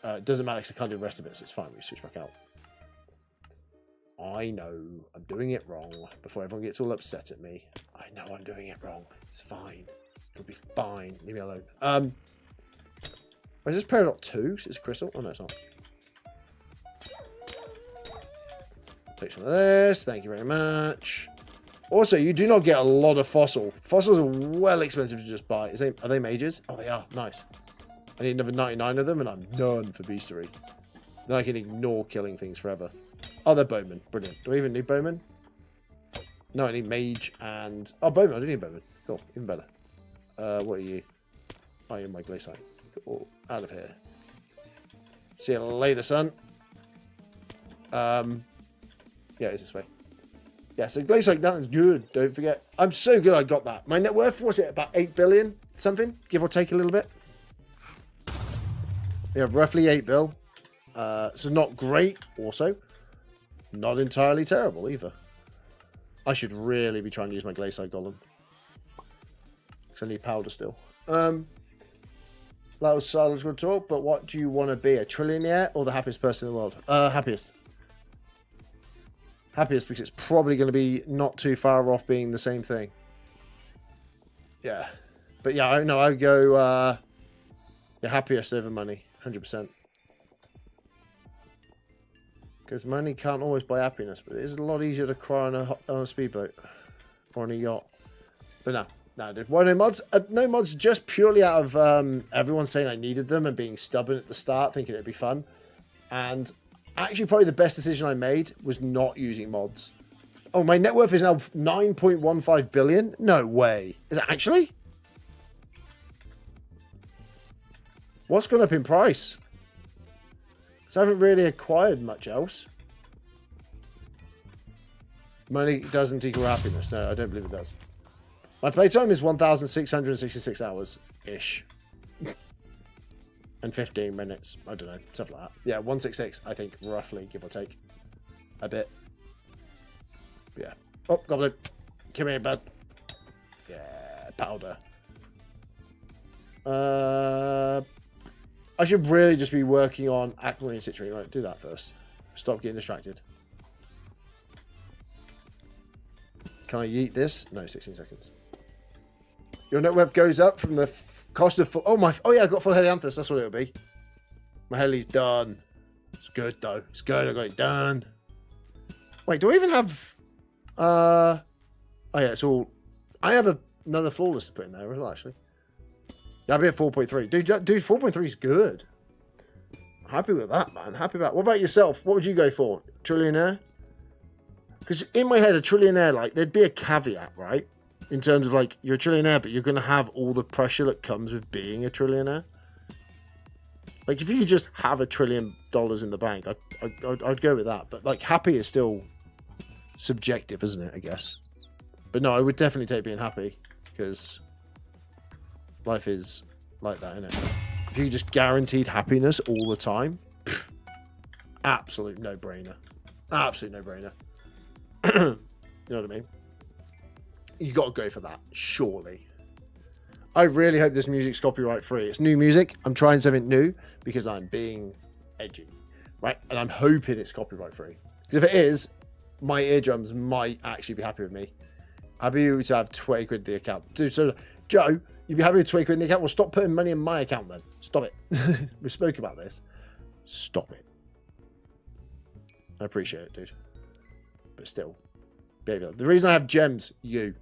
S1: It doesn't matter because I can't do the rest of it, so it's fine. We switch back out. I know I'm doing it wrong before everyone gets all upset at me. I know I'm doing it wrong. It's fine. It'll be fine. Leave me alone. Is this Peridot 2? Is it a crystal? Oh, no, it's not. Take some of this. Thank you very much. Also, you do not get a lot of fossil. Fossils are well expensive to just buy. Are they mages? Oh, they are. Nice. I need another 99 of them, and I'm done for beastery. Then I can ignore killing things forever. Oh, they're bowmen. Brilliant. Do I even need bowmen? No, I need mage and... Oh, bowmen. I do need bowmen. Cool. Even better. What are you? Oh, you're my glaciite. Cool. Out of here. See you later, son. Yeah, it's this way. Yeah, so glaciite, that is good. Don't forget. I'm so good I got that. My net worth, was it about 8 billion? Something? Give or take a little bit. We have roughly 8 bill. So not great, also. Not entirely terrible, either. I should really be trying to use my glaciite golem. Because I need powder still. That was Silas good talk, but what do you want to be? A trillionaire or the happiest person in the world? Happiest. Happiest because it's probably going to be not too far off being the same thing. Yeah. But yeah, I know I go happiest over money. 100%. Because money can't always buy happiness, but it is a lot easier to cry on a speedboat or on a yacht. But no, dude. Well, no mods. No mods just purely out of everyone saying I needed them and being stubborn at the start, thinking it'd be fun. And actually, probably the best decision I made was not using mods. Oh, my net worth is now 9.15 billion? No way. Is it actually? What's gone up in price? So I haven't really acquired much else. Money doesn't equal happiness. No, I don't believe it does. My playtime is 1,666 hours-ish. and 15 minutes. I don't know, stuff like that. Yeah, 166, I think, roughly, give or take. A bit. Yeah. Oh, goblin. Come here, bud. Yeah, powder. I should really just be working on Aquamarine Citrine. Right, do that first. Stop getting distracted. Can I eat this? No, 16 seconds. Your net worth goes up from the cost of full... Oh, yeah, I got full Helianthus. That's what it'll be. My Heli's done. It's good, though. It's good. I got it done. Wait, do I even have... Oh, yeah, it's all... I have another flawless to put in there as well, actually. Yeah, I'll be at 4.3. Dude, 4.3 is good. Happy with that, man. Happy about... What about yourself? What would you go for? Trillionaire? Because in my head, a trillionaire, like, there'd be a caveat, right? In terms of, like, you're a trillionaire, but you're going to have all the pressure that comes with being a trillionaire. Like, if you could just have $1 trillion in the bank, I'd go with that. But, like, happy is still subjective, isn't it, I guess? But no, I would definitely take being happy, because life is like that, isn't it? If you just guaranteed happiness all the time, absolute no-brainer. Absolute no-brainer. You know what I mean? You got to go for that, surely. I really hope this music's copyright free. It's new music. I'm trying something new because I'm being edgy, right? And I'm hoping it's copyright free. Because if it is, my eardrums might actually be happy with me. Happy to have 20 quid in the account. Dude, so Joe, you'd be happy with 20 quid in the account? Well, stop putting money in my account then. Stop it. We spoke about this. Stop it. I appreciate it, dude. But still, behavior. The reason I have gems, you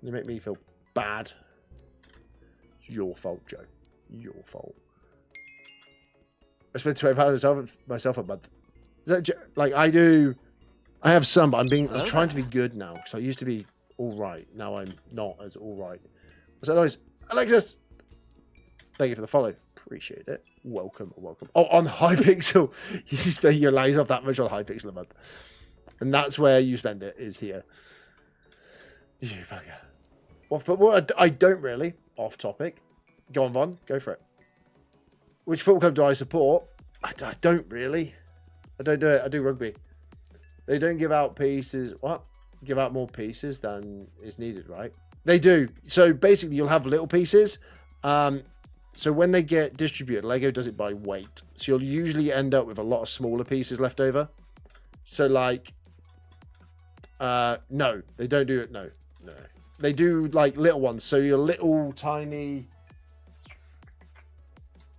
S1: make me feel bad. It's your fault, Joe. Your fault. I spend £20 myself a month. Is that like I do? I have some, but I'm trying to be good now because I used to be all right. Now I'm not as all right. What's that noise? Alexis, thank you for the follow. Appreciate it. Welcome, welcome. Oh, on Hypixel, you spend your lives off that much on Hypixel a month, and that's where you spend it. Is here. You bugger. Well, I don't really. Off topic. Go on, Von. Go for it. Which football club do I support? I don't really. I don't do it. I do rugby. They don't give out pieces. What? Give out more pieces than is needed, right? They do. So basically, you'll have little pieces. So when they get distributed, Lego does it by weight. So you'll usually end up with a lot of smaller pieces left over. So like, no, they don't do it. No. They do like little ones. So your little tiny.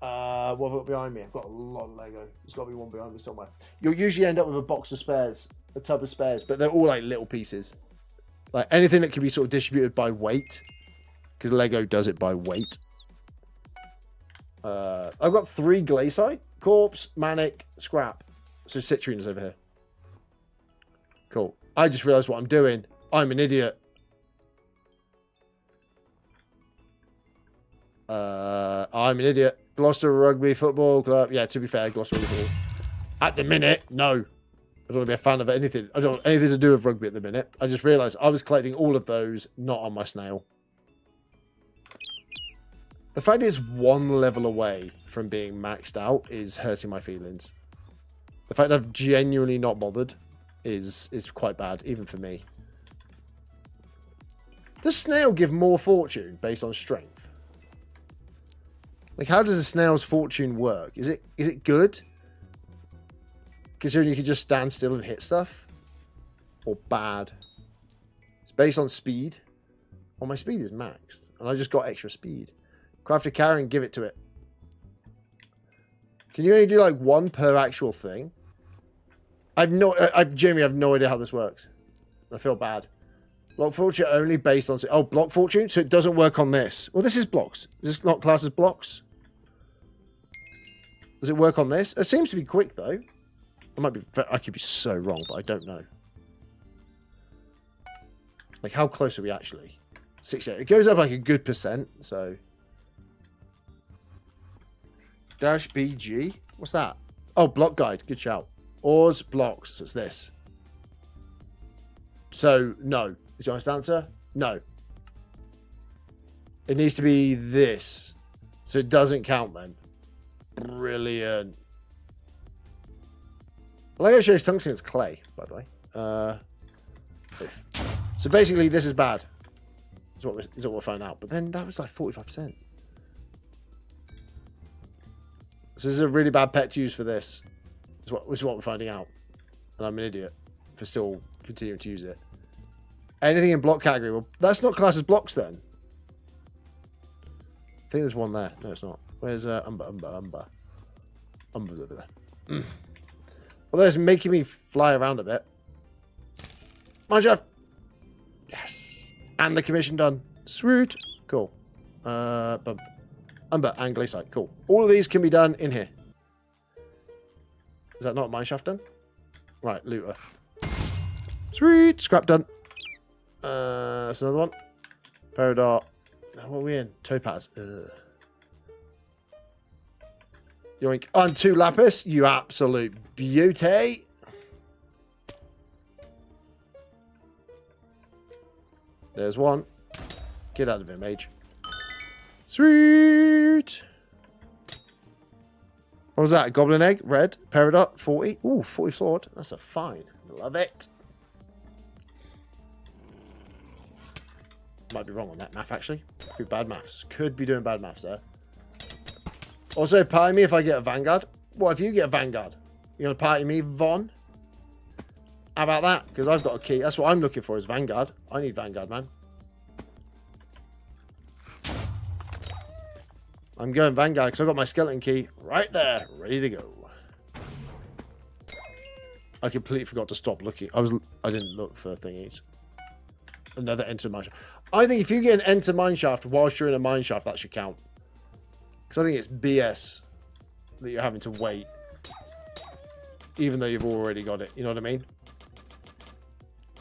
S1: What have I got behind me? I've got a lot of Lego. There's got to be one behind me somewhere. You'll usually end up with a box of spares, a tub of spares, but they're all like little pieces. Like anything that can be sort of distributed by weight, because Lego does it by weight. I've got 3 Glaciite, Corpse, Manic, Scrap. So Citrine is over here. Cool. I just realised what I'm doing. I'm an idiot. I'm an idiot. Gloucester Rugby Football Club. Yeah, to be fair, Gloucester Rugby Football. At the minute, no. I don't want to be a fan of anything. I don't want anything to do with rugby at the minute. I just realised I was collecting all of those, not on my snail. The fact it's 1 level away from being maxed out is hurting my feelings. The fact I've genuinely not bothered is quite bad, even for me. Does snail give more fortune based on strength? Like, how does a snail's fortune work? Is it good? Considering you can just stand still and hit stuff? Or bad? It's based on speed. Well, my speed is maxed. And I just got extra speed. Craft a carry and give it to it. Can you only do like 1 per actual thing? I genuinely have no idea how this works. I feel bad. Block fortune only based on... Oh, block fortune? So it doesn't work on this. Well, this is blocks. Is this not classed as blocks? Does it work on this? It seems to be quick, though. I could be so wrong, but I don't know. Like, how close are we actually? 68. It goes up like a good %, so... Dash BG? What's that? Oh, block guide. Good shout. Ors, blocks. So it's this. So, no. Is your honest answer? No. It needs to be this. So it doesn't count then. Brilliant. Like I shows tungsten, it's clay, by the way. So basically, this is bad. Is what we'll find out. But then that was like 45%. So this is a really bad pet to use for this. This is what we're finding out. And I'm an idiot for still continuing to use it. Anything in block category. Well, that's not classed as blocks then. I think there's one there. No, it's not. Where's Umber? Umber's over there. Well, that's making me fly around a bit. Mineshaft. Yes. And the commission done. Sweet. Cool. Umber and glacier. Cool. All of these can be done in here. Is that not mineshaft done? Right, looter. Sweet. Scrap done. That's another one. Peridot. What are we in? Topaz. Yoink. On 2 lapis. You absolute beauty. There's one. Get out of here, mage. Sweet. What was that? Goblin egg? Red. Peridot. 40. Ooh, 40 flawed. That's a fine. Love it. Might be wrong on that math, actually. Could be bad maths. Could be doing bad maths there. Also, party me if I get a Vanguard. What if you get a Vanguard? You gonna party me, Von? How about that? Because I've got a key. That's what I'm looking for is Vanguard. I need Vanguard, man. I'm going Vanguard because I've got my skeleton key right there, ready to go. I completely forgot to stop looking. I didn't look for thingies. Another enter mineshaft. I think if you get an enter mineshaft whilst you're in a mineshaft, that should count. Because I think it's BS that you're having to wait. Even though you've already got it. You know what I mean?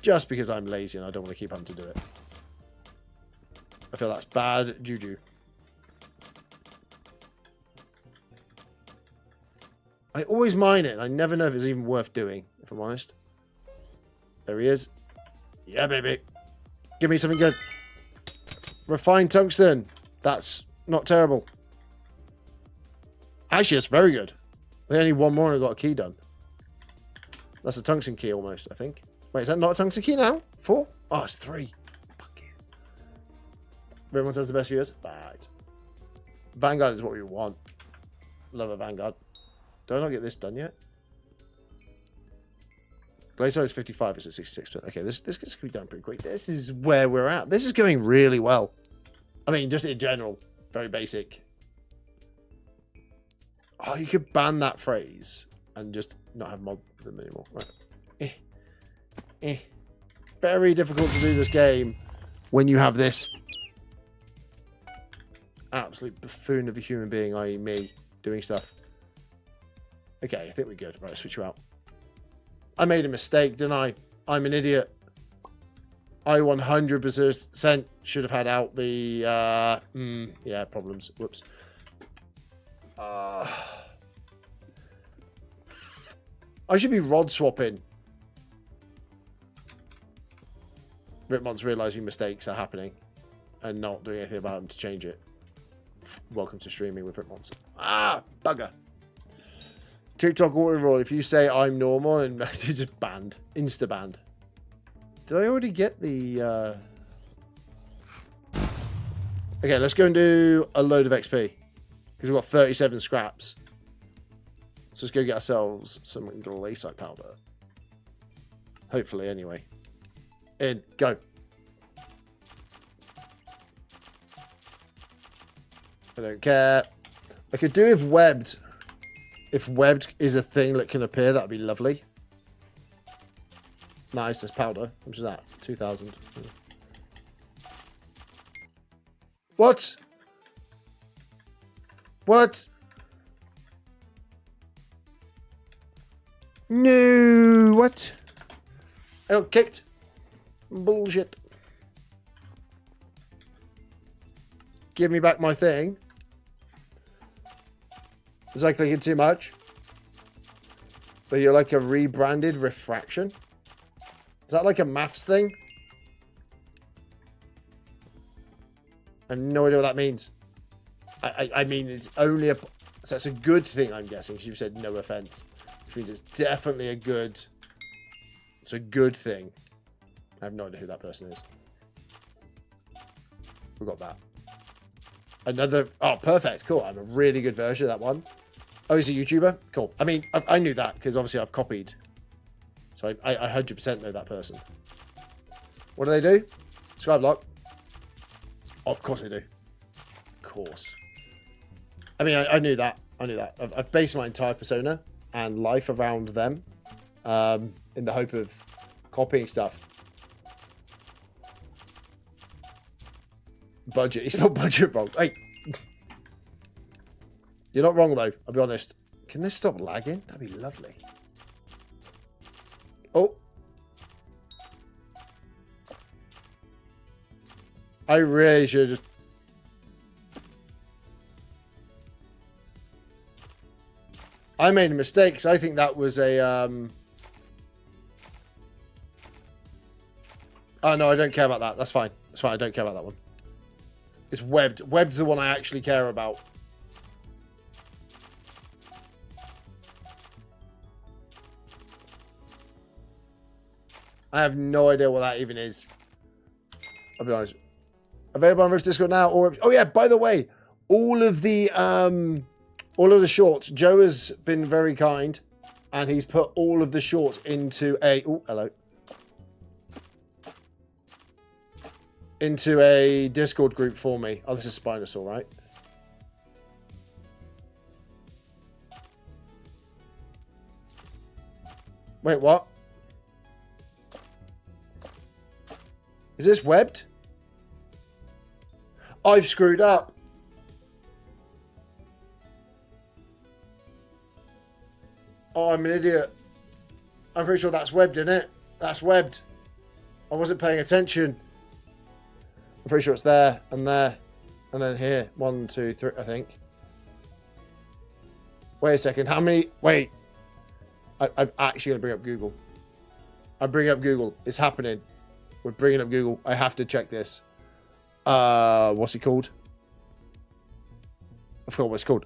S1: Just because I'm lazy and I don't want to keep having to do it. I feel that's bad juju. I always mine it and I never know if it's even worth doing, if I'm honest. There he is. Yeah, baby. Give me something good. Refined tungsten. That's not terrible. Actually, it's very good. They only one more and I got a key done. That's a tungsten key almost, I think. Wait, is that not a tungsten key now? 4? Oh, it's 3. Fuck you. Everyone says the best viewers? Right. Vanguard is what we want. Love a Vanguard. Do I not get this done yet? Glacier is 55, it's at 66%. Okay, this can be done pretty quick. This is where we're at. This is going really well. I mean, just in general. Very basic. Oh, you could ban that phrase and just not have mob them anymore. Right. Very difficult to do this game when you have this absolute buffoon of a human being, i.e. me, doing stuff. Okay, I think we're good. Right, switch you out. I made a mistake, didn't I? I'm an idiot. I 100% should have had out the... yeah, problems. Whoops. I should be rod swapping. Ripmon's realising mistakes are happening and not doing anything about them to change it. Welcome to streaming with Ripmons. Ah, bugger. TikTok auto roll. If you say I'm normal and you're just banned, insta banned. Did I already get the? Okay, let's go and do a load of XP because we've got 37 scraps. So let's go get ourselves some glacier powder. Hopefully, anyway. In, go. I don't care. I could do if webbed. If webbed is a thing that can appear, that'd be lovely. Nice, there's powder. How much is that? 2,000. What? What? No, what? I got kicked. Bullshit. Give me back my thing. Was I clicking too much? But you're like a rebranded refraction? Is that like a maths thing? I have no idea what that means. I mean, it's only a... So that's a good thing, I'm guessing, because you said no offense. Which means it's definitely a good... It's a good thing. I have no idea who that person is. We got that. Another... Oh, perfect. Cool. I'm a really good version of that one. Oh, he's a YouTuber? Cool. I mean, I knew that, because obviously I've copied. So I 100% know that person. What do they do? Skyblock. Oh, of course they do. Of course. I mean, I knew that. I knew that. I've based my entire persona and life around them in the hope of copying stuff. Budget. It's not budget wrong. Hey. You're not wrong, though. I'll be honest. Can this stop lagging? That'd be lovely. Oh. I really should have just... I made a mistake, because I think that was a... Oh, no, I don't care about that. That's fine. That's fine. I don't care about that one. It's webbed. Webbed's the one I actually care about. I have no idea what that even is. I'll be honest. Available on Rift Discord now. Or oh yeah, by the way, all of the shorts. Joe has been very kind, and he's put all of the shorts into a into a Discord group for me. Oh, this is Spinosaur, right? Wait, what? Is this webbed? I've screwed up. Oh, I'm an idiot. I'm pretty sure that's webbed, isn't it? That's webbed. I wasn't paying attention. I'm pretty sure it's there, and then here. 1, 2, 3, I think. Wait a second. How many? Wait. I'm actually going to bring up Google. I'm bringing up Google. It's happening. We're bringing up Google. I have to check this. What's it called? I forgot what it's called.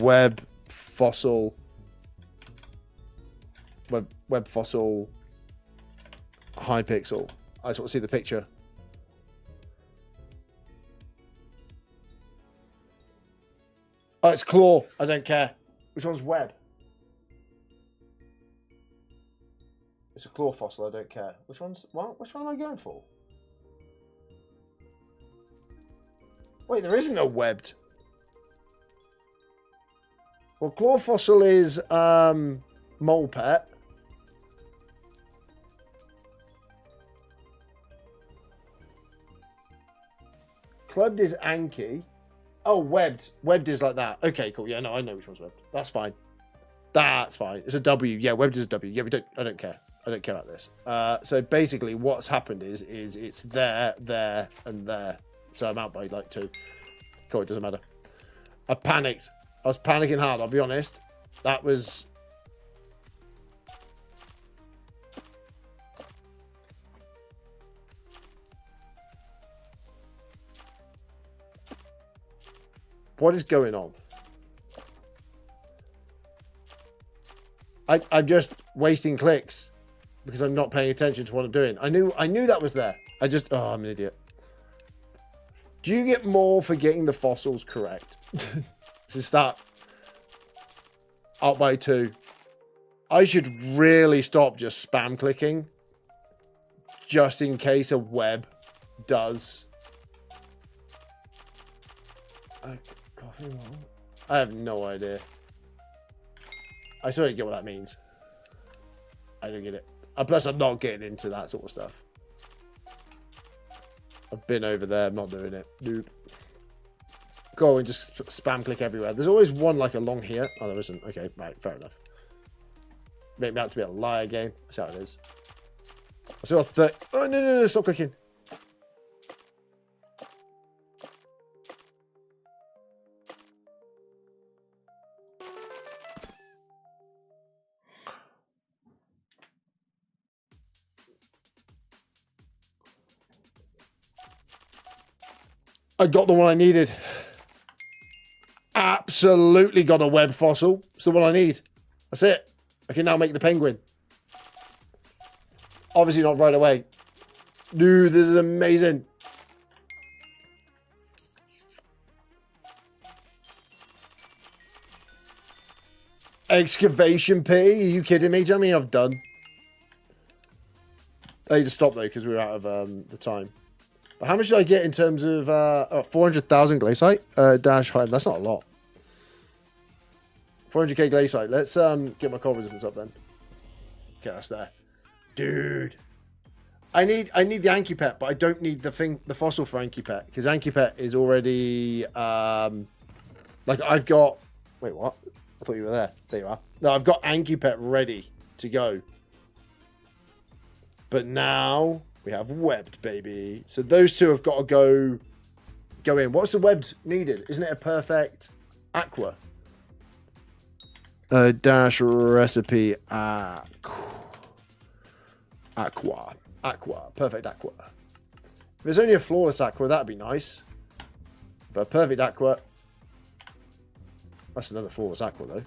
S1: Web fossil. Web fossil. Hypixel. I just want to see the picture. Oh, it's claw. I don't care. Which one's web? It's a claw fossil. I don't care. Which one's what? Which one am I going for? Wait, there isn't a webbed. Well, claw fossil is mole pet. Clubbed is Anki. Oh, webbed. Webbed is like that. Okay, cool. Yeah, no, I know which one's webbed. That's fine. That's fine. It's a W. Yeah, webbed is a W. Yeah, I don't care. I don't care about this. So basically what's happened is it's there, and there. So I'm out by like 2. Cool, it doesn't matter. I panicked. I was panicking hard, I'll be honest. That was... What is going on? I'm just wasting clicks because I'm not paying attention to what I'm doing. I knew that was there. Oh, I'm an idiot. Do you get more for getting the fossils correct? Just that out by 2. I should really stop just spam clicking just in case a web does. I have no idea. I still don't get what that means. I don't get it. And plus, I'm not getting into that sort of stuff. I've been over there. I'm not doing it. Nope. Go and just spam click everywhere. There's always one like along here. Oh, there isn't. Okay, right. Fair enough. Make me out to be a liar game. That's how it is. I still got 30. Oh, no. Stop clicking. I got the one I needed. Absolutely got a web fossil. It's the one I need. That's it. I can now make the penguin. Obviously not right away. Dude, this is amazing. Excavation pit? Are you kidding me? Do you know what I mean I've done? I need to stop though because we're out of the time. But how much did I get in terms of 400,000 glaciite? Dash height. That's not a lot. 400k glaciite. Let's get my cold resistance up then. Okay, that's there. Dude. I need the Anki pet, but I don't need the fossil for Anki pet because Anki pet is already like I've got. Wait, what? I thought you were there. There you are. No, I've got Anki pet ready to go. But now we have webbed, baby. So those two have got to go in. What's the webbed needed? Isn't it a perfect aqua? Dash recipe aqua. Perfect aqua. If it's only a flawless aqua, that'd be nice. But a perfect aqua. That's another flawless aqua though.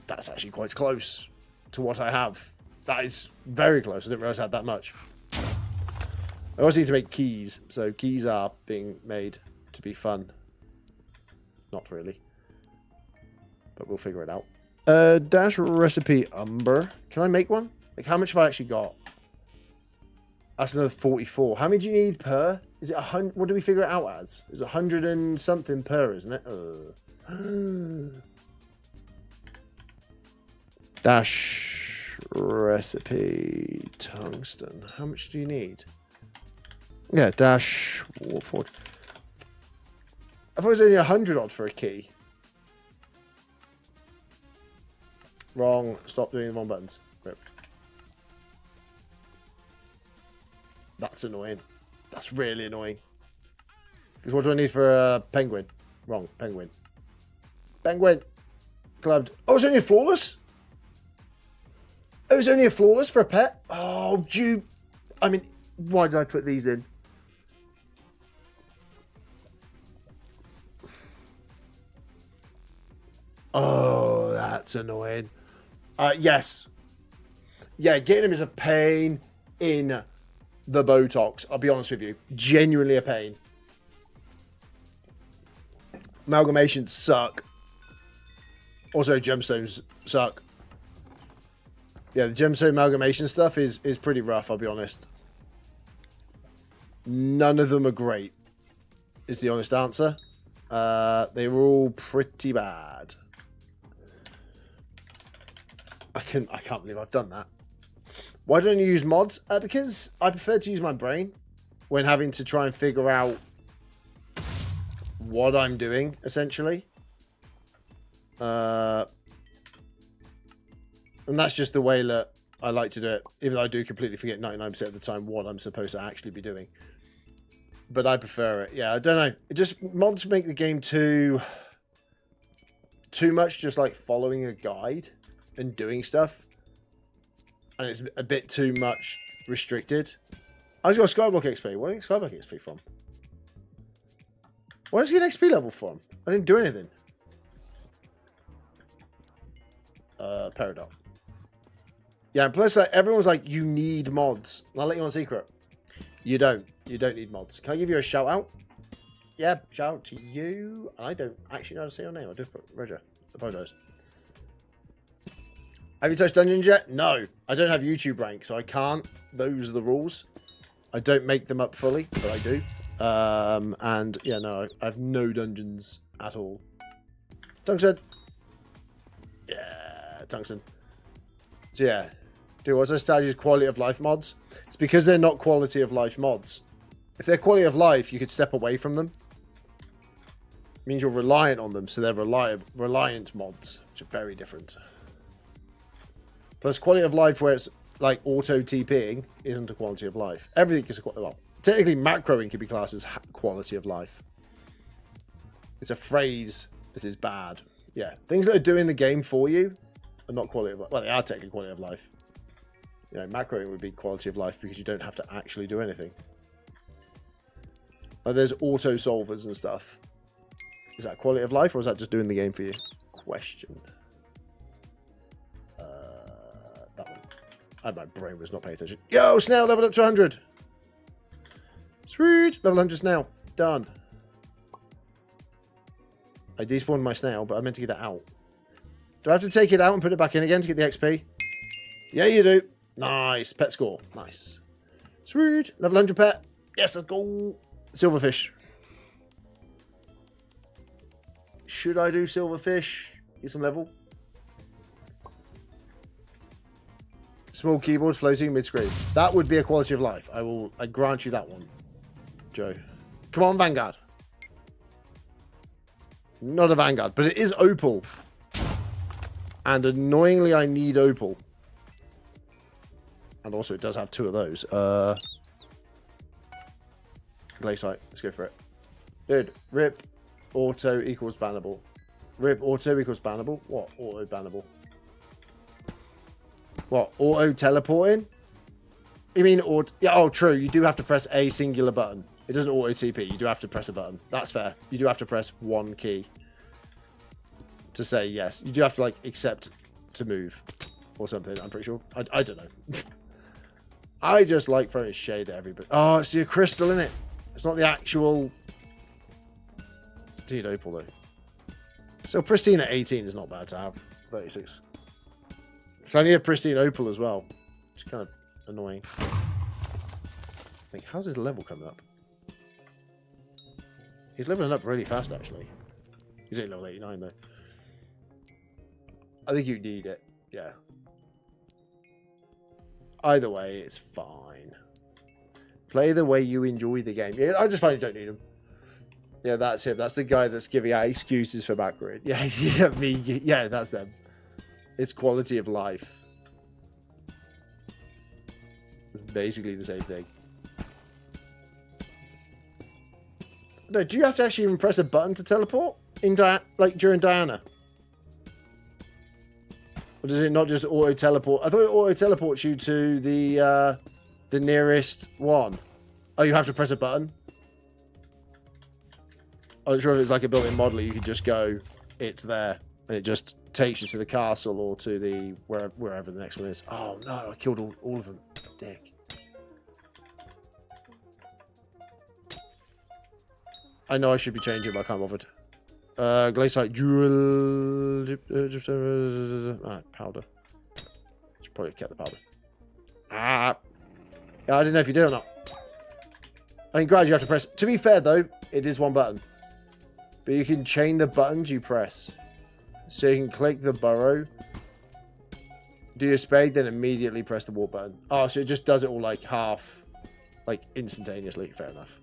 S1: That's actually quite close to what I have. That is very close. I didn't realize I had that much. I also need to make keys, so keys are being made to be fun. Not really, but we'll figure it out. Dash recipe umber. Can I make one? Like, how much have I actually got? That's another 44. How many do you need per? Is it 100? What do we figure it out as? It's 100 and something per, isn't it? Dash recipe tungsten. How much do you need? Yeah, dash warforged. I thought it was only 100 odd for a key. Wrong. Stop doing the wrong buttons. Rip. That's annoying. That's really annoying. Because what do I need for a penguin? Wrong. Penguin. Penguin. Clubbed. Oh, it's only a flawless? Oh, it's only a flawless for a pet? Oh, I mean, why did I put these in? Oh, that's annoying. Yes. Yeah, getting him is a pain in the Botox. I'll be honest with you. Genuinely a pain. Amalgamations suck. Also, gemstones suck. Yeah, the gemstone amalgamation stuff is pretty rough, I'll be honest. None of them are great, is the honest answer. They were all pretty bad. I can't believe I've done that. Why don't you use mods? Because I prefer to use my brain when having to try and figure out what I'm doing, essentially. And that's just the way that I like to do it. Even though I do completely forget 99% of the time what I'm supposed to actually be doing. But I prefer it. Yeah, I don't know. It just mods make the game too much just like following a guide and doing stuff. And it's a bit too much restricted. I just got Skyblock XP. Where did I get Skyblock XP from? Where did I get XP level from? I didn't do anything. Peridot. Yeah, and plus like, everyone's like, you need mods. And I'll let you on secret. You don't. You don't need mods. Can I give you a shout out? Yeah, shout out to you. I don't actually know how to say your name. I do put Roger. Apologize. Have you touched dungeons yet? No. I don't have YouTube rank, so I can't. Those are the rules. I don't make them up fully, but I do. And yeah, no, I have no dungeons at all. Tungsten. Yeah, tungsten. So yeah. Dude, what's our strategy? Quality of life mods? It's because they're not quality of life mods. If they're quality of life, you could step away from them. It means you're reliant on them, so they're reliant mods, which are very different. Plus, quality of life where it's like auto TPing isn't a quality of life. Everything is a quality. Well, technically, macroing can be classed as quality of life. It's a phrase that is bad. Yeah, things that are doing the game for you and not quality of life. Well, they are technically quality of life. You know, macroing would be quality of life because you don't have to actually do anything. Like there's auto solvers and stuff. Is that quality of life or is that just doing the game for you? Question. That one. My brain was not paying attention. Yo, snail leveled up to 100. Sweet. Level 100 snail. Done. I despawned my snail, but I meant to get it out. Do I have to take it out and put it back in again to get the XP? Yeah, you do. Nice. Pet score. Nice. Sweet. Level 100 pet. Yes, let's go. Silverfish. Should I do silverfish? Get some level. Small keyboard floating mid-screen. That would be a quality of life. I grant you that one, Joe. Come on, Vanguard. Not a Vanguard, but it is Opal. And annoyingly, I need Opal. And also, it does have 2 of those. Glaciite. Let's go for it. Dude, rip auto equals bannable. Rip auto equals bannable? What? Auto bannable? What? Auto teleporting? You mean auto? Yeah, oh, true. You do have to press a singular button. It doesn't auto TP. You do have to press a button. That's fair. You do have to press one key to say yes. You do have to, like, accept to move or something, I'm pretty sure. I don't know. I just like throwing shade at everybody. Oh, it's your crystal, innit? It's not the actual... Dude, opal, though. So pristine at 18 is not bad to have. 36. So I need a pristine opal as well. Which is kind of annoying. I think, how's his level coming up? He's leveling up really fast, actually. He's only level 89, though. I think you need it. Yeah. Either way, it's fine. Play the way you enjoy the game. Yeah, I just find you don't need him. Yeah, that's him. That's the guy that's giving out excuses for backgrid. Yeah, yeah, me. Yeah, that's them. It's quality of life. It's basically the same thing. No, do you have to actually even press a button to teleport in like during Diana? Or does it not just auto teleport? I thought it auto teleports you to the nearest one. Oh, you have to press a button. I'm not sure if it's like a built-in model. You could just go, it's there, and it just takes you to the castle or to the wherever the next one is. Oh no, I killed all of them. Dick. I know I should be changing, but I can't bothered. Glaciite jewel. Powder. Should probably get the powder. Ah. Yeah, I didn't know if you did or not. I mean, granted, you have to press. To be fair, though, it is one button. But you can chain the buttons you press. So you can click the burrow, do your spade, then immediately press the warp button. Oh, so it just does it all like half, like instantaneously. Fair enough.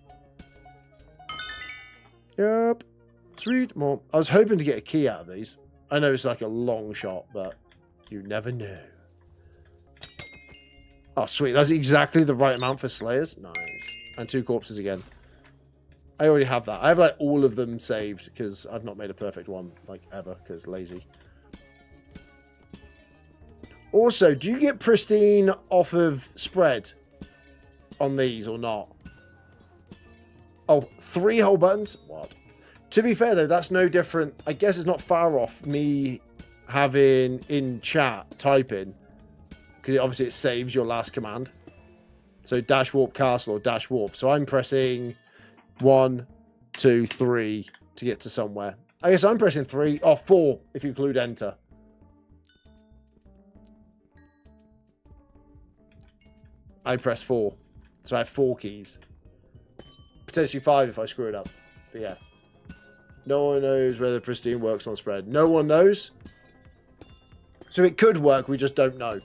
S1: Yep. Sweet. More. I was hoping to get a key out of these. I know it's like a long shot, but you never know. Oh, sweet. That's exactly the right amount for Slayers. Nice. And 2 corpses again. I already have that. I have like all of them saved because I've not made a perfect one like ever because lazy. Also, do you get pristine off of spread on these or not? Oh, 3 whole buttons? What? To be fair though, that's no different. I guess it's not far off me having in chat typing because obviously it saves your last command. So dash warp castle or dash warp. So I'm pressing 1, 2, 3 to get to somewhere. I guess I'm pressing 3 or 4 if you include enter. I press 4. So I have 4 keys. Potentially 5 if I screw it up. But yeah. No one knows whether pristine works on spread. No one knows. So it could work, we just don't know.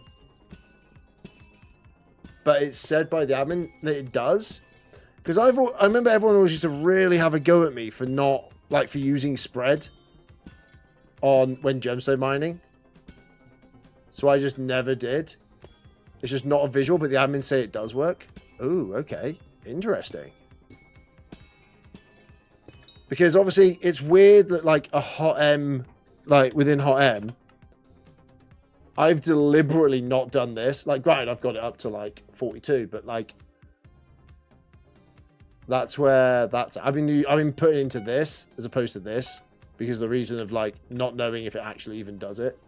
S1: But it's said by the admin that it does. Because I remember everyone always used to really have a go at me for not, like, for using spread on when gemstone mining. So I just never did. It's just not a visual, but the admins say it does work. Ooh, okay. Interesting. Because obviously it's weird that, like, a hot M, like, within hot M, I've deliberately not done this. Like, granted, I've got it up to like 42, but like, that's where that's. I've been putting into this as opposed to this because the reason of like not knowing if it actually even does it.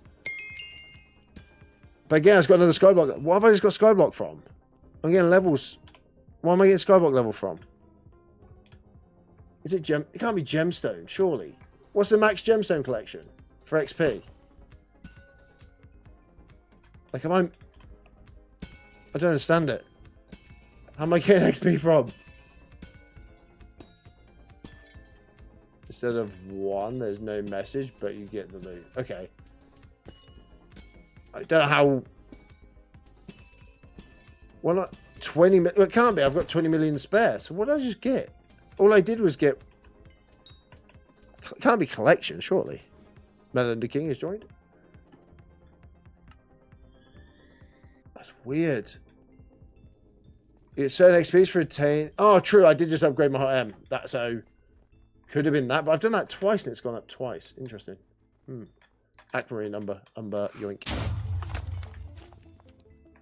S1: But again, it's got another Skyblock. What have I just got Skyblock from? I'm getting levels. Where am I getting Skyblock level from? Is it gem? It can't be gemstone, surely. What's the max gemstone collection for XP? Like, I don't understand it. How am I getting XP from? Instead of 1, there's no message, but you get the loot. Okay. I don't know how... Well, not 20 million... Well, it can't be. I've got 20 million spare. So what did I just get? All I did was get... It can't be collection, surely. Melinda King has joined. That's weird. You get certain XPs for attain... Oh, true. I did just upgrade my hot M. That's so... Could have been that, but I've done that twice and it's gone up twice. Interesting. Aquamarine Umber, yoink.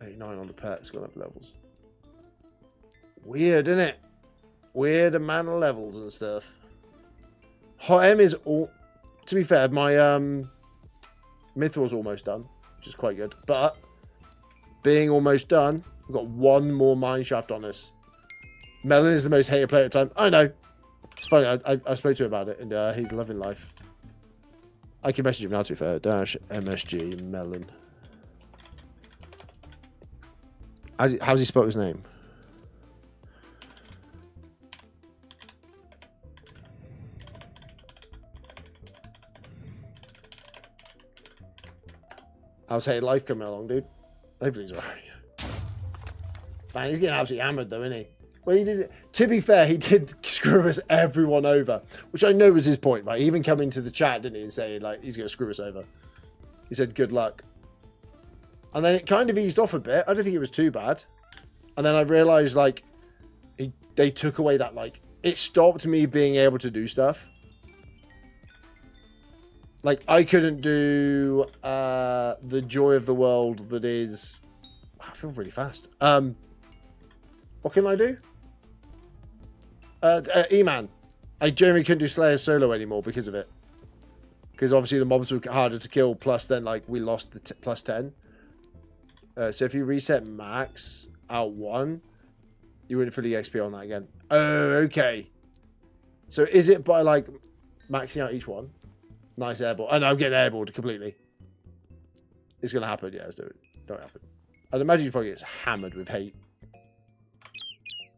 S1: 89 on the pet, it's gone up levels. Weird, isn't it? Weird amount of levels and stuff. Hot M is all... To be fair, my Mithral's almost done, which is quite good. But, being almost done, we've got 1 more mineshaft on us. Melon is the most hated player at the time. I know. It's funny, I spoke to him about it, and he's loving life. I can message him now, to be fair. Dash MSG Melon. How's he spelled his name? How's Hey Life coming along, dude? Hopefully he's alright. Man, he's getting absolutely hammered, though, isn't he? Well, he did. To be fair, he did screw us everyone over, which I know was his point, right? He even come into the chat, didn't he, and say like he's going to screw us over. He said, "Good luck," and then it kind of eased off a bit. I don't think it was too bad, and then I realised like they took away that like it stopped me being able to do stuff. Like I couldn't do the joy of the world that is. I feel really fast. What can I do? E-Man. I generally couldn't do Slayer solo anymore because of it. Because obviously the mobs were harder to kill, plus then like we lost the plus 10. So if you reset max out 1, you wouldn't fully XP on that again. Oh, okay. So is it by like maxing out each one? Nice airball. And I'm getting airballed completely. It's going to happen. Yeah, let's do it. Don't happen. I'd imagine you probably gets hammered with hate.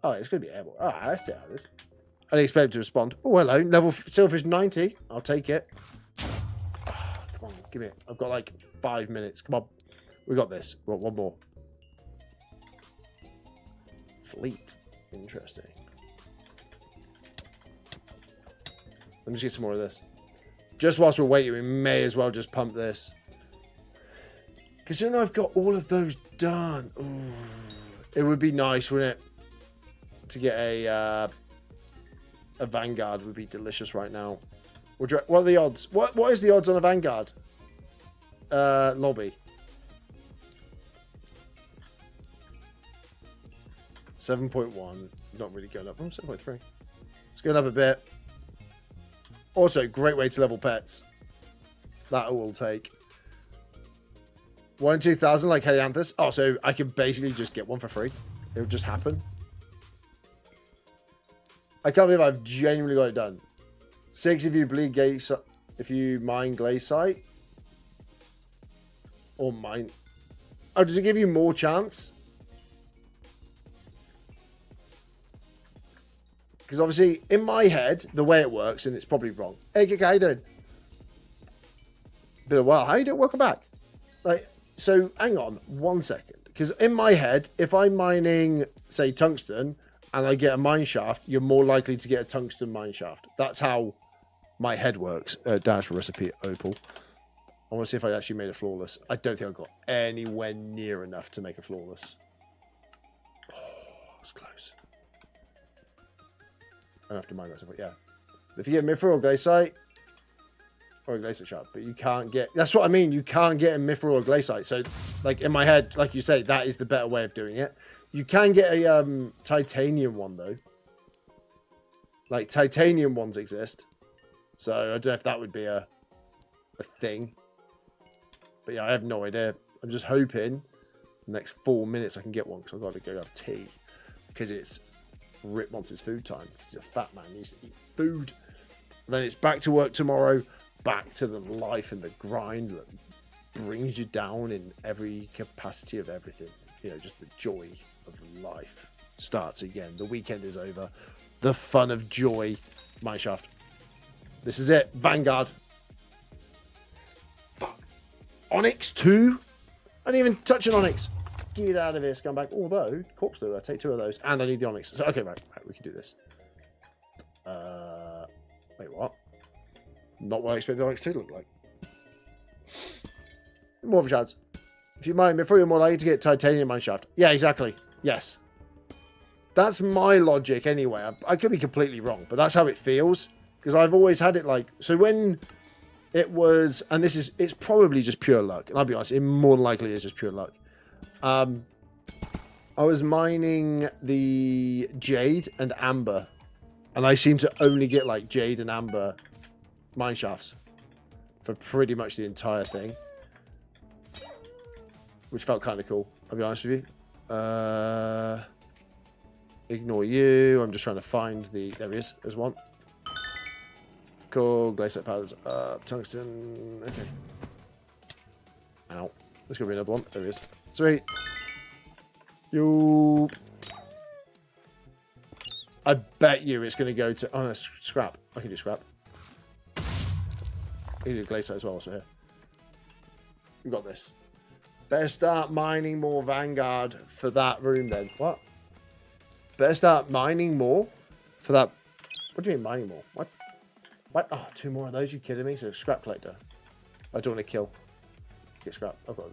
S1: Oh, it's going to be airball. Oh, I see how it is. I didn't expect him to respond. Oh, hello. Level Silverfish 90. I'll take it. Oh, come on. Give me it. I've got like 5 minutes. Come on. We got this. We got 1 more. Fleet. Interesting. Let me just get some more of this. Just whilst we're waiting, we may as well just pump this. Because then I've got all of those done. Ooh. It would be nice, wouldn't it? To get a Vanguard would be delicious right now. What are the odds? What is the odds on a Vanguard? Lobby. 7.1. Not really going up. Oh, 7.3. It's going up a bit. Also, great way to level pets. That will take. 1 in 2,000 like Helianthus. Oh, so I can basically just get one for free. It would just happen. I can't believe I've genuinely got it done. 6 if you bleed gate, if you mine glaciite. Or mine. Oh, does it give you more chance? Because obviously, in my head, the way it works, and it's probably wrong. Hey, Kika, how you doing? Been a while. How you doing? Welcome back. Like, so, hang on 1 second. Because in my head, if I'm mining, say, tungsten, and I get a mine shaft, you're more likely to get a tungsten mine shaft. That's how my head works. Dash recipe opal. I want to see if I actually made it flawless. I don't think I got anywhere near enough to make it flawless. Oh, it's close. I don't have to mine myself, but yeah. If you get Mithril or Glaciite, or a glacier shard, but you can't get. That's what I mean. You can't get a mithril or glacier. So, like in my head, like you say, that is the better way of doing it. You can get a titanium one though. Like titanium ones exist. So I don't know if that would be a thing. But yeah, I have no idea. I'm just hoping the next 4 minutes I can get one because I've got to go have tea because it's Rip Monster's food time. Because he's a fat man, he needs to eat food. And then it's back to work tomorrow. Back to the life and the grind that brings you down in every capacity of everything. You know, just the joy of life starts again. The weekend is over. The fun of joy. Mineshaft. This is it. Vanguard. Fuck. Onyx 2? I didn't even touch an Onyx. Get out of here, scumbag. Although, corpse lure, I take 2 of those. And I need the Onyx. So, okay, right, we can do this. Wait, what? Not what I expected the Onyx 2 to look like. More of a chance. If you mind, before you're more likely to get titanium mineshaft. Yeah, exactly. Yes. That's my logic anyway. I could be completely wrong, but that's how it feels. Because I've always had it like... So when it was... And this is... It's probably just pure luck. And I'll be honest, it more than likely is just pure luck. I was mining the jade and amber. And I seem to only get like jade and amber mineshafts for pretty much the entire thing. Which felt kind of cool, I'll be honest with you. Ignore you. I'm just trying to find the... There he is. There's one. Cool. Glacier powders up. Tungsten. Okay. Ow. There's going to be another one. There he is. Sweet. You. I bet you it's going to go to... Oh, no. Scrap. I can do scrap. I can do glacier as well. So here. We've got this. Better start mining more Vanguard for that room then. What? Better start mining more for that. What do you mean mining more? What? What? Oh, 2 more of those. You kidding me? So scrap collector. I don't want to kill. Get scrap. I've got.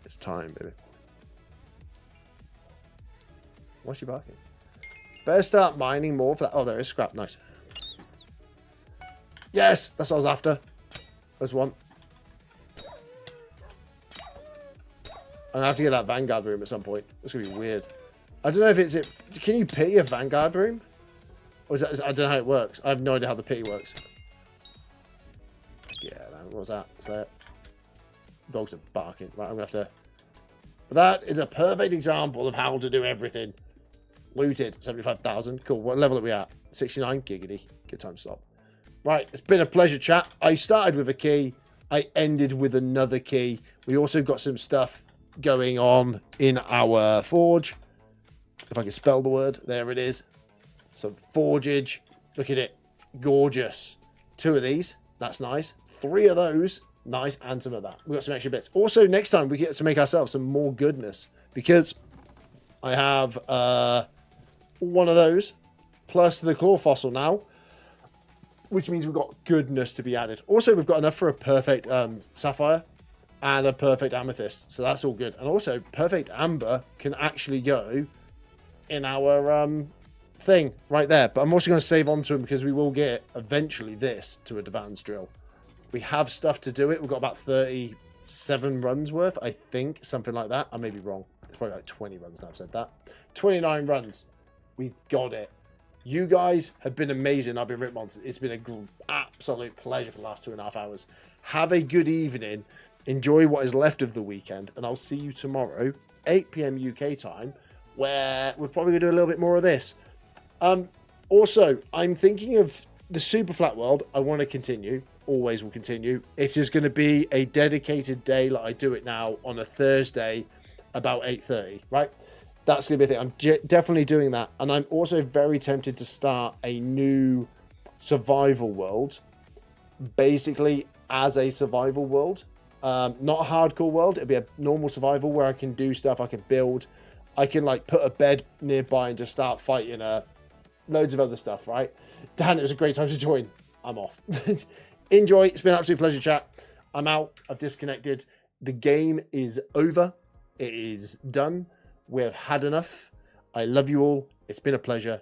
S1: It's time, baby. Why's she barking? Better start mining more for that. Oh, there is scrap. Nice. Yes, that's what I was after. There's one. I'm gonna have to get that Vanguard room at some point. It's gonna be weird. I don't know if it's it. Can you pity a Vanguard room? Or is that, I don't know how it works. I have no idea how the pity works. Yeah, man. What was that? Is that? Dogs are barking. Right, I'm gonna have to. But that is a perfect example of how to do everything. Looted 75,000. Cool. What level are we at? 69. Giggity. Good time to stop. Right. It's been a pleasure, chat. I started with a key. I ended with another key. We also got some stuff going on in our forge. If I can spell the word, there it is. Some forgeage. Look at it. Gorgeous. 2 of these. That's nice. 3 of those. Nice. And some of that. We got some extra bits. Also, next time we get to make ourselves some more goodness. Because I have 1 of those. Plus the claw fossil now. Which means we've got goodness to be added. Also, we've got enough for a perfect sapphire. And a perfect amethyst. So that's all good. And also, perfect amber can actually go in our thing right there. But I'm also going to save on to them because we will get eventually this to a Divan's drill. We have stuff to do it. We've got about 37 runs worth, I think. Something like that. I may be wrong. It's probably like 20 runs now I've said that. 29 runs. We've got it. You guys have been amazing. I've been Rip Monster. It's been an absolute pleasure for the last 2.5 hours. Have a good evening. Enjoy what is left of the weekend, and I'll see you tomorrow, 8 PM UK time, where we're probably going to do a little bit more of this. Also, I'm thinking of the Super Flat World. I want to continue. Always will continue. It is going to be a dedicated day like I do it now on a Thursday about 8:30, right? That's going to be a thing. I'm definitely doing that. And I'm also very tempted to start a new survival world, basically as a survival world. Not a hardcore world. It'll be a normal survival where I can do stuff. I can build. I can like put a bed nearby and just start fighting loads of other stuff, right? Dan, it was a great time to join. I'm off. Enjoy. It's been an absolute pleasure, chat. I'm out. I've disconnected. The game is over. It is done. We've had enough. I love you all. It's been a pleasure.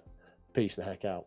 S1: Peace the heck out.